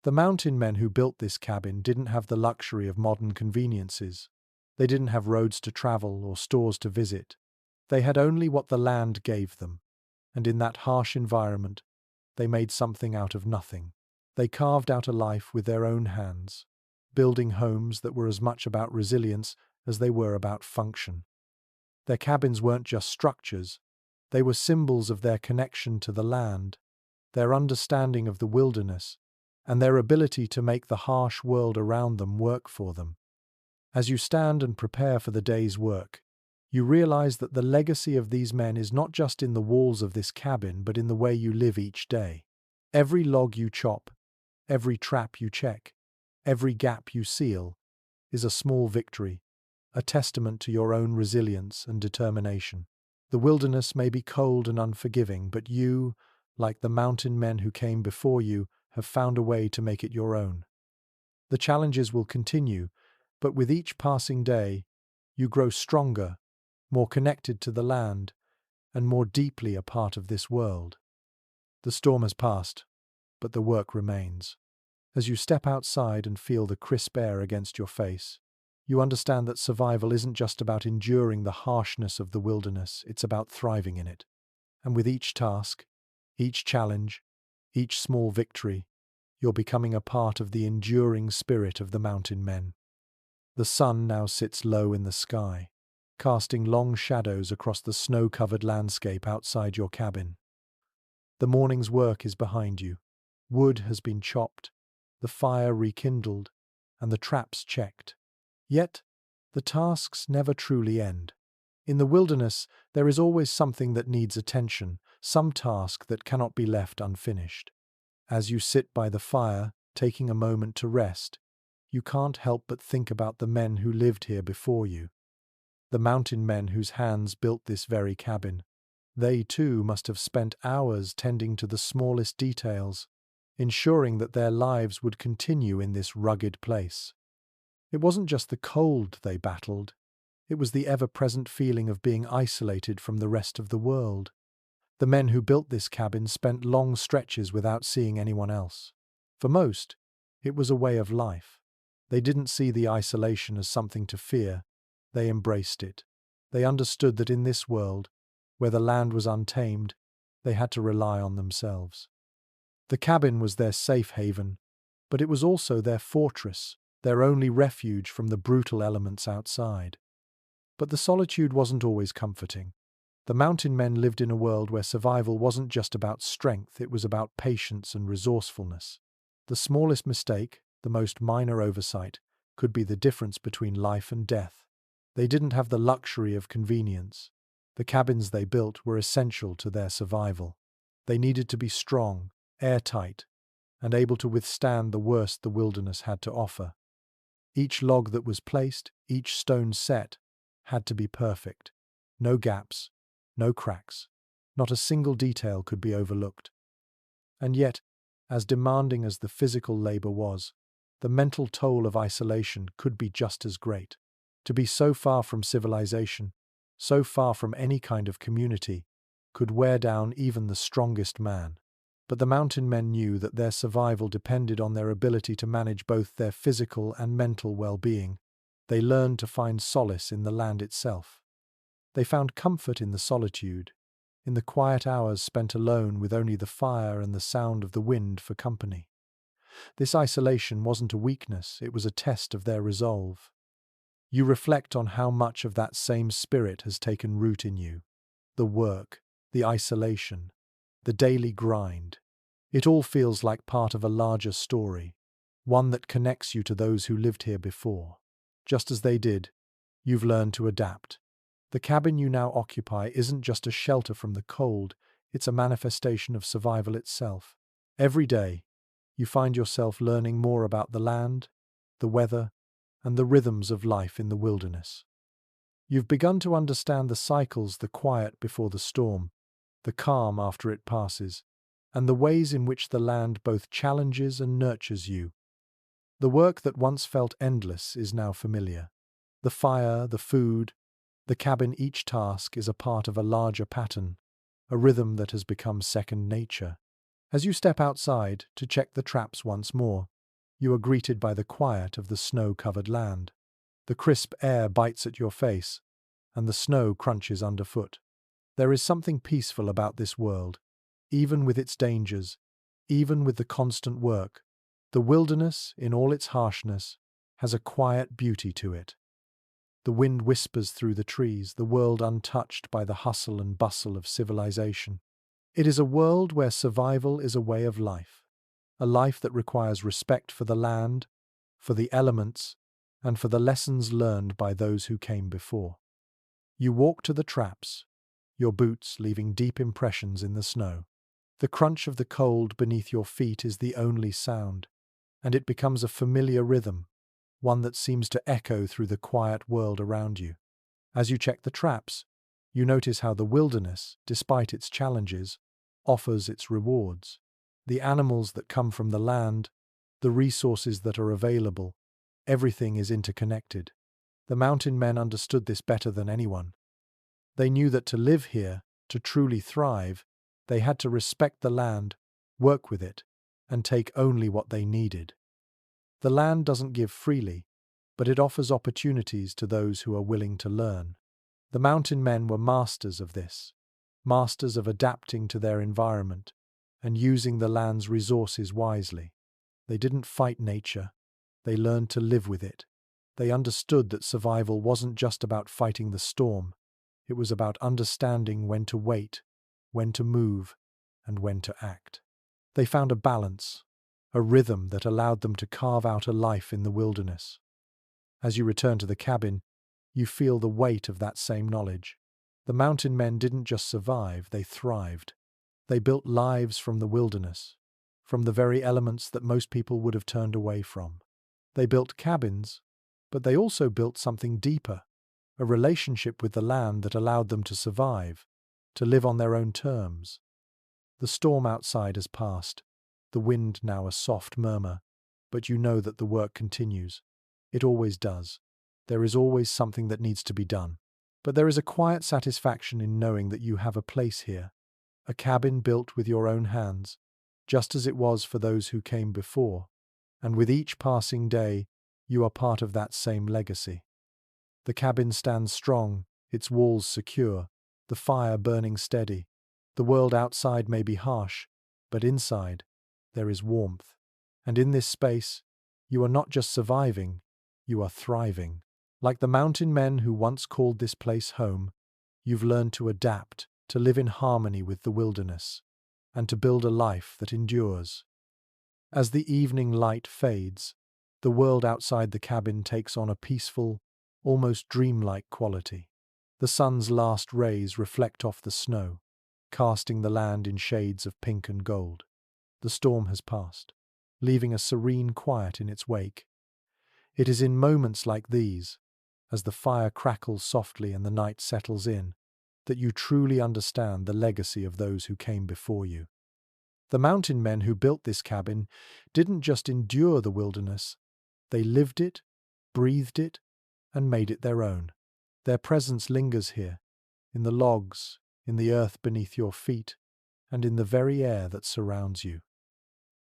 The mountain men who built this cabin didn't have the luxury of modern conveniences. They didn't have roads to travel or stores to visit. They had only what the land gave them, and in that harsh environment, they made something out of nothing. They carved out a life with their own hands, building homes that were as much about resilience as they were about function. Their cabins weren't just structures, they were symbols of their connection to the land, their understanding of the wilderness, and their ability to make the harsh world around them work for them. As you stand and prepare for the day's work, you realize that the legacy of these men is not just in the walls of this cabin, but in the way you live each day. Every log you chop, every trap you check, every gap you seal, is a small victory, a testament to your own resilience and determination. The wilderness may be cold and unforgiving, but you, like the mountain men who came before you, have found a way to make it your own. The challenges will continue, but with each passing day, you grow stronger, more connected to the land, and more deeply a part of this world. The storm has passed, but the work remains. As you step outside and feel the crisp air against your face, you understand that survival isn't just about enduring the harshness of the wilderness, it's about thriving in it. And with each task, each challenge, each small victory, you're becoming a part of the enduring spirit of the mountain men. The sun now sits low in the sky, casting long shadows across the snow-covered landscape outside your cabin. The morning's work is behind you. Wood has been chopped, the fire rekindled, and the traps checked. Yet, the tasks never truly end. In the wilderness, there is always something that needs attention, some task that cannot be left unfinished. As you sit by the fire, taking a moment to rest, you can't help but think about the men who lived here before you, the mountain men whose hands built this very cabin. They, too, must have spent hours tending to the smallest details, ensuring that their lives would continue in this rugged place. It wasn't just the cold they battled, it was the ever-present feeling of being isolated from the rest of the world. The men who built this cabin spent long stretches without seeing anyone else. For most, it was a way of life. They didn't see the isolation as something to fear, they embraced it. They understood that in this world, where the land was untamed, they had to rely on themselves. The cabin was their safe haven, but it was also their fortress, their only refuge from the brutal elements outside. But the solitude wasn't always comforting. The mountain men lived in a world where survival wasn't just about strength, it was about patience and resourcefulness. The smallest mistake, the most minor oversight, could be the difference between life and death. They didn't have the luxury of convenience. The cabins they built were essential to their survival. They needed to be strong, airtight, and able to withstand the worst the wilderness had to offer. Each log that was placed, each stone set, had to be perfect. No gaps, no cracks. Not a single detail could be overlooked. And yet, as demanding as the physical labor was, the mental toll of isolation could be just as great. To be so far from civilization, so far from any kind of community, could wear down even the strongest man. But the mountain men knew that their survival depended on their ability to manage both their physical and mental well-being. They learned to find solace in the land itself. They found comfort in the solitude, in the quiet hours spent alone with only the fire and the sound of the wind for company. This isolation wasn't a weakness, it was a test of their resolve. You reflect on how much of that same spirit has taken root in you. The work, the isolation, the daily grind. It all feels like part of a larger story, one that connects you to those who lived here before. Just as they did, you've learned to adapt. The cabin you now occupy isn't just a shelter from the cold, it's a manifestation of survival itself. Every day, you find yourself learning more about the land, the weather, and the rhythms of life in the wilderness. You've begun to understand the cycles, the quiet before the storm, the calm after it passes, and the ways in which the land both challenges and nurtures you. The work that once felt endless is now familiar. The fire, the food, the cabin, each task is a part of a larger pattern, a rhythm that has become second nature. As you step outside to check the traps once more, you are greeted by the quiet of the snow-covered land. The crisp air bites at your face, and the snow crunches underfoot. There is something peaceful about this world, even with its dangers, even with the constant work. The wilderness, in all its harshness, has a quiet beauty to it. The wind whispers through the trees, the world untouched by the hustle and bustle of civilization. It is a world where survival is a way of life, a life that requires respect for the land, for the elements, and for the lessons learned by those who came before. You walk to the traps, your boots leaving deep impressions in the snow. The crunch of the cold beneath your feet is the only sound, and it becomes a familiar rhythm, one that seems to echo through the quiet world around you. As you check the traps, you notice how the wilderness, despite its challenges, offers its rewards. The animals that come from the land, the resources that are available, everything is interconnected. The mountain men understood this better than anyone. They knew that to live here, to truly thrive, they had to respect the land, work with it, and take only what they needed. The land doesn't give freely, but it offers opportunities to those who are willing to learn. The mountain men were masters of this, masters of adapting to their environment and using the land's resources wisely. They didn't fight nature, they learned to live with it. They understood that survival wasn't just about fighting the storm, it was about understanding when to wait, when to move, and when to act. They found a balance, a rhythm that allowed them to carve out a life in the wilderness. As you return to the cabin, you feel the weight of that same knowledge. The mountain men didn't just survive, they thrived. They built lives from the wilderness, from the very elements that most people would have turned away from. They built cabins, but they also built something deeper, a relationship with the land that allowed them to survive, to live on their own terms. The storm outside has passed, the wind now a soft murmur, but you know that the work continues. It always does. There is always something that needs to be done. But there is a quiet satisfaction in knowing that you have a place here, a cabin built with your own hands, just as it was for those who came before, and with each passing day, you are part of that same legacy. The cabin stands strong, its walls secure, the fire burning steady. The world outside may be harsh, but inside, there is warmth. And in this space, you are not just surviving, you are thriving. Like the mountain men who once called this place home, you've learned to adapt, to live in harmony with the wilderness, and to build a life that endures. As the evening light fades, the world outside the cabin takes on a peaceful, almost dreamlike quality. The sun's last rays reflect off the snow, casting the land in shades of pink and gold. The storm has passed, leaving a serene quiet in its wake. It is in moments like these, as the fire crackles softly and the night settles in, that you truly understand the legacy of those who came before you. The mountain men who built this cabin didn't just endure the wilderness, they lived it, breathed it, and made it their own. Their presence lingers here, in the logs, in the earth beneath your feet, and in the very air that surrounds you.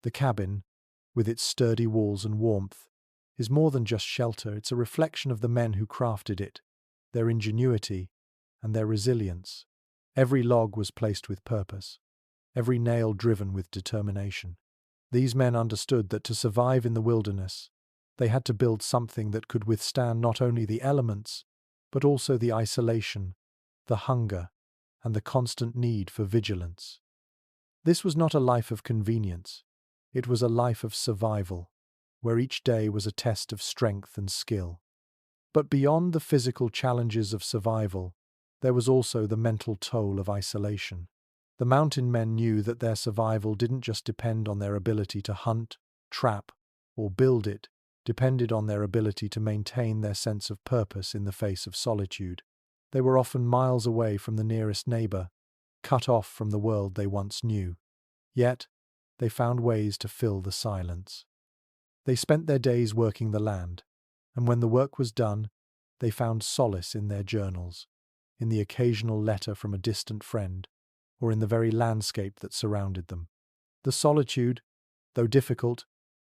The cabin, with its sturdy walls and warmth, is more than just shelter, it's a reflection of the men who crafted it, their ingenuity, and their resilience. Every log was placed with purpose, every nail driven with determination. These men understood that to survive in the wilderness, they had to build something that could withstand not only the elements, but also the isolation, the hunger, and the constant need for vigilance. This was not a life of convenience, it was a life of survival, where each day was a test of strength and skill. But beyond the physical challenges of survival, there was also the mental toll of isolation. The mountain men knew that their survival didn't just depend on their ability to hunt, trap, or build, it depended on their ability to maintain their sense of purpose in the face of solitude. They were often miles away from the nearest neighbor, cut off from the world they once knew. Yet, they found ways to fill the silence. They spent their days working the land, and when the work was done, they found solace in their journals, in the occasional letter from a distant friend, or in the very landscape that surrounded them. The solitude, though difficult,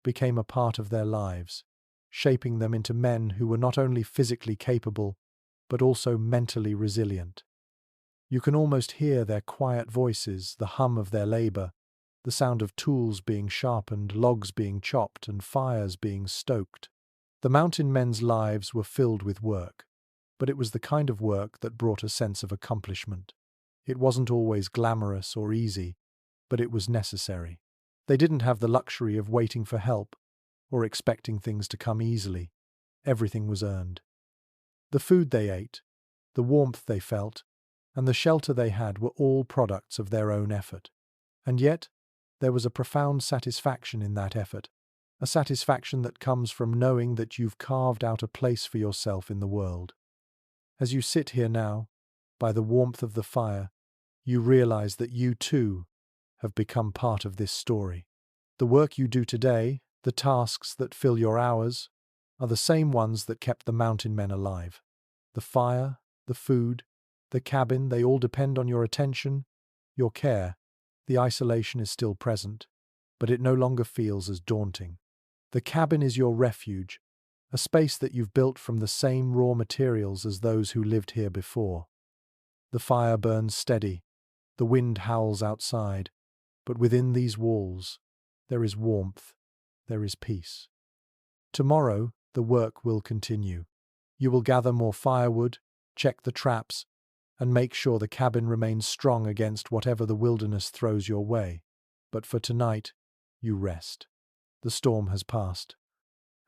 became a part of their lives, shaping them into men who were not only physically capable, but also mentally resilient. You can almost hear their quiet voices, the hum of their labor, the sound of tools being sharpened, logs being chopped, and fires being stoked. The mountain men's lives were filled with work, but it was the kind of work that brought a sense of accomplishment. It wasn't always glamorous or easy, but it was necessary. They didn't have the luxury of waiting for help or expecting things to come easily. Everything was earned. The food they ate, the warmth they felt, and the shelter they had were all products of their own effort. And yet, there was a profound satisfaction in that effort, a satisfaction that comes from knowing that you've carved out a place for yourself in the world. As you sit here now, by the warmth of the fire, you realize that you too have become part of this story. The work you do today, the tasks that fill your hours, are the same ones that kept the mountain men alive. The fire, the food, the cabin, they all depend on your attention, your care. The isolation is still present, but it no longer feels as daunting. The cabin is your refuge, a space that you've built from the same raw materials as those who lived here before. The fire burns steady, the wind howls outside, but within these walls, there is warmth, there is peace. Tomorrow, the work will continue. You will gather more firewood, check the traps, and make sure the cabin remains strong against whatever the wilderness throws your way. But for tonight, you rest. the storm has passed,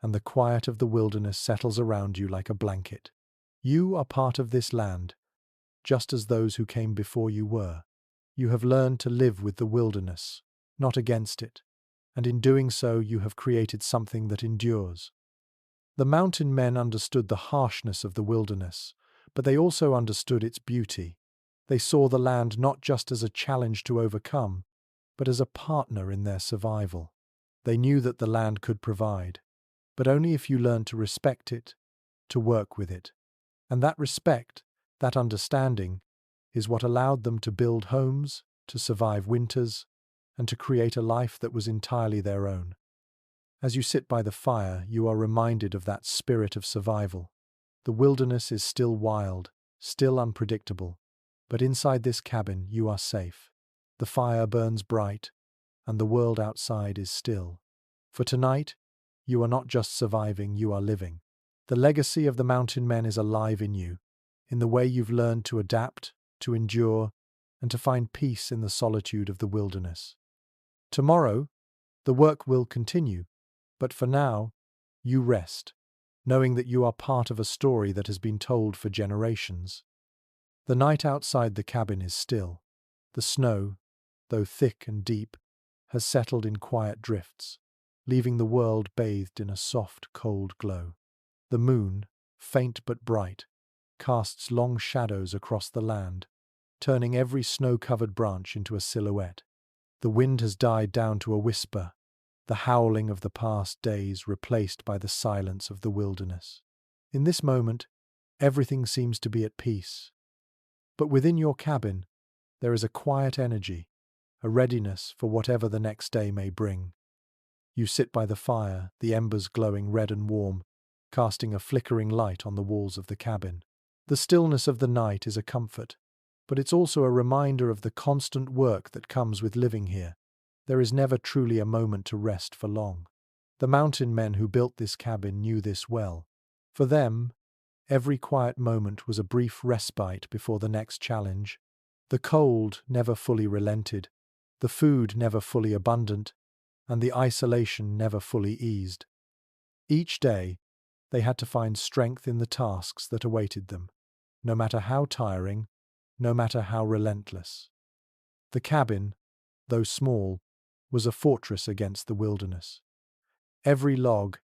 and the quiet of the wilderness settles around you like a blanket. You are part of this land, just as those who came before you were. You have learned to live with the wilderness, not against it, and in doing so you have created something that endures. The mountain men understood the harshness of the wilderness, but they also understood its beauty. They saw the land not just as a challenge to overcome, but as a partner in their survival. They knew that the land could provide, but only if you learned to respect it, to work with it. And that respect, that understanding, is what allowed them to build homes, to survive winters, and to create a life that was entirely their own. As you sit by the fire, you are reminded of that spirit of survival. The wilderness is still wild, still unpredictable, but inside this cabin you are safe. The fire burns bright, and the world outside is still. For tonight, you are not just surviving, you are living. The legacy of the mountain men is alive in you, in the way you've learned to adapt, to endure, and to find peace in the solitude of the wilderness. Tomorrow, the work will continue, but for now, you rest, knowing that you are part of a story that has been told for generations. The night outside the cabin is still. The snow, though thick and deep, has settled in quiet drifts, leaving the world bathed in a soft, cold glow. The moon, faint but bright, casts long shadows across the land, turning every snow-covered branch into a silhouette. The wind has died down to a whisper, the howling of the past days replaced by the silence of the wilderness. In this moment, everything seems to be at peace. But within your cabin, there is a quiet energy, a readiness for whatever the next day may bring. You sit by the fire, the embers glowing red and warm, casting a flickering light on the walls of the cabin. The stillness of the night is a comfort, but it's also a reminder of the constant work that comes with living here. There is never truly a moment to rest for long. The mountain men who built this cabin knew this well. For them, every quiet moment was a brief respite before the next challenge. The cold never fully relented, the food never fully abundant, and the isolation never fully eased. Each day, they had to find strength in the tasks that awaited them, no matter how tiring, no matter how relentless. The cabin, though small, was a fortress against the wilderness. Every log,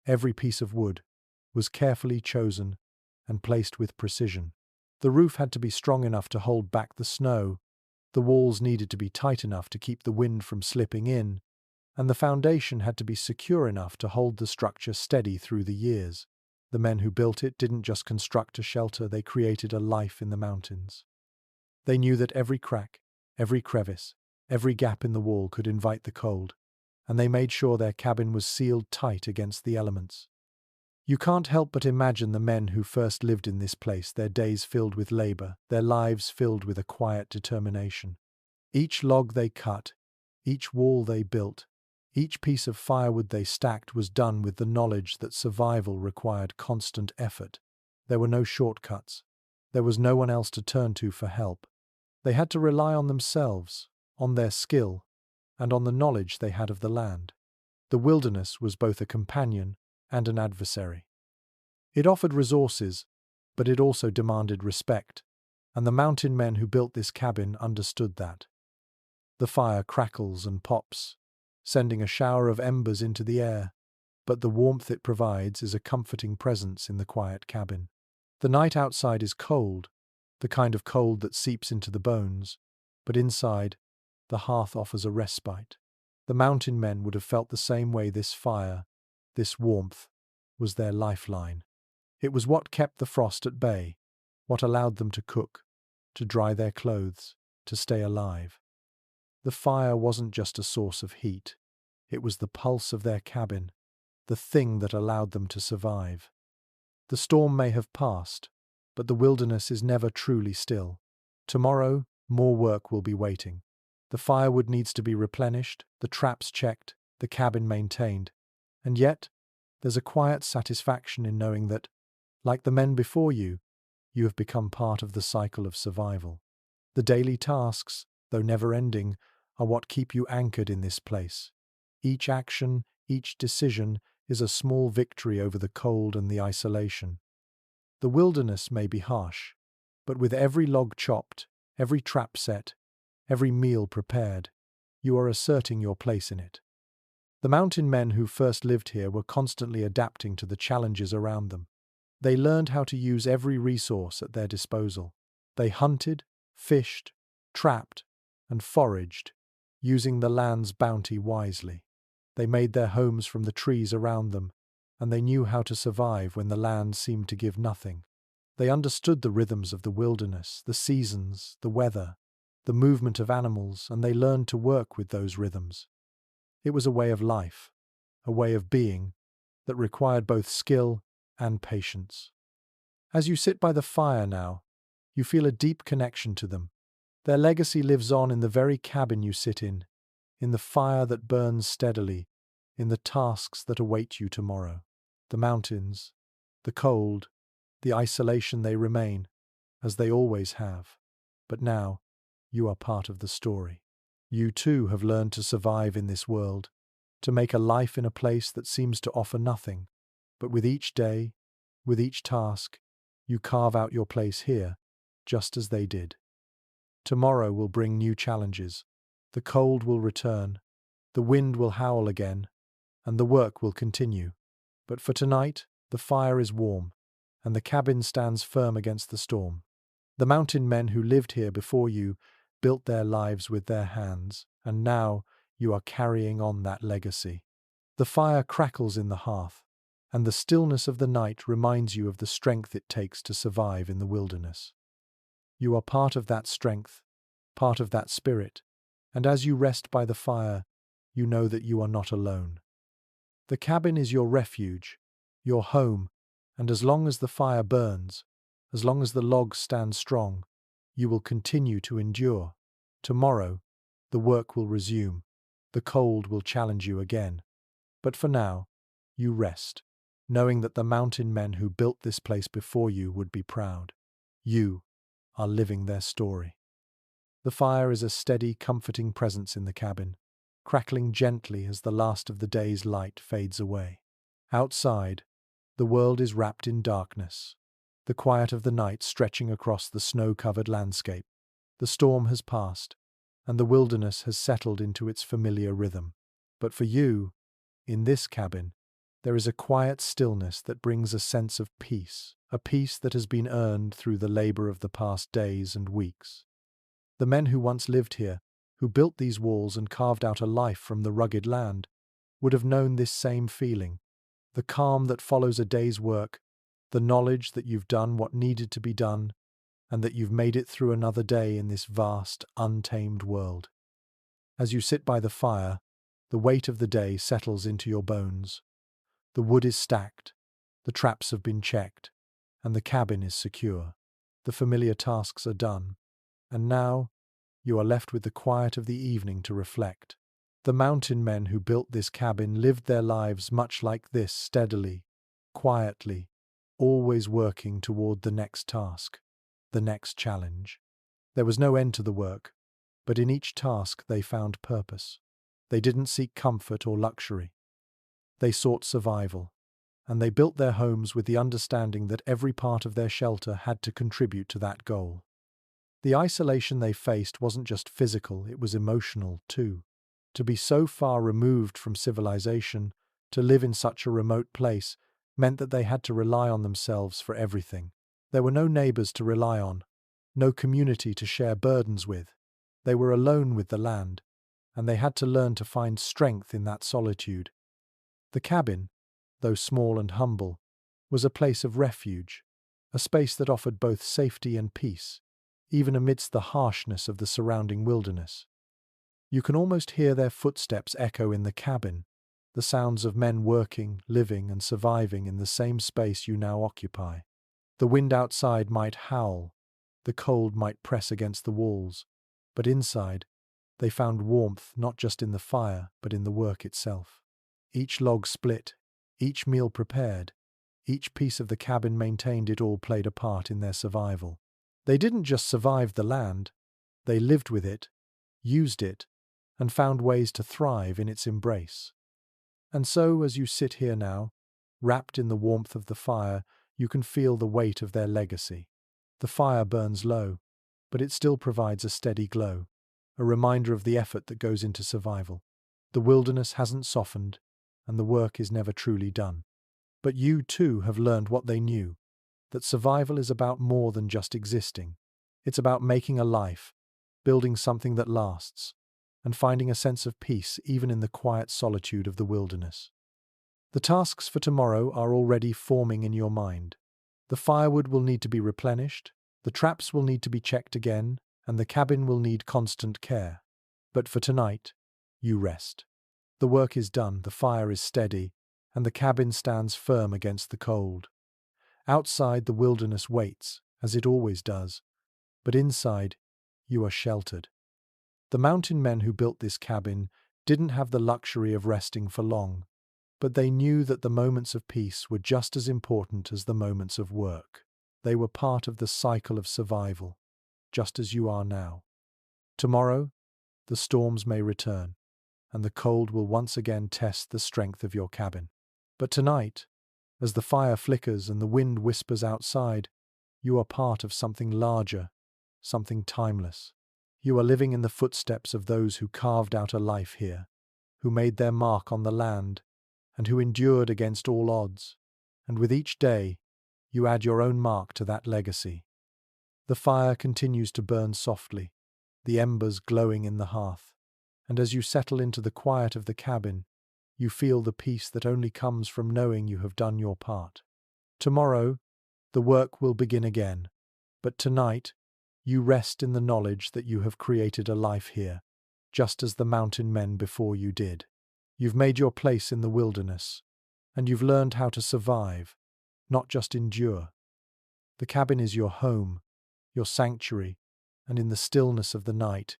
every piece of wood, was carefully chosen and placed with precision. The roof had to be strong enough to hold back the snow, the walls needed to be tight enough to keep the wind from slipping in, and the foundation had to be secure enough to hold the structure steady through the years. The men who built it didn't just construct a shelter, they created a life in the mountains. They knew that every crack, every crevice, every gap in the wall could invite the cold, and they made sure their cabin was sealed tight against the elements. You can't help but imagine the men who first lived in this place, their days filled with labor, their lives filled with a quiet determination. Each log they cut, each wall they built, each piece of firewood they stacked was done with the knowledge that survival required constant effort. There were no shortcuts. There was no one else to turn to for help. They had to rely on themselves, on their skill, and on the knowledge they had of the land. The wilderness was both a companion and an adversary. It offered resources, but it also demanded respect, and the mountain men who built this cabin understood that. The fire crackles and pops, sending a shower of embers into the air, but the warmth it provides is a comforting presence in the quiet cabin. The night outside is cold, the kind of cold that seeps into the bones, but inside, the hearth offers a respite. The mountain men would have felt the same way. This fire, this warmth, was their lifeline. It was what kept the frost at bay, what allowed them to cook, to dry their clothes, to stay alive. The fire wasn't just a source of heat, it was the pulse of their cabin, the thing that allowed them to survive. The storm may have passed, but the wilderness is never truly still. Tomorrow, more work will be waiting. The firewood needs to be replenished, the traps checked, the cabin maintained. And yet, there's a quiet satisfaction in knowing that, like the men before you have become part of the cycle of survival. The daily tasks, though never-ending, are what keep you anchored in this place. Each action, Each decision is a small victory over the cold and the isolation. The wilderness may be harsh, but with every log chopped, every trap set, every meal prepared, you are asserting your place in it. The mountain men who first lived here were constantly adapting to the challenges around them. They learned how to use every resource at their disposal. They hunted, fished, trapped, and foraged, using the land's bounty wisely. They made their homes from the trees around them, and they knew how to survive when the land seemed to give nothing. They understood the rhythms of the wilderness, the seasons, the weather, the movement of animals, and they learned to work with those rhythms. It was a way of life, a way of being, that required both skill and patience. As you sit by the fire now, you feel a deep connection to them. Their legacy lives on in the very cabin you sit in the fire that burns steadily, in the tasks that await you tomorrow. The mountains, the cold, the isolation, they remain, as they always have. But now, you are part of the story. You too have learned to survive in this world, to make a life in a place that seems to offer nothing. But with each day, with each task, you carve out your place here, just as they did. Tomorrow will bring new challenges. The cold will return, the wind will howl again, and the work will continue. But for tonight, the fire is warm, and the cabin stands firm against the storm. The mountain men who lived here before you built their lives with their hands, and now you are carrying on that legacy. The fire crackles in the hearth, and the stillness of the night reminds you of the strength it takes to survive in the wilderness. You are part of that strength, part of that spirit, and as you rest by the fire, you know that you are not alone. The cabin is your refuge, your home, and as long as the fire burns, as long as the logs stand strong, you will continue to endure. Tomorrow, the work will resume, the cold will challenge you again. But for now, you rest, knowing that the mountain men who built this place before you would be proud. You are living their story. The fire is a steady, comforting presence in the cabin, crackling gently as the last of the day's light fades away. Outside, the world is wrapped in darkness, the quiet of the night stretching across the snow-covered landscape. The storm has passed, and the wilderness has settled into its familiar rhythm. But for you, in this cabin, there is a quiet stillness that brings a sense of peace, a peace that has been earned through the labor of the past days and weeks. The men who once lived here, who built these walls and carved out a life from the rugged land, would have known this same feeling, the calm that follows a day's work, the knowledge that you've done what needed to be done, and that you've made it through another day in this vast, untamed world. As you sit by the fire, the weight of the day settles into your bones. The wood is stacked, the traps have been checked, and the cabin is secure. The familiar tasks are done, and now you are left with the quiet of the evening to reflect. The mountain men who built this cabin lived their lives much like this, steadily, quietly, always working toward the next task, the next challenge. There was no end to the work, but in each task they found purpose. They didn't seek comfort or luxury. They sought survival, and they built their homes with the understanding that every part of their shelter had to contribute to that goal. The isolation they faced wasn't just physical, it was emotional too. To be so far removed from civilization, to live in such a remote place, meant that they had to rely on themselves for everything. There were no neighbors to rely on, no community to share burdens with. They were alone with the land, and they had to learn to find strength in that solitude. The cabin, though small and humble, was a place of refuge, a space that offered both safety and peace, even amidst the harshness of the surrounding wilderness. You can almost hear their footsteps echo in the cabin, the sounds of men working, living, and surviving in the same space you now occupy. The wind outside might howl, the cold might press against the walls, but inside, they found warmth not just in the fire, but in the work itself. Each log split, each meal prepared, each piece of the cabin maintained, it all played a part in their survival. They didn't just survive the land, they lived with it, used it, and found ways to thrive in its embrace. And so, as you sit here now, wrapped in the warmth of the fire, you can feel the weight of their legacy. The fire burns low, but it still provides a steady glow, a reminder of the effort that goes into survival. The wilderness hasn't softened, and the work is never truly done. But you, too, have learned what they knew, that survival is about more than just existing. It's about making a life, building something that lasts, and finding a sense of peace even in the quiet solitude of the wilderness. The tasks for tomorrow are already forming in your mind. The firewood will need to be replenished, the traps will need to be checked again, and the cabin will need constant care. But for tonight, you rest. The work is done, the fire is steady, and the cabin stands firm against the cold. Outside, the wilderness waits, as it always does, but inside, you are sheltered. The mountain men who built this cabin didn't have the luxury of resting for long, but they knew that the moments of peace were just as important as the moments of work. They were part of the cycle of survival, just as you are now. Tomorrow, the storms may return, and the cold will once again test the strength of your cabin. But tonight, as the fire flickers and the wind whispers outside, you are part of something larger, something timeless. You are living in the footsteps of those who carved out a life here, who made their mark on the land, and who endured against all odds. And with each day, you add your own mark to that legacy. The fire continues to burn softly, the embers glowing in the hearth, and as you settle into the quiet of the cabin, you feel the peace that only comes from knowing you have done your part. Tomorrow, the work will begin again, but tonight, you rest in the knowledge that you have created a life here, just as the mountain men before you did. You've made your place in the wilderness, and you've learned how to survive, not just endure. The cabin is your home, your sanctuary, and in the stillness of the night,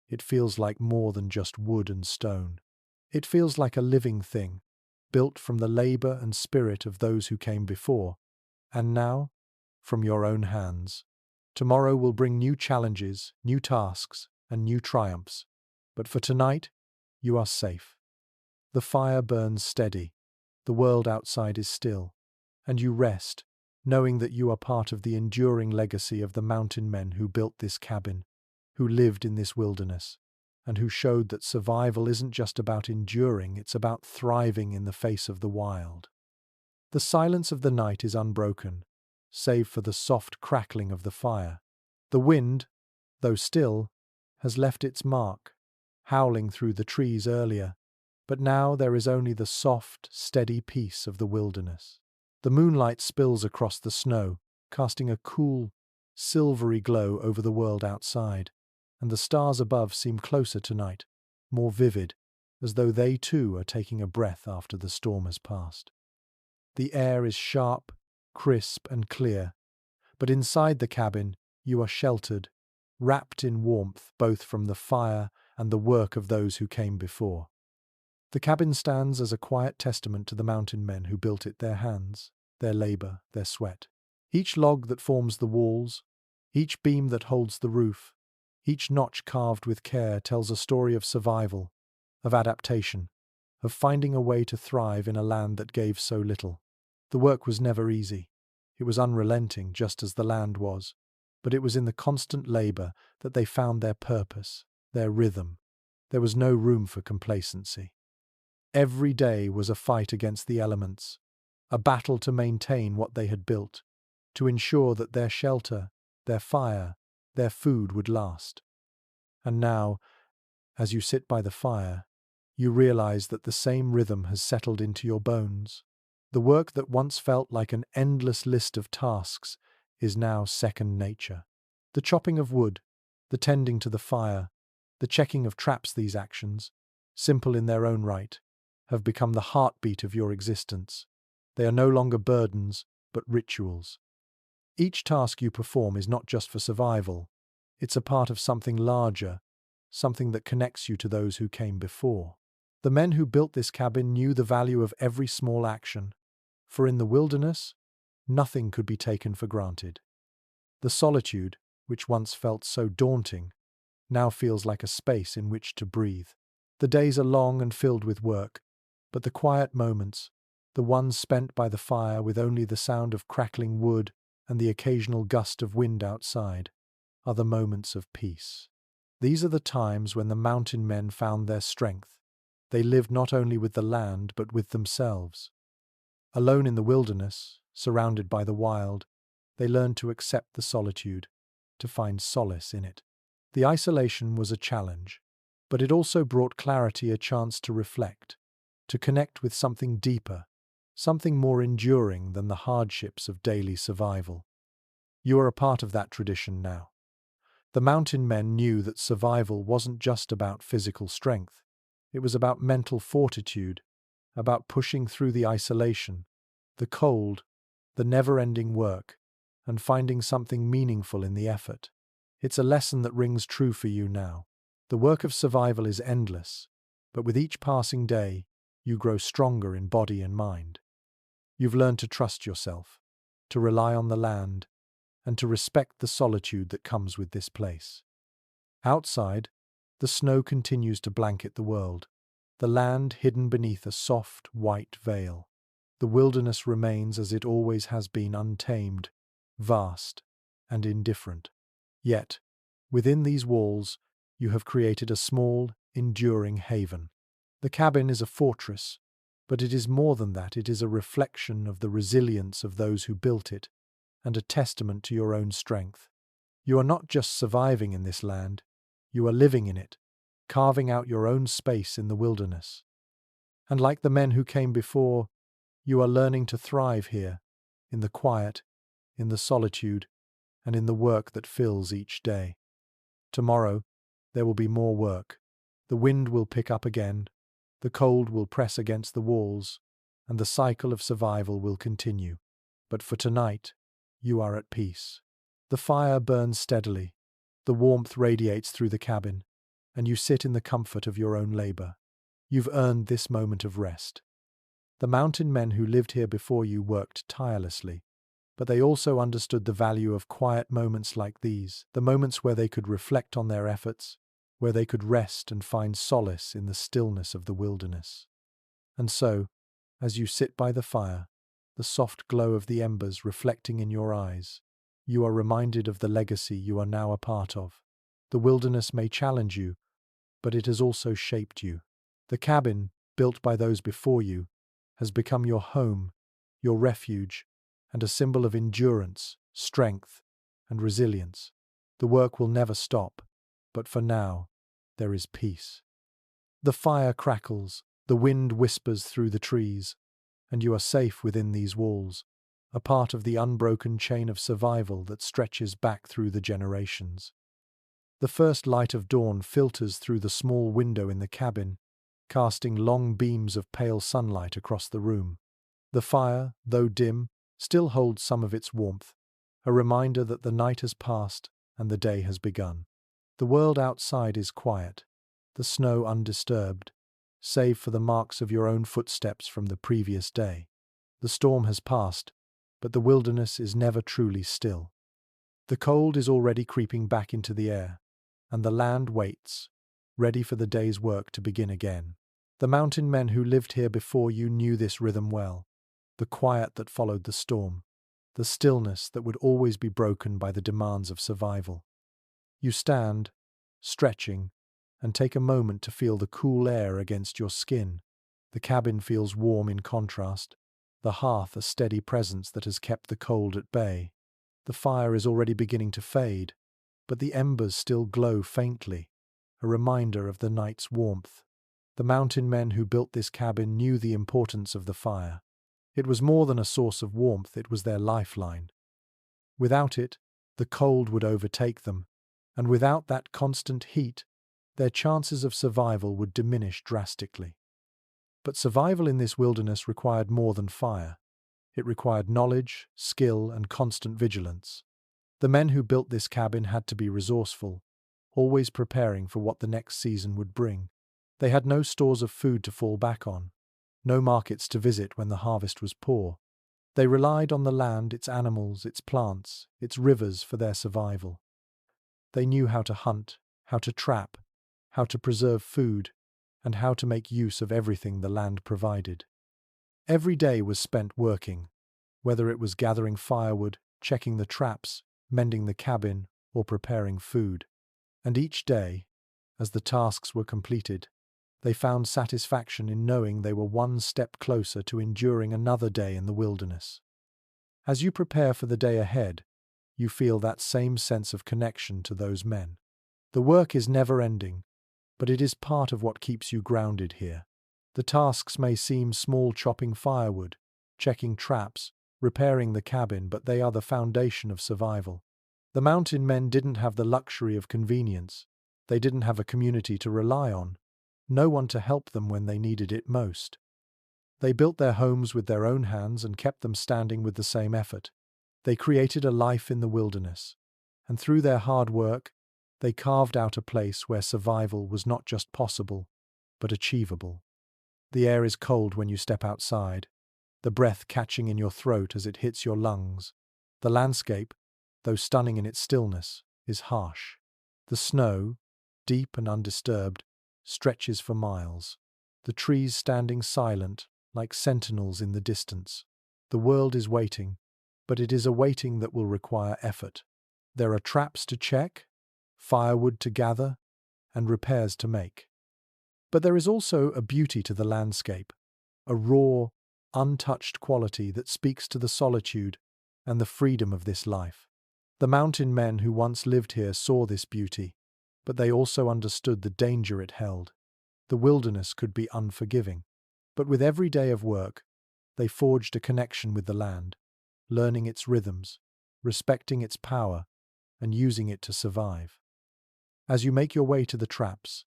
it feels like more than just wood and stone. It feels like a living thing, built from the labor and spirit of those who came before, and now, from your own hands. Tomorrow will bring new challenges, new tasks, and new triumphs. But for tonight, you are safe. The fire burns steady, the world outside is still, and you rest, knowing that you are part of the enduring legacy of the mountain men who built this cabin, who lived in this wilderness, and who showed that survival isn't just about enduring, it's about thriving in the face of the wild. The silence of the night is unbroken, save for the soft crackling of the fire. The wind, though still, has left its mark, howling through the trees earlier, but now there is only the soft, steady peace of the wilderness. The moonlight spills across the snow, casting a cool, silvery glow over the world outside, and the stars above seem closer tonight, more vivid, as though they too are taking a breath after the storm has passed. The air is sharp, crisp and clear, but inside the cabin you are sheltered, wrapped in warmth both from the fire and the work of those who came before. The cabin stands as a quiet testament to the mountain men who built it, their hands, their labor, their sweat. Each log that forms the walls, each beam that holds the roof, each notch carved with care tells a story of survival, of adaptation, of finding a way to thrive in a land that gave so little. The work was never easy. It was unrelenting, just as the land was, but it was in the constant labor that they found their purpose, their rhythm. There was no room for complacency. Every day was a fight against the elements, a battle to maintain what they had built, to ensure that their shelter, their fire, their food would last. And now, as you sit by the fire, you realize that the same rhythm has settled into your bones. The work that once felt like an endless list of tasks is now second nature. The chopping of wood, the tending to the fire, the checking of traps, these actions, simple in their own right, have become the heartbeat of your existence. They are no longer burdens, but rituals. Each task you perform is not just for survival, it's a part of something larger, something that connects you to those who came before. The men who built this cabin knew the value of every small action, for in the wilderness, nothing could be taken for granted. The solitude, which once felt so daunting, now feels like a space in which to breathe. The days are long and filled with work, But the quiet moments, the ones spent by the fire with only the sound of crackling wood and the occasional gust of wind outside, are the moments of peace. These are the times when the mountain men found their strength. They lived not only with the land but with themselves. Alone in the wilderness, surrounded by the wild, they learned to accept the solitude, to find solace in it. The isolation was a challenge, but it also brought clarity, a chance to reflect, to connect with something deeper, something more enduring than the hardships of daily survival. You are a part of that tradition now. The mountain men knew that survival wasn't just about physical strength. It was about mental fortitude, about pushing through the isolation, the cold, the never-ending work, and finding something meaningful in the effort. It's a lesson that rings true for you now. The work of survival is endless, but with each passing day, you grow stronger in body and mind. You've learned to trust yourself, to rely on the land, and to respect the solitude that comes with this place. Outside, the snow continues to blanket the world, the land hidden beneath a soft, white veil. The wilderness remains as it always has been, untamed, vast, and indifferent. Yet, within these walls, you have created a small, enduring haven. The cabin is a fortress, but it is more than that. It is a reflection of the resilience of those who built it, and a testament to your own strength. You are not just surviving in this land, you are living in it, carving out your own space in the wilderness. And like the men who came before, you are learning to thrive here, in the quiet, in the solitude, and in the work that fills each day. Tomorrow, there will be more work. The wind will pick up again, the cold will press against the walls, and the cycle of survival will continue. But for tonight, you are at peace. The fire burns steadily, the warmth radiates through the cabin, and you sit in the comfort of your own labor. You've earned this moment of rest. The mountain men who lived here before you worked tirelessly, but they also understood the value of quiet moments like these, the moments where they could reflect on their efforts, where they could rest and find solace in the stillness of the wilderness. And so, as you sit by the fire, the soft glow of the embers reflecting in your eyes, you are reminded of the legacy you are now a part of. The wilderness may challenge you, but it has also shaped you. The cabin, built by those before you, has become your home, your refuge, and a symbol of endurance, strength, and resilience. The work will never stop, but for now, there is peace. The fire crackles, the wind whispers through the trees, and you are safe within these walls, a part of the unbroken chain of survival that stretches back through the generations. The first light of dawn filters through the small window in the cabin, casting long beams of pale sunlight across the room. The fire, though dim, still holds some of its warmth, a reminder that the night has passed and the day has begun. The world outside is quiet, the snow undisturbed, save for the marks of your own footsteps from the previous day. The storm has passed, but the wilderness is never truly still. The cold is already creeping back into the air, and the land waits, ready for the day's work to begin again. The mountain men who lived here before you knew this rhythm well, the quiet that followed the storm, the stillness that would always be broken by the demands of survival. You stand, stretching, and take a moment to feel the cool air against your skin. The cabin feels warm in contrast, the hearth a steady presence that has kept the cold at bay. The fire is already beginning to fade, but the embers still glow faintly, a reminder of the night's warmth. The mountain men who built this cabin knew the importance of the fire. It was more than a source of warmth, it was their lifeline. Without it, the cold would overtake them, and without that constant heat, their chances of survival would diminish drastically. But survival in this wilderness required more than fire. It required knowledge, skill, and constant vigilance. The men who built this cabin had to be resourceful, always preparing for what the next season would bring. They had no stores of food to fall back on, no markets to visit when the harvest was poor. They relied on the land, its animals, its plants, its rivers for their survival. They knew how to hunt, how to trap, how to preserve food, and how to make use of everything the land provided. Every day was spent working, whether it was gathering firewood, checking the traps, mending the cabin, or preparing food. And each day, as the tasks were completed, they found satisfaction in knowing they were one step closer to enduring another day in the wilderness. As you prepare for the day ahead, you feel that same sense of connection to those men. The work is never-ending, but it is part of what keeps you grounded here. The tasks may seem small, chopping firewood, checking traps, repairing the cabin, but they are the foundation of survival. The mountain men didn't have the luxury of convenience. They didn't have a community to rely on, no one to help them when they needed it most. They built their homes with their own hands and kept them standing with the same effort. They created a life in the wilderness, and through their hard work, they carved out a place where survival was not just possible, but achievable. The air is cold when you step outside, the breath catching in your throat as it hits your lungs. The landscape, though stunning in its stillness, is harsh. The snow, deep and undisturbed, stretches for miles, the trees standing silent like sentinels in the distance. The world is waiting, but it is a waiting that will require effort. There are traps to check, firewood to gather, and repairs to make. But there is also a beauty to the landscape, a raw, untouched quality that speaks to the solitude and the freedom of this life. The mountain men who once lived here saw this beauty, but they also understood the danger it held. The wilderness could be unforgiving, but with every day of work, they forged a connection with the land, learning its rhythms, respecting its power, and using it to survive. As you make your way to the traps,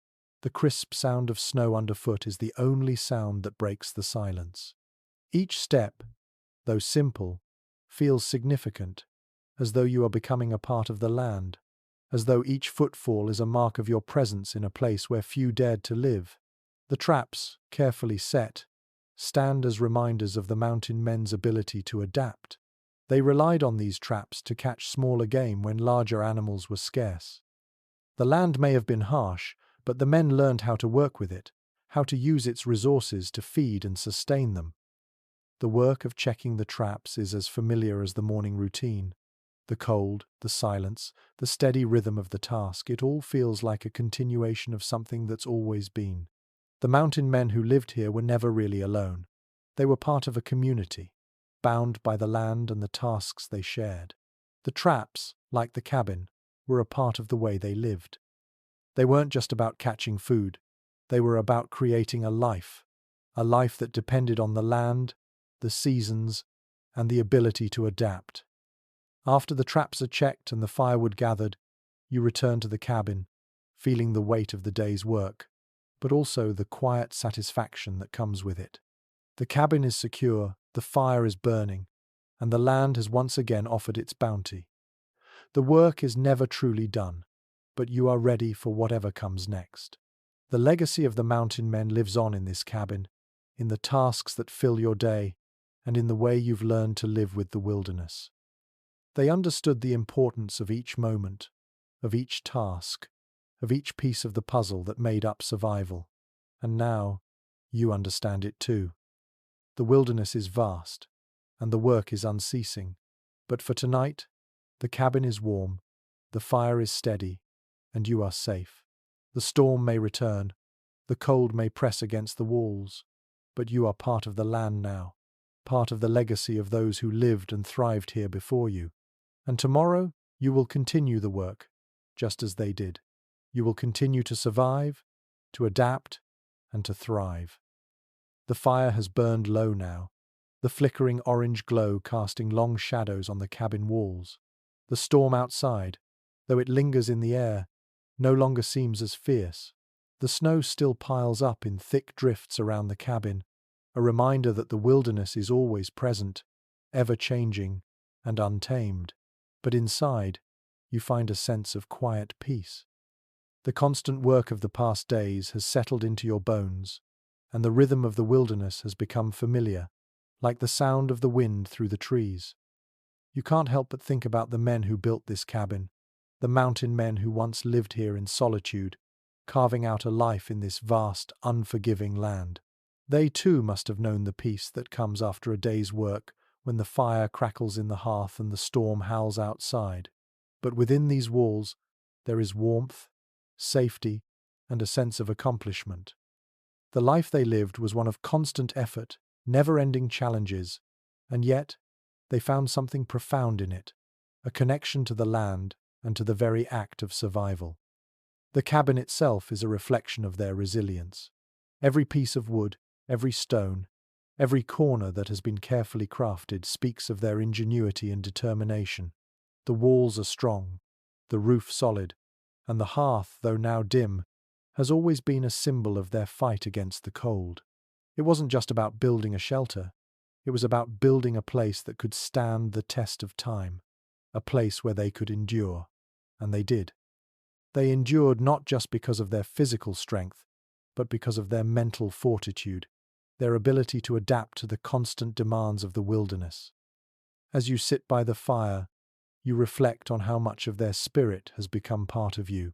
the crisp sound of snow underfoot is the only sound that breaks the silence. Each step, though simple, feels significant, as though you are becoming a part of the land, as though each footfall is a mark of your presence in a place where few dared to live. The traps, carefully set, stand as reminders of the mountain men's ability to adapt. They relied on these traps to catch smaller game when larger animals were scarce. The land may have been harsh, but the men learned how to work with it, how to use its resources to feed and sustain them. The work of checking the traps is as familiar as the morning routine. The cold, the silence, the steady rhythm of the task, it all feels like a continuation of something that's always been. The mountain men who lived here were never really alone. They were part of a community, bound by the land and the tasks they shared. The traps, like the cabin, were a part of the way they lived. They weren't just about catching food, they were about creating a life that depended on the land, the seasons, and the ability to adapt. After the traps are checked and the firewood gathered, you return to the cabin, feeling the weight of the day's work, but also the quiet satisfaction that comes with it. The cabin is secure, the fire is burning, and the land has once again offered its bounty. The work is never truly done, but you are ready for whatever comes next. The legacy of the mountain men lives on in this cabin, in the tasks that fill your day, and in the way you've learned to live with the wilderness. They understood the importance of each moment, of each task, of each piece of the puzzle that made up survival. And now, you understand it too. The wilderness is vast, and the work is unceasing. But for tonight, the cabin is warm, the fire is steady, and you are safe. The storm may return, the cold may press against the walls, but you are part of the land now, part of the legacy of those who lived and thrived here before you. And tomorrow, you will continue the work, just as they did. You will continue to survive, to adapt, and to thrive. The fire has burned low now, the flickering orange glow casting long shadows on the cabin walls. The storm outside, though it lingers in the air, no longer seems as fierce. The snow still piles up in thick drifts around the cabin, a reminder that the wilderness is always present, ever-changing, and untamed. But inside, you find a sense of quiet peace. The constant work of the past days has settled into your bones, and the rhythm of the wilderness has become familiar, like the sound of the wind through the trees. You can't help but think about the men who built this cabin, the mountain men who once lived here in solitude, carving out a life in this vast, unforgiving land. They too must have known the peace that comes after a day's work, when the fire crackles in the hearth and the storm howls outside. But within these walls, there is warmth, safety, and a sense of accomplishment. The life they lived was one of constant effort, never-ending challenges, and yet they found something profound in it, a connection to the land and to the very act of survival. The cabin itself is a reflection of their resilience. Every piece of wood, every stone, every corner that has been carefully crafted speaks of their ingenuity and determination. The walls are strong, the roof solid, and the hearth, though now dim, has always been a symbol of their fight against the cold. It wasn't just about building a shelter, it was about building a place that could stand the test of time, a place where they could endure. And they did. They endured not just because of their physical strength, but because of their mental fortitude, their ability to adapt to the constant demands of the wilderness. As you sit by the fire, you reflect on how much of their spirit has become part of you.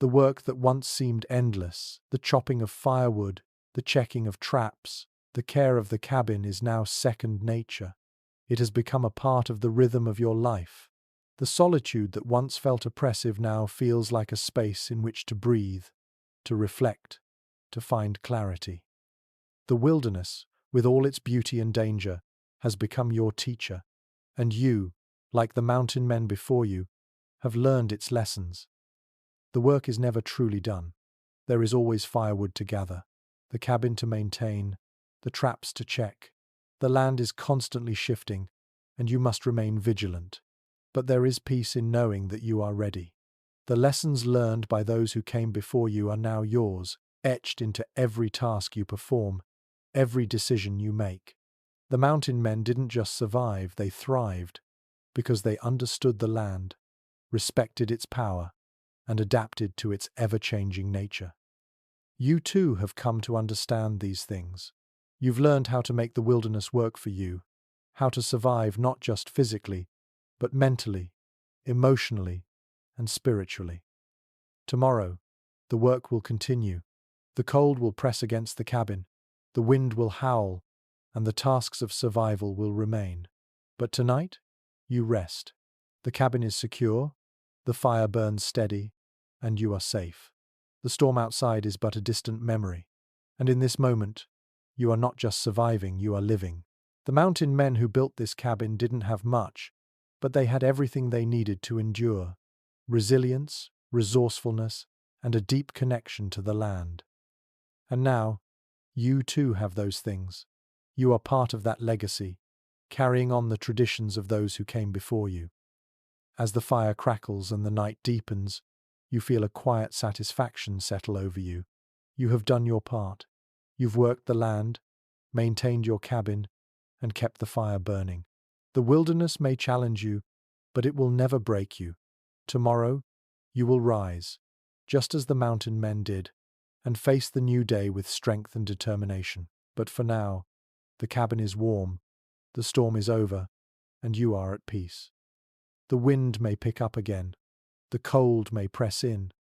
The work that once seemed endless, the chopping of firewood, the checking of traps, the care of the cabin is now second nature. It has become a part of the rhythm of your life. The solitude that once felt oppressive now feels like a space in which to breathe, to reflect, to find clarity. The wilderness, with all its beauty and danger, has become your teacher, and you, like the mountain men before you, have learned its lessons. The work is never truly done. There is always firewood to gather, the cabin to maintain, the traps to check. The land is constantly shifting, and you must remain vigilant. But there is peace in knowing that you are ready. The lessons learned by those who came before you are now yours, etched into every task you perform, every decision you make. The mountain men didn't just survive, they thrived, because they understood the land, respected its power, and adapted to its ever-changing nature. You too have come to understand these things. You've learned how to make the wilderness work for you, how to survive not just physically, but mentally, emotionally, and spiritually. Tomorrow, the work will continue. The cold will press against the cabin, the wind will howl, and the tasks of survival will remain. But tonight, you rest. The cabin is secure, the fire burns steady, and you are safe. The storm outside is but a distant memory, and in this moment, you are not just surviving, you are living. The mountain men who built this cabin didn't have much, but they had everything they needed to endure: resilience, resourcefulness, and a deep connection to the land. And now, you too have those things. You are part of that legacy, carrying on the traditions of those who came before you. As the fire crackles and the night deepens, you feel a quiet satisfaction settle over you. You have done your part. You've worked the land, maintained your cabin, and kept the fire burning. The wilderness may challenge you, but it will never break you. Tomorrow, you will rise, just as the mountain men did, and face the new day with strength and determination. But for now, the cabin is warm, the storm is over, and you are at peace. The wind may pick up again, the cold may press in,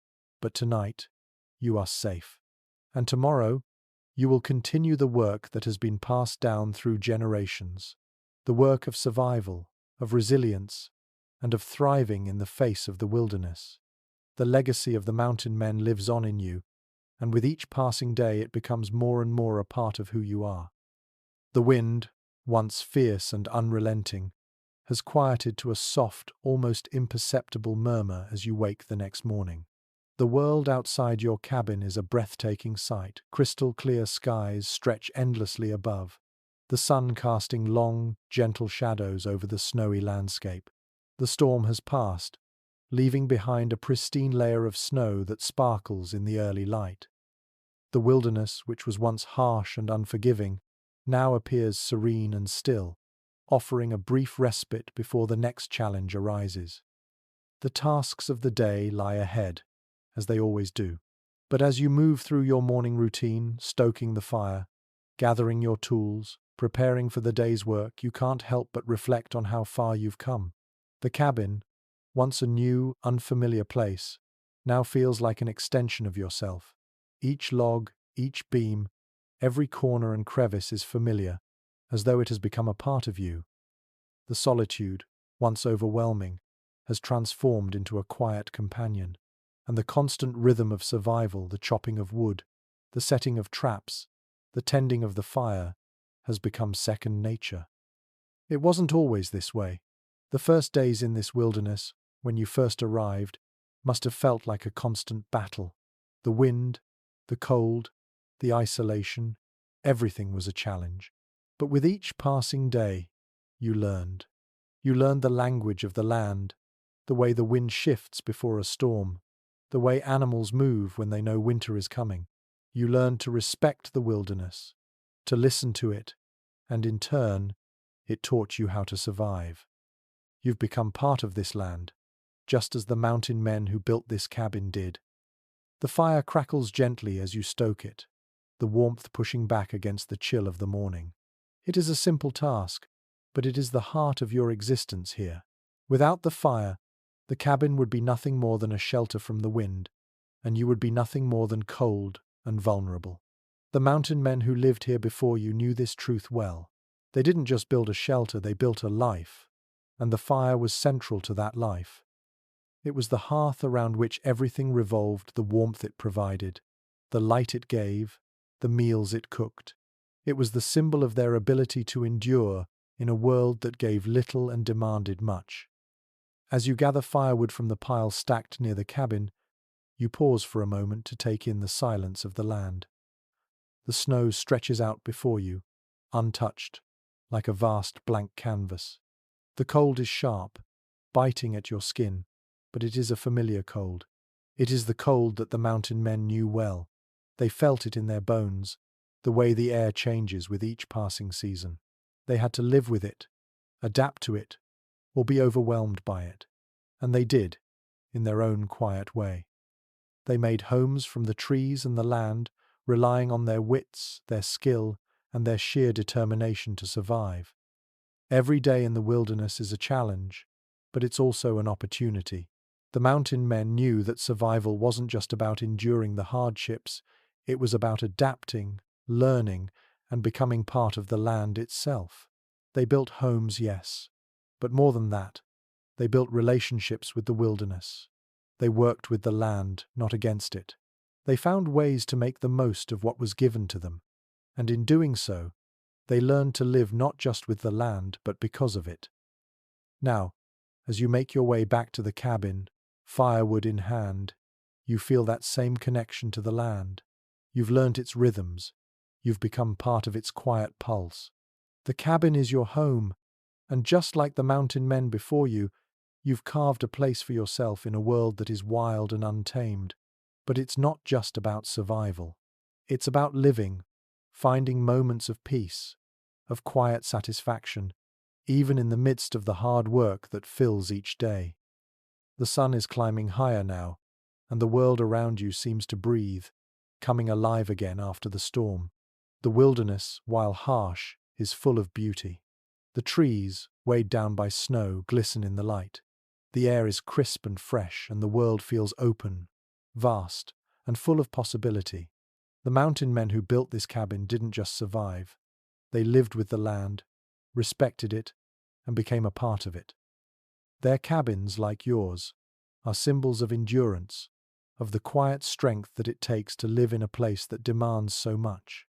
but tonight, you are safe. And tomorrow, you will continue the work that has been passed down through generations, the work of survival, of resilience, and of thriving in the face of the wilderness. The legacy of the mountain men lives on in you, and with each passing day it becomes more and more a part of who you are. The wind, once fierce and unrelenting, has quieted to a soft, almost imperceptible murmur as you wake the next morning. The world outside your cabin is a breathtaking sight. Crystal clear skies stretch endlessly above, the sun casting long, gentle shadows over the snowy landscape. The storm has passed, leaving behind a pristine layer of snow that sparkles in the early light. The wilderness, which was once harsh and unforgiving, now appears serene and still, offering a brief respite before the next challenge arises. The tasks of the day lie ahead, as they always do. But as you move through your morning routine, stoking the fire, gathering your tools, preparing for the day's work, you can't help but reflect on how far you've come. The cabin, once a new, unfamiliar place, now feels like an extension of yourself. Each log, each beam, every corner and crevice is familiar, as though it has become a part of you. The solitude, once overwhelming, has transformed into a quiet companion, and the constant rhythm of survival, the chopping of wood, the setting of traps, the tending of the fire, has become second nature. It wasn't always this way. The first days in this wilderness, when you first arrived, must have felt like a constant battle. The wind, the cold, the isolation, everything was a challenge. But with each passing day, you learned. You learned the language of the land, the way the wind shifts before a storm, the way animals move when they know winter is coming. You learned to respect the wilderness, to listen to it, and in turn, it taught you how to survive. You've become part of this land, just as the mountain men who built this cabin did. The fire crackles gently as you stoke it, the warmth pushing back against the chill of the morning. It is a simple task, but it is the heart of your existence here. Without the fire, the cabin would be nothing more than a shelter from the wind, and you would be nothing more than cold and vulnerable. The mountain men who lived here before you knew this truth well. They didn't just build a shelter, they built a life, and the fire was central to that life. It was the hearth around which everything revolved, the warmth it provided, the light it gave, the meals it cooked. It was the symbol of their ability to endure in a world that gave little and demanded much. As you gather firewood from the pile stacked near the cabin, you pause for a moment to take in the silence of the land. The snow stretches out before you, untouched, like a vast blank canvas. The cold is sharp, biting at your skin, but it is a familiar cold. It is the cold that the mountain men knew well. They felt it in their bones, the way the air changes with each passing season. They had to live with it, adapt to it, or be overwhelmed by it. And they did, in their own quiet way. They made homes from the trees and the land, relying on their wits, their skill, and their sheer determination to survive. Every day in the wilderness is a challenge, but it's also an opportunity. The mountain men knew that survival wasn't just about enduring the hardships, it was about adapting, learning, and becoming part of the land itself. They built homes, yes, but more than that, they built relationships with the wilderness. They worked with the land, not against it. They found ways to make the most of what was given to them, and in doing so, they learned to live not just with the land, but because of it. Now, as you make your way back to the cabin, firewood in hand, you feel that same connection to the land. You've learnt its rhythms. You've become part of its quiet pulse. The cabin is your home, and just like the mountain men before you, you've carved a place for yourself in a world that is wild and untamed. But it's not just about survival. It's about living, finding moments of peace, of quiet satisfaction, even in the midst of the hard work that fills each day. The sun is climbing higher now, and the world around you seems to breathe, coming alive again after the storm. The wilderness, while harsh, is full of beauty. The trees, weighed down by snow, glisten in the light. The air is crisp and fresh, and the world feels open, vast, and full of possibility. The mountain men who built this cabin didn't just survive. They lived with the land, respected it, and became a part of it. Their cabins, like yours, are symbols of endurance, of the quiet strength that it takes to live in a place that demands so much.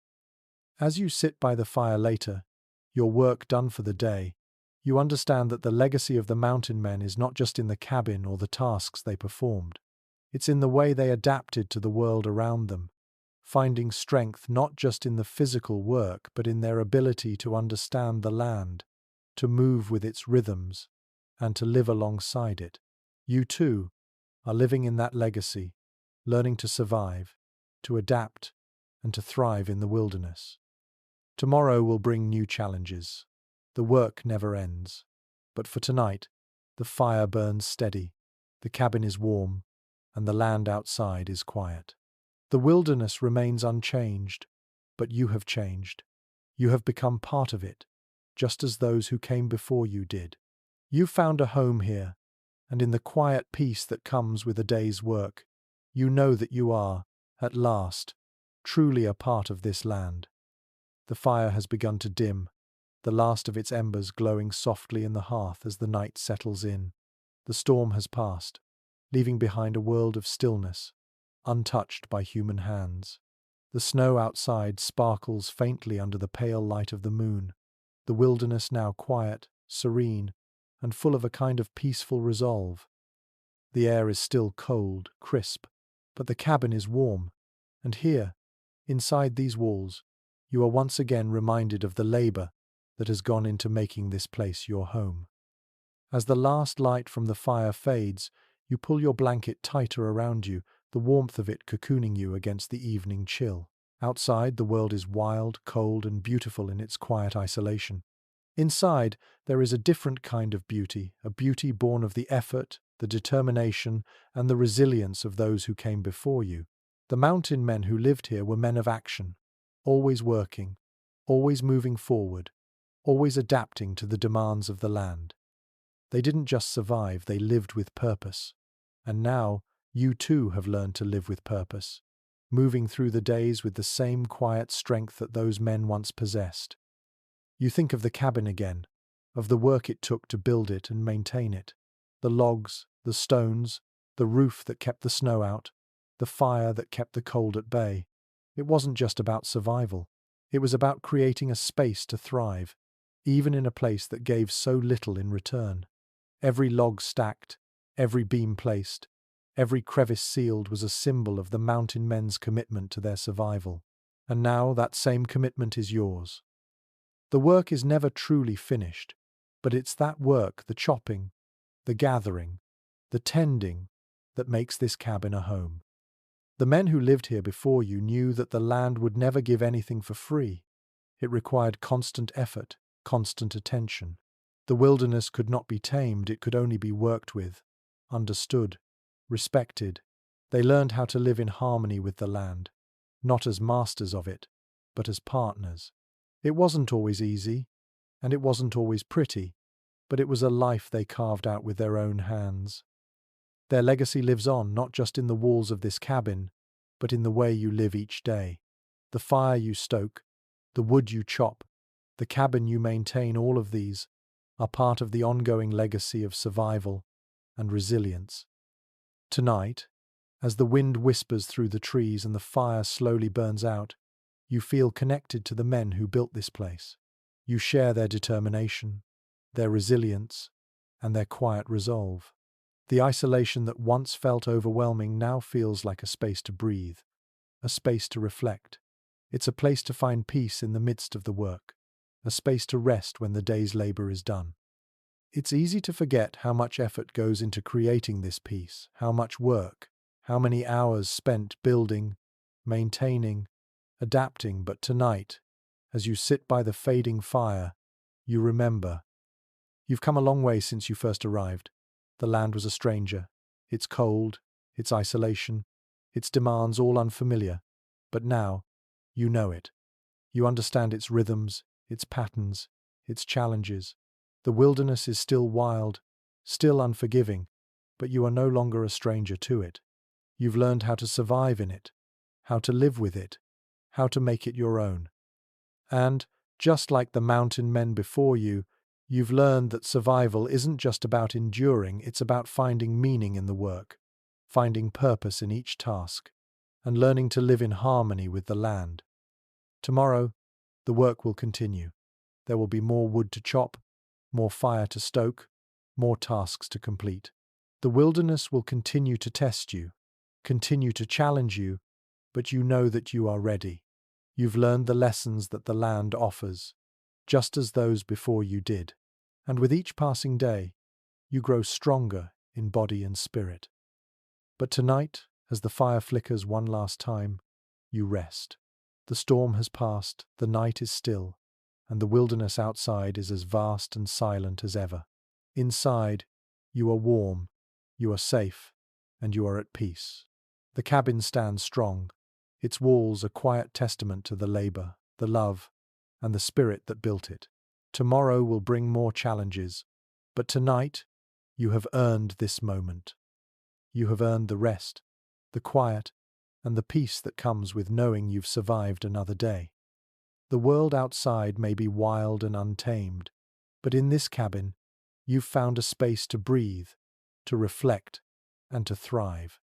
As you sit by the fire later, your work done for the day, you understand that the legacy of the mountain men is not just in the cabin or the tasks they performed. It's in the way they adapted to the world around them, finding strength not just in the physical work but in their ability to understand the land, to move with its rhythms, and to live alongside it. You too are living in that legacy, learning to survive, to adapt, and to thrive in the wilderness. Tomorrow will bring new challenges. The work never ends. But for tonight, the fire burns steady, the cabin is warm, and the land outside is quiet. The wilderness remains unchanged, but you have changed. You have become part of it, just as those who came before you did. You found a home here, and in the quiet peace that comes with a day's work, You know that you are, at last, truly a part of this land. The fire has begun to dim, the last of its embers glowing softly in the hearth as the night settles in. The storm has passed, leaving behind a world of stillness, untouched by human hands. The snow outside sparkles faintly under the pale light of the moon, the wilderness now quiet, serene, and full of a kind of peaceful resolve. The air is still cold, crisp, but the cabin is warm, and here, inside these walls, you are once again reminded of the labor that has gone into making this place your home. As the last light from the fire fades, you pull your blanket tighter around you, the warmth of it cocooning you against the evening chill. Outside, the world is wild, cold, and beautiful in its quiet isolation. Inside, there is a different kind of beauty, a beauty born of the effort, the determination, and the resilience of those who came before you. The mountain men who lived here were men of action, always working, always moving forward, always adapting to the demands of the land. They didn't just survive, they lived with purpose. And now, you too have learned to live with purpose, moving through the days with the same quiet strength that those men once possessed. You think of the cabin again, of the work it took to build it and maintain it, the logs, the stones, the roof that kept the snow out, the fire that kept the cold at bay. It wasn't just about survival. It was about creating a space to thrive, even in a place that gave so little in return. Every log stacked, every beam placed, every crevice sealed was a symbol of the mountain men's commitment to their survival. And now that same commitment is yours. The work is never truly finished, but it's that work, the chopping, the gathering, the tending, that makes this cabin a home. The men who lived here before you knew that the land would never give anything for free. It required constant effort, constant attention. The wilderness could not be tamed, it could only be worked with, understood, respected. They learned how to live in harmony with the land, not as masters of it, but as partners. It wasn't always easy, and it wasn't always pretty, but it was a life they carved out with their own hands. Their legacy lives on, not just in the walls of this cabin, but in the way you live each day. The fire you stoke, the wood you chop, the cabin you maintain, all of these are part of the ongoing legacy of survival and resilience. Tonight, as the wind whispers through the trees and the fire slowly burns out, you feel connected to the men who built this place. You share their determination, their resilience, and their quiet resolve. The isolation that once felt overwhelming now feels like a space to breathe, a space to reflect. It's a place to find peace in the midst of the work, a space to rest when the day's labor is done. It's easy to forget how much effort goes into creating this peace, how much work, how many hours spent building, maintaining, adapting, but tonight, as you sit by the fading fire, you remember. You've come a long way since you first arrived. The land was a stranger, its cold, its isolation, its demands all unfamiliar, but now, you know it. You understand its rhythms, its patterns, its challenges. The wilderness is still wild, still unforgiving, but you are no longer a stranger to it. You've learned how to survive in it, how to live with it, how to make it your own. And, just like the mountain men before you, you've learned that survival isn't just about enduring, it's about finding meaning in the work, finding purpose in each task, and learning to live in harmony with the land. Tomorrow, the work will continue. There will be more wood to chop, more fire to stoke, more tasks to complete. The wilderness will continue to test you, continue to challenge you, but you know that you are ready. You've learned the lessons that the land offers, just as those before you did. And with each passing day, you grow stronger in body and spirit. But tonight, as the fire flickers one last time, you rest. The storm has passed, the night is still, and the wilderness outside is as vast and silent as ever. Inside, you are warm, you are safe, and you are at peace. The cabin stands strong, its walls a quiet testament to the labor, the love, and the spirit that built it. Tomorrow will bring more challenges, but tonight, you have earned this moment. You have earned the rest, the quiet, and the peace that comes with knowing you've survived another day. The world outside may be wild and untamed, but in this cabin, you've found a space to breathe, to reflect, and to thrive.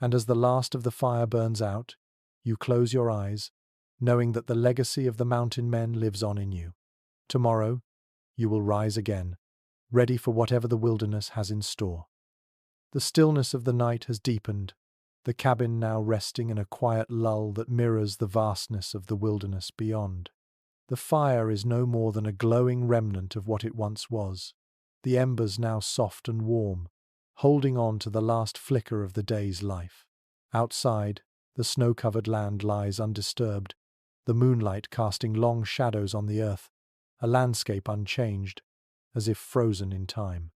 And as the last of the fire burns out, you close your eyes, knowing that the legacy of the mountain men lives on in you. Tomorrow, you will rise again, ready for whatever the wilderness has in store. The stillness of the night has deepened, the cabin now resting in a quiet lull that mirrors the vastness of the wilderness beyond. The fire is no more than a glowing remnant of what it once was, the embers now soft and warm, holding on to the last flicker of the day's life. Outside, the snow-covered land lies undisturbed, the moonlight casting long shadows on the earth, a landscape unchanged, as if frozen in time.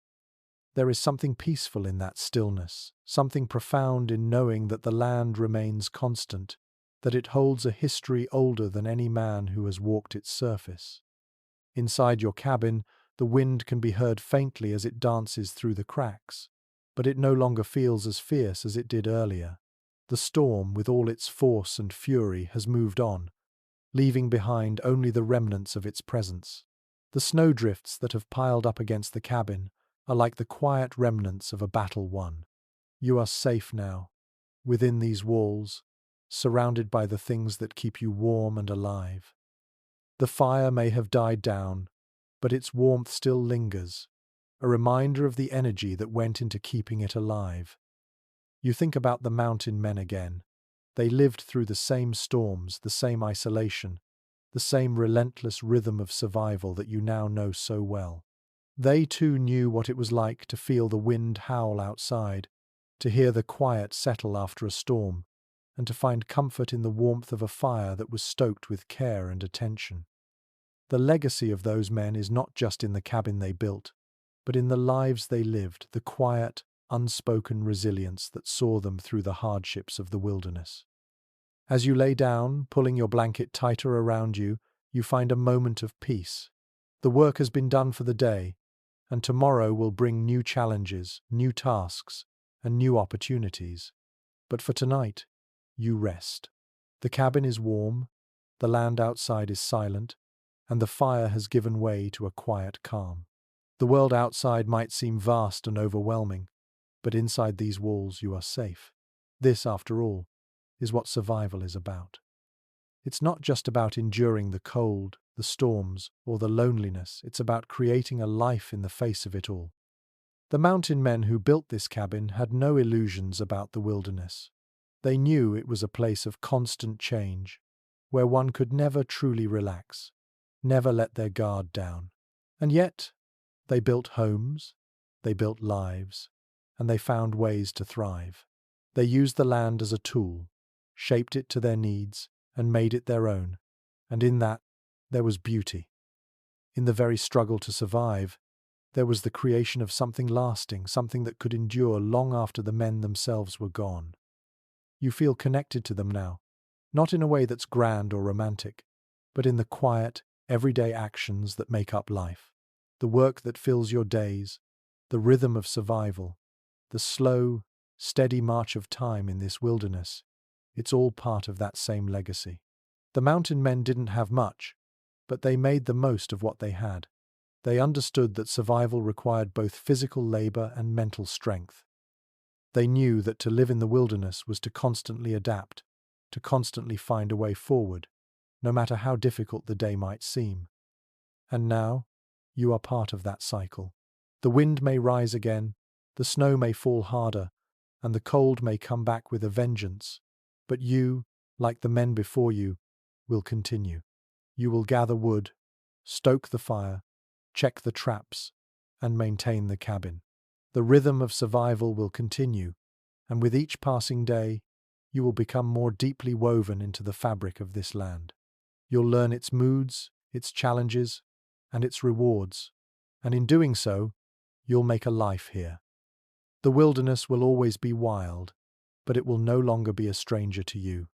There is something peaceful in that stillness, something profound in knowing that the land remains constant, that it holds a history older than any man who has walked its surface. Inside your cabin, the wind can be heard faintly as it dances through the cracks, but it no longer feels as fierce as it did earlier. The storm, with all its force and fury, has moved on, leaving behind only the remnants of its presence. The snowdrifts that have piled up against the cabin are like the quiet remnants of a battle won. You are safe now, within these walls, surrounded by the things that keep you warm and alive. The fire may have died down, but its warmth still lingers, a reminder of the energy that went into keeping it alive. You think about the mountain men again. They lived through the same storms, the same isolation, the same relentless rhythm of survival that you now know so well. They too knew what it was like to feel the wind howl outside, to hear the quiet settle after a storm, and to find comfort in the warmth of a fire that was stoked with care and attention. The legacy of those men is not just in the cabin they built, but in the lives they lived, the quiet, unspoken resilience that saw them through the hardships of the wilderness. As you lay down, pulling your blanket tighter around you, you find a moment of peace. The work has been done for the day, and tomorrow will bring new challenges, new tasks, and new opportunities. But for tonight, you rest. The cabin is warm, the land outside is silent, and the fire has given way to a quiet calm. The world outside might seem vast and overwhelming, but inside these walls you are safe. This, after all, is what survival is about. It's not just about enduring the cold, the storms, or the loneliness. It's about creating a life in the face of it all. The mountain men who built this cabin had no illusions about the wilderness. They knew it was a place of constant change, where one could never truly relax, never let their guard down. And yet, they built homes, they built lives, and they found ways to thrive. They used the land as a tool, shaped it to their needs, and made it their own. And in that, there was beauty. In the very struggle to survive, there was the creation of something lasting, something that could endure long after the men themselves were gone. You feel connected to them now, not in a way that's grand or romantic, but in the quiet, everyday actions that make up life. The work that fills your days, the rhythm of survival, the slow, steady march of time in this wilderness, it's all part of that same legacy. The mountain men didn't have much, but they made the most of what they had. They understood that survival required both physical labor and mental strength. They knew that to live in the wilderness was to constantly adapt, to constantly find a way forward, no matter how difficult the day might seem. And now, you are part of that cycle. The wind may rise again, the snow may fall harder, and the cold may come back with a vengeance, but you, like the men before you, will continue. You will gather wood, stoke the fire, check the traps, and maintain the cabin. The rhythm of survival will continue, and with each passing day, you will become more deeply woven into the fabric of this land. You'll learn its moods, its challenges, and its rewards, and in doing so, you'll make a life here. The wilderness will always be wild, but it will no longer be a stranger to you.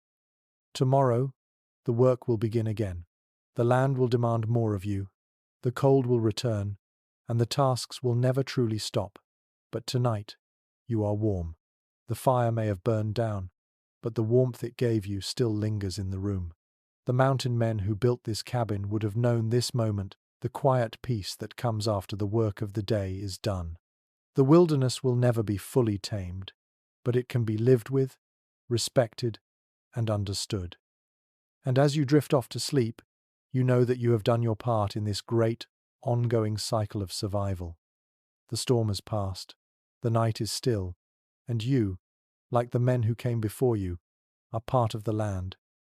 Tomorrow, the work will begin again. The land will demand more of you, the cold will return, and the tasks will never truly stop. But tonight, you are warm. The fire may have burned down, but the warmth it gave you still lingers in the room. The mountain men who built this cabin would have known this moment, the quiet peace that comes after the work of the day is done. The wilderness will never be fully tamed, but it can be lived with, respected, and understood. And as you drift off to sleep, you know that you have done your part in this great, ongoing cycle of survival. The storm has passed, the night is still, and you, like the men who came before you, are part of the land,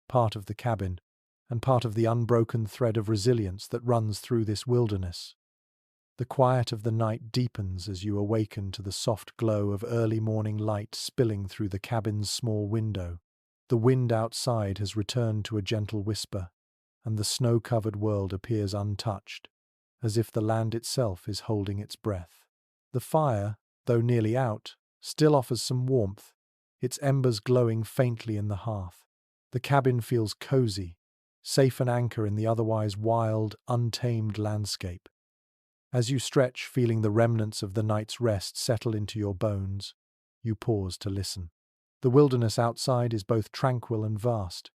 part of the cabin, and part of the unbroken thread of resilience that runs through this wilderness. The quiet of the night deepens as you awaken to the soft glow of early morning light spilling through the cabin's small window. The wind outside has returned to a gentle whisper, and the snow-covered world appears untouched, as if the land itself is holding its breath. The fire, though nearly out, still offers some warmth, its embers glowing faintly in the hearth. The cabin feels cozy, safe an anchor in the otherwise wild, untamed landscape. As you stretch, feeling the remnants of the night's rest settle into your bones, you pause to listen. The wilderness outside is both tranquil and vast,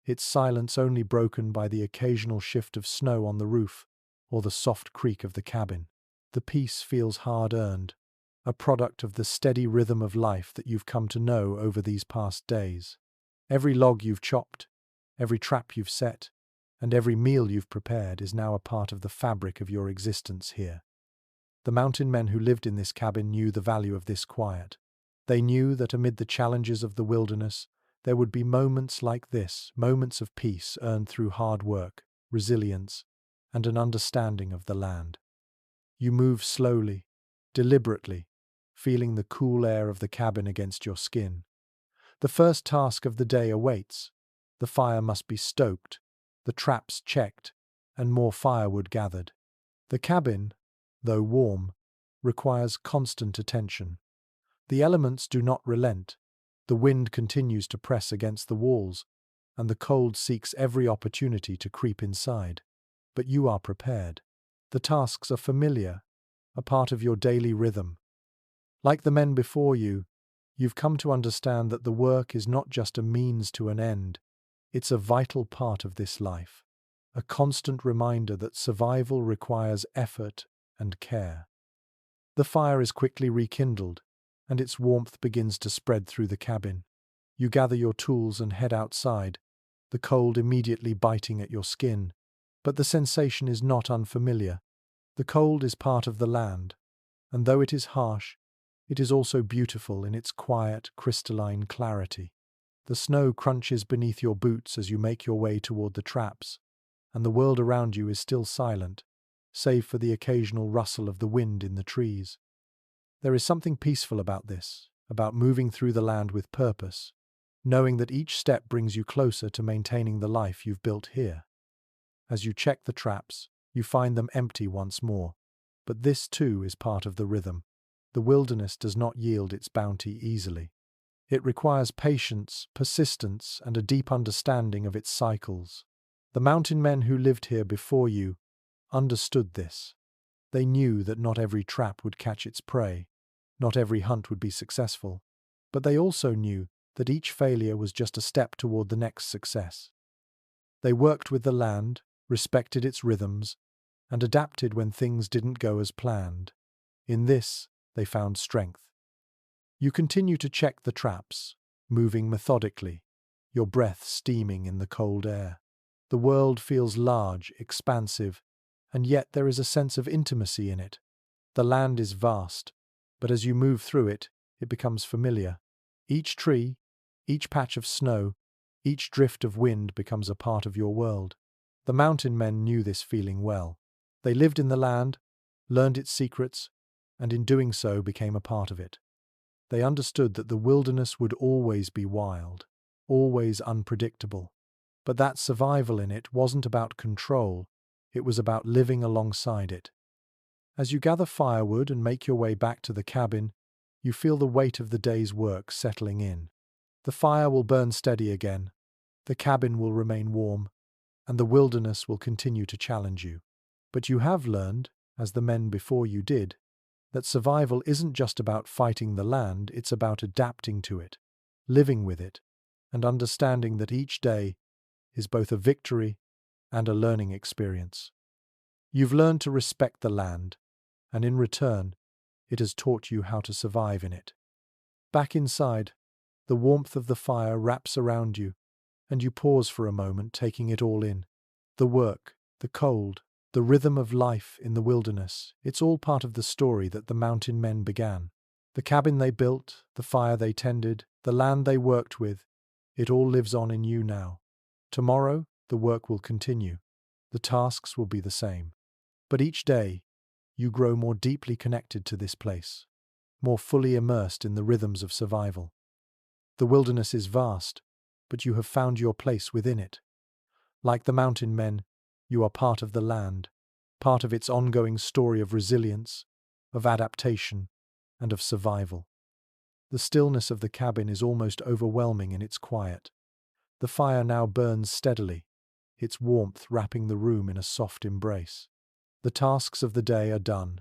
its silence only broken by the occasional shift of snow on the roof or the soft creak of the cabin. The peace feels hard-earned, a product of the steady rhythm of life that you've come to know over these past days. Every log you've chopped, every trap you've set, and every meal you've prepared is now a part of the fabric of your existence here. The mountain men who lived in this cabin knew the value of this quiet. They knew that amid the challenges of the wilderness, there would be moments like this, moments of peace earned through hard work, resilience, and an understanding of the land. You move slowly, deliberately, feeling the cool air of the cabin against your skin. The first task of the day awaits. The fire must be stoked, the traps checked, and more firewood gathered. The cabin, though warm, requires constant attention. The elements do not relent. The wind continues to press against the walls, and the cold seeks every opportunity to creep inside. But you are prepared. The tasks are familiar, a part of your daily rhythm. Like the men before you, you've come to understand that the work is not just a means to an end, it's a vital part of this life, a constant reminder that survival requires effort and care. The fire is quickly rekindled, and its warmth begins to spread through the cabin. You gather your tools and head outside, the cold immediately biting at your skin. But the sensation is not unfamiliar. The cold is part of the land, and though it is harsh, it is also beautiful in its quiet, crystalline clarity. The snow crunches beneath your boots as you make your way toward the traps, and the world around you is still silent, save for the occasional rustle of the wind in the trees. There is something peaceful about this, about moving through the land with purpose, knowing that each step brings you closer to maintaining the life you've built here. As you check the traps, you find them empty once more. But this too is part of the rhythm. The wilderness does not yield its bounty easily. It requires patience, persistence, and a deep understanding of its cycles. The mountain men who lived here before you understood this. They knew that not every trap would catch its prey, not every hunt would be successful, but they also knew that each failure was just a step toward the next success. They worked with the land, respected its rhythms, and adapted when things didn't go as planned. In this, they found strength. You continue to check the traps, moving methodically, your breath steaming in the cold air. The world feels large, expansive, and yet there is a sense of intimacy in it. The land is vast, but as you move through it, it becomes familiar. Each tree, each patch of snow, each drift of wind becomes a part of your world. The mountain men knew this feeling well. They lived in the land, learned its secrets, and in doing so became a part of it. They understood that the wilderness would always be wild, always unpredictable. But that survival in it wasn't about control, it was about living alongside it. As you gather firewood and make your way back to the cabin, you feel the weight of the day's work settling in. The fire will burn steady again, the cabin will remain warm, and the wilderness will continue to challenge you. But you have learned, as the men before you did, that survival isn't just about fighting the land, it's about adapting to it, living with it, and understanding that each day is both a victory and a learning experience. You've learned to respect the land, and in return, it has taught you how to survive in it. Back inside, the warmth of the fire wraps around you, and you pause for a moment, taking it all in. The work, the cold, the rhythm of life in the wilderness, it's all part of the story that the mountain men began. The cabin they built, the fire they tended, the land they worked with, it all lives on in you now. Tomorrow, the work will continue. The tasks will be the same. But each day, you grow more deeply connected to this place, more fully immersed in the rhythms of survival. The wilderness is vast, but you have found your place within it. Like the mountain men, you are part of the land, part of its ongoing story of resilience, of adaptation, and of survival. The stillness of the cabin is almost overwhelming in its quiet. The fire now burns steadily, its warmth wrapping the room in a soft embrace. The tasks of the day are done.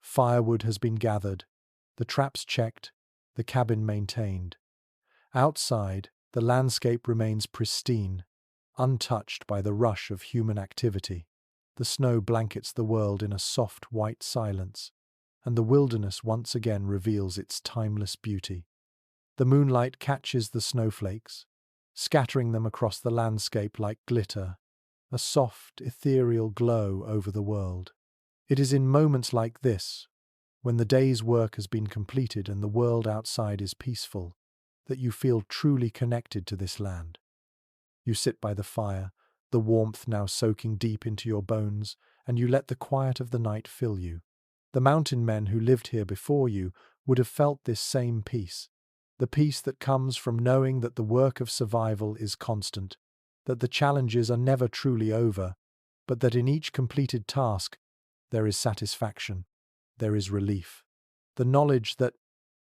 Firewood has been gathered, the traps checked, the cabin maintained. Outside, the landscape remains pristine, untouched by the rush of human activity. The snow blankets the world in a soft white silence, and the wilderness once again reveals its timeless beauty. The moonlight catches the snowflakes, scattering them across the landscape like glitter, a soft, ethereal glow over the world. It is in moments like this, when the day's work has been completed and the world outside is peaceful, that you feel truly connected to this land. You sit by the fire, the warmth now soaking deep into your bones, and you let the quiet of the night fill you. The mountain men who lived here before you would have felt this same peace, the peace that comes from knowing that the work of survival is constant, that the challenges are never truly over, but that in each completed task there is satisfaction, there is relief. The knowledge that,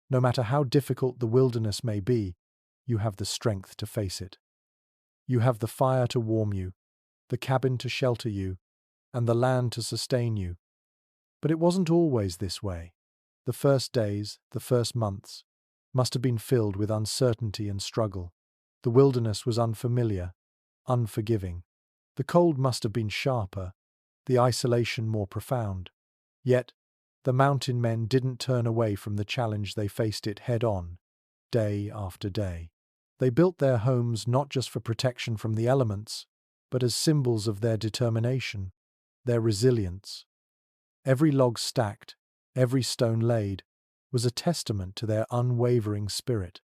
no matter how difficult the wilderness may be, you have the strength to face it. You have the fire to warm you, the cabin to shelter you, and the land to sustain you. But it wasn't always this way. The first days, the first months, must have been filled with uncertainty and struggle. The wilderness was unfamiliar, unforgiving. The cold must have been sharper, the isolation more profound. Yet, the mountain men didn't turn away from the challenge. They faced it head-on, day after day. They built their homes not just for protection from the elements, but as symbols of their determination, their resilience. Every log stacked, every stone laid, was a testament to their unwavering spirit.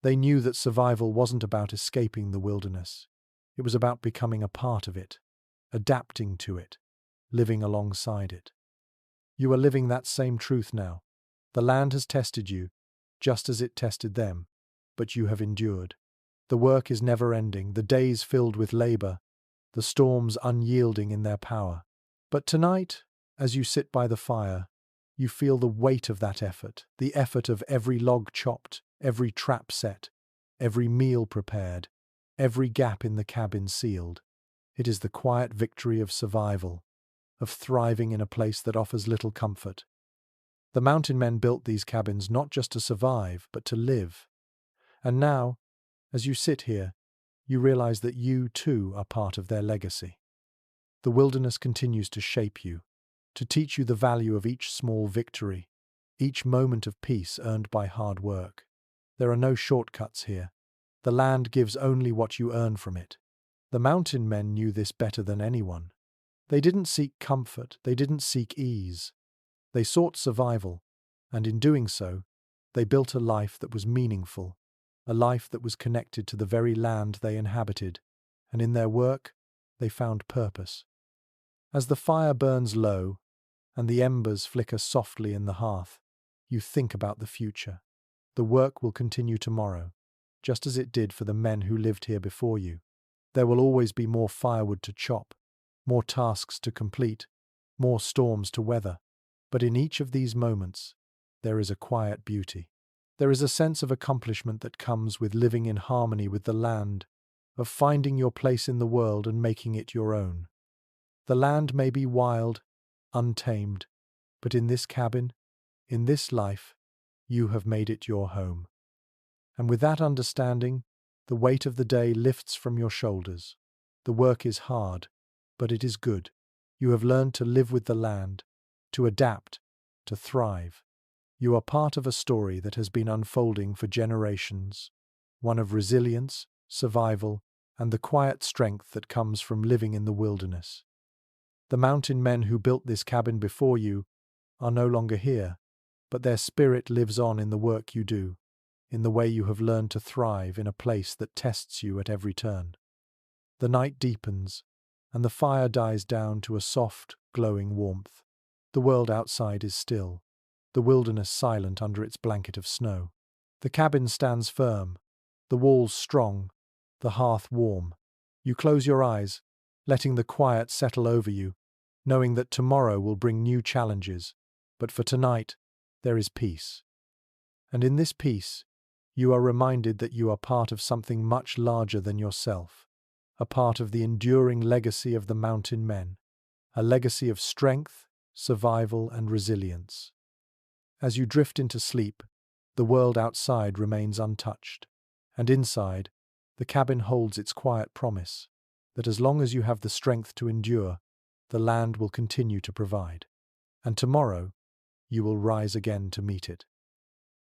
They knew that survival wasn't about escaping the wilderness. It was about becoming a part of it, adapting to it, living alongside it. You are living that same truth now. The land has tested you, just as it tested them, but you have endured. The work is never-ending, the days filled with labor, the storms unyielding in their power. But tonight, as you sit by the fire, you feel the weight of that effort, the effort of every log chopped, every trap set, every meal prepared, every gap in the cabin sealed. It is the quiet victory of survival, of thriving in a place that offers little comfort. The mountain men built these cabins not just to survive, but to live. And now, as you sit here, you realize that you, too, are part of their legacy. The wilderness continues to shape you, to teach you the value of each small victory, each moment of peace earned by hard work. There are no shortcuts here. The land gives only what you earn from it. The mountain men knew this better than anyone. They didn't seek comfort, they didn't seek ease. They sought survival, and in doing so, they built a life that was meaningful, a life that was connected to the very land they inhabited, and in their work, they found purpose. As the fire burns low, and the embers flicker softly in the hearth, you think about the future. The work will continue tomorrow, just as it did for the men who lived here before you. There will always be more firewood to chop, more tasks to complete, more storms to weather. But in each of these moments, there is a quiet beauty. There is a sense of accomplishment that comes with living in harmony with the land, of finding your place in the world and making it your own. The land may be wild, untamed, but in this cabin, in this life, you have made it your home. And with that understanding, The weight of the day lifts from your shoulders. The work is hard, but it is good. You have learned to live with the land, to adapt, to thrive. You are part of a story that has been unfolding for generations, one of resilience, survival, and the quiet strength that comes from living in the wilderness. The mountain men who built this cabin before you are no longer here, but their spirit lives on in the work you do, in the way you have learned to thrive in a place that tests you at every turn. The night deepens, and the fire dies down to a soft, glowing warmth. The world outside is still, the wilderness silent under its blanket of snow. The cabin stands firm, the walls strong, the hearth warm. You close your eyes, letting the quiet settle over you, knowing that tomorrow will bring new challenges, but for tonight, there is peace. And in this peace, you are reminded that you are part of something much larger than yourself, a part of the enduring legacy of the mountain men, a legacy of strength, survival, and resilience. As you drift into sleep, the world outside remains untouched, and inside, the cabin holds its quiet promise that as long as you have the strength to endure, the land will continue to provide. And tomorrow, you will rise again to meet it.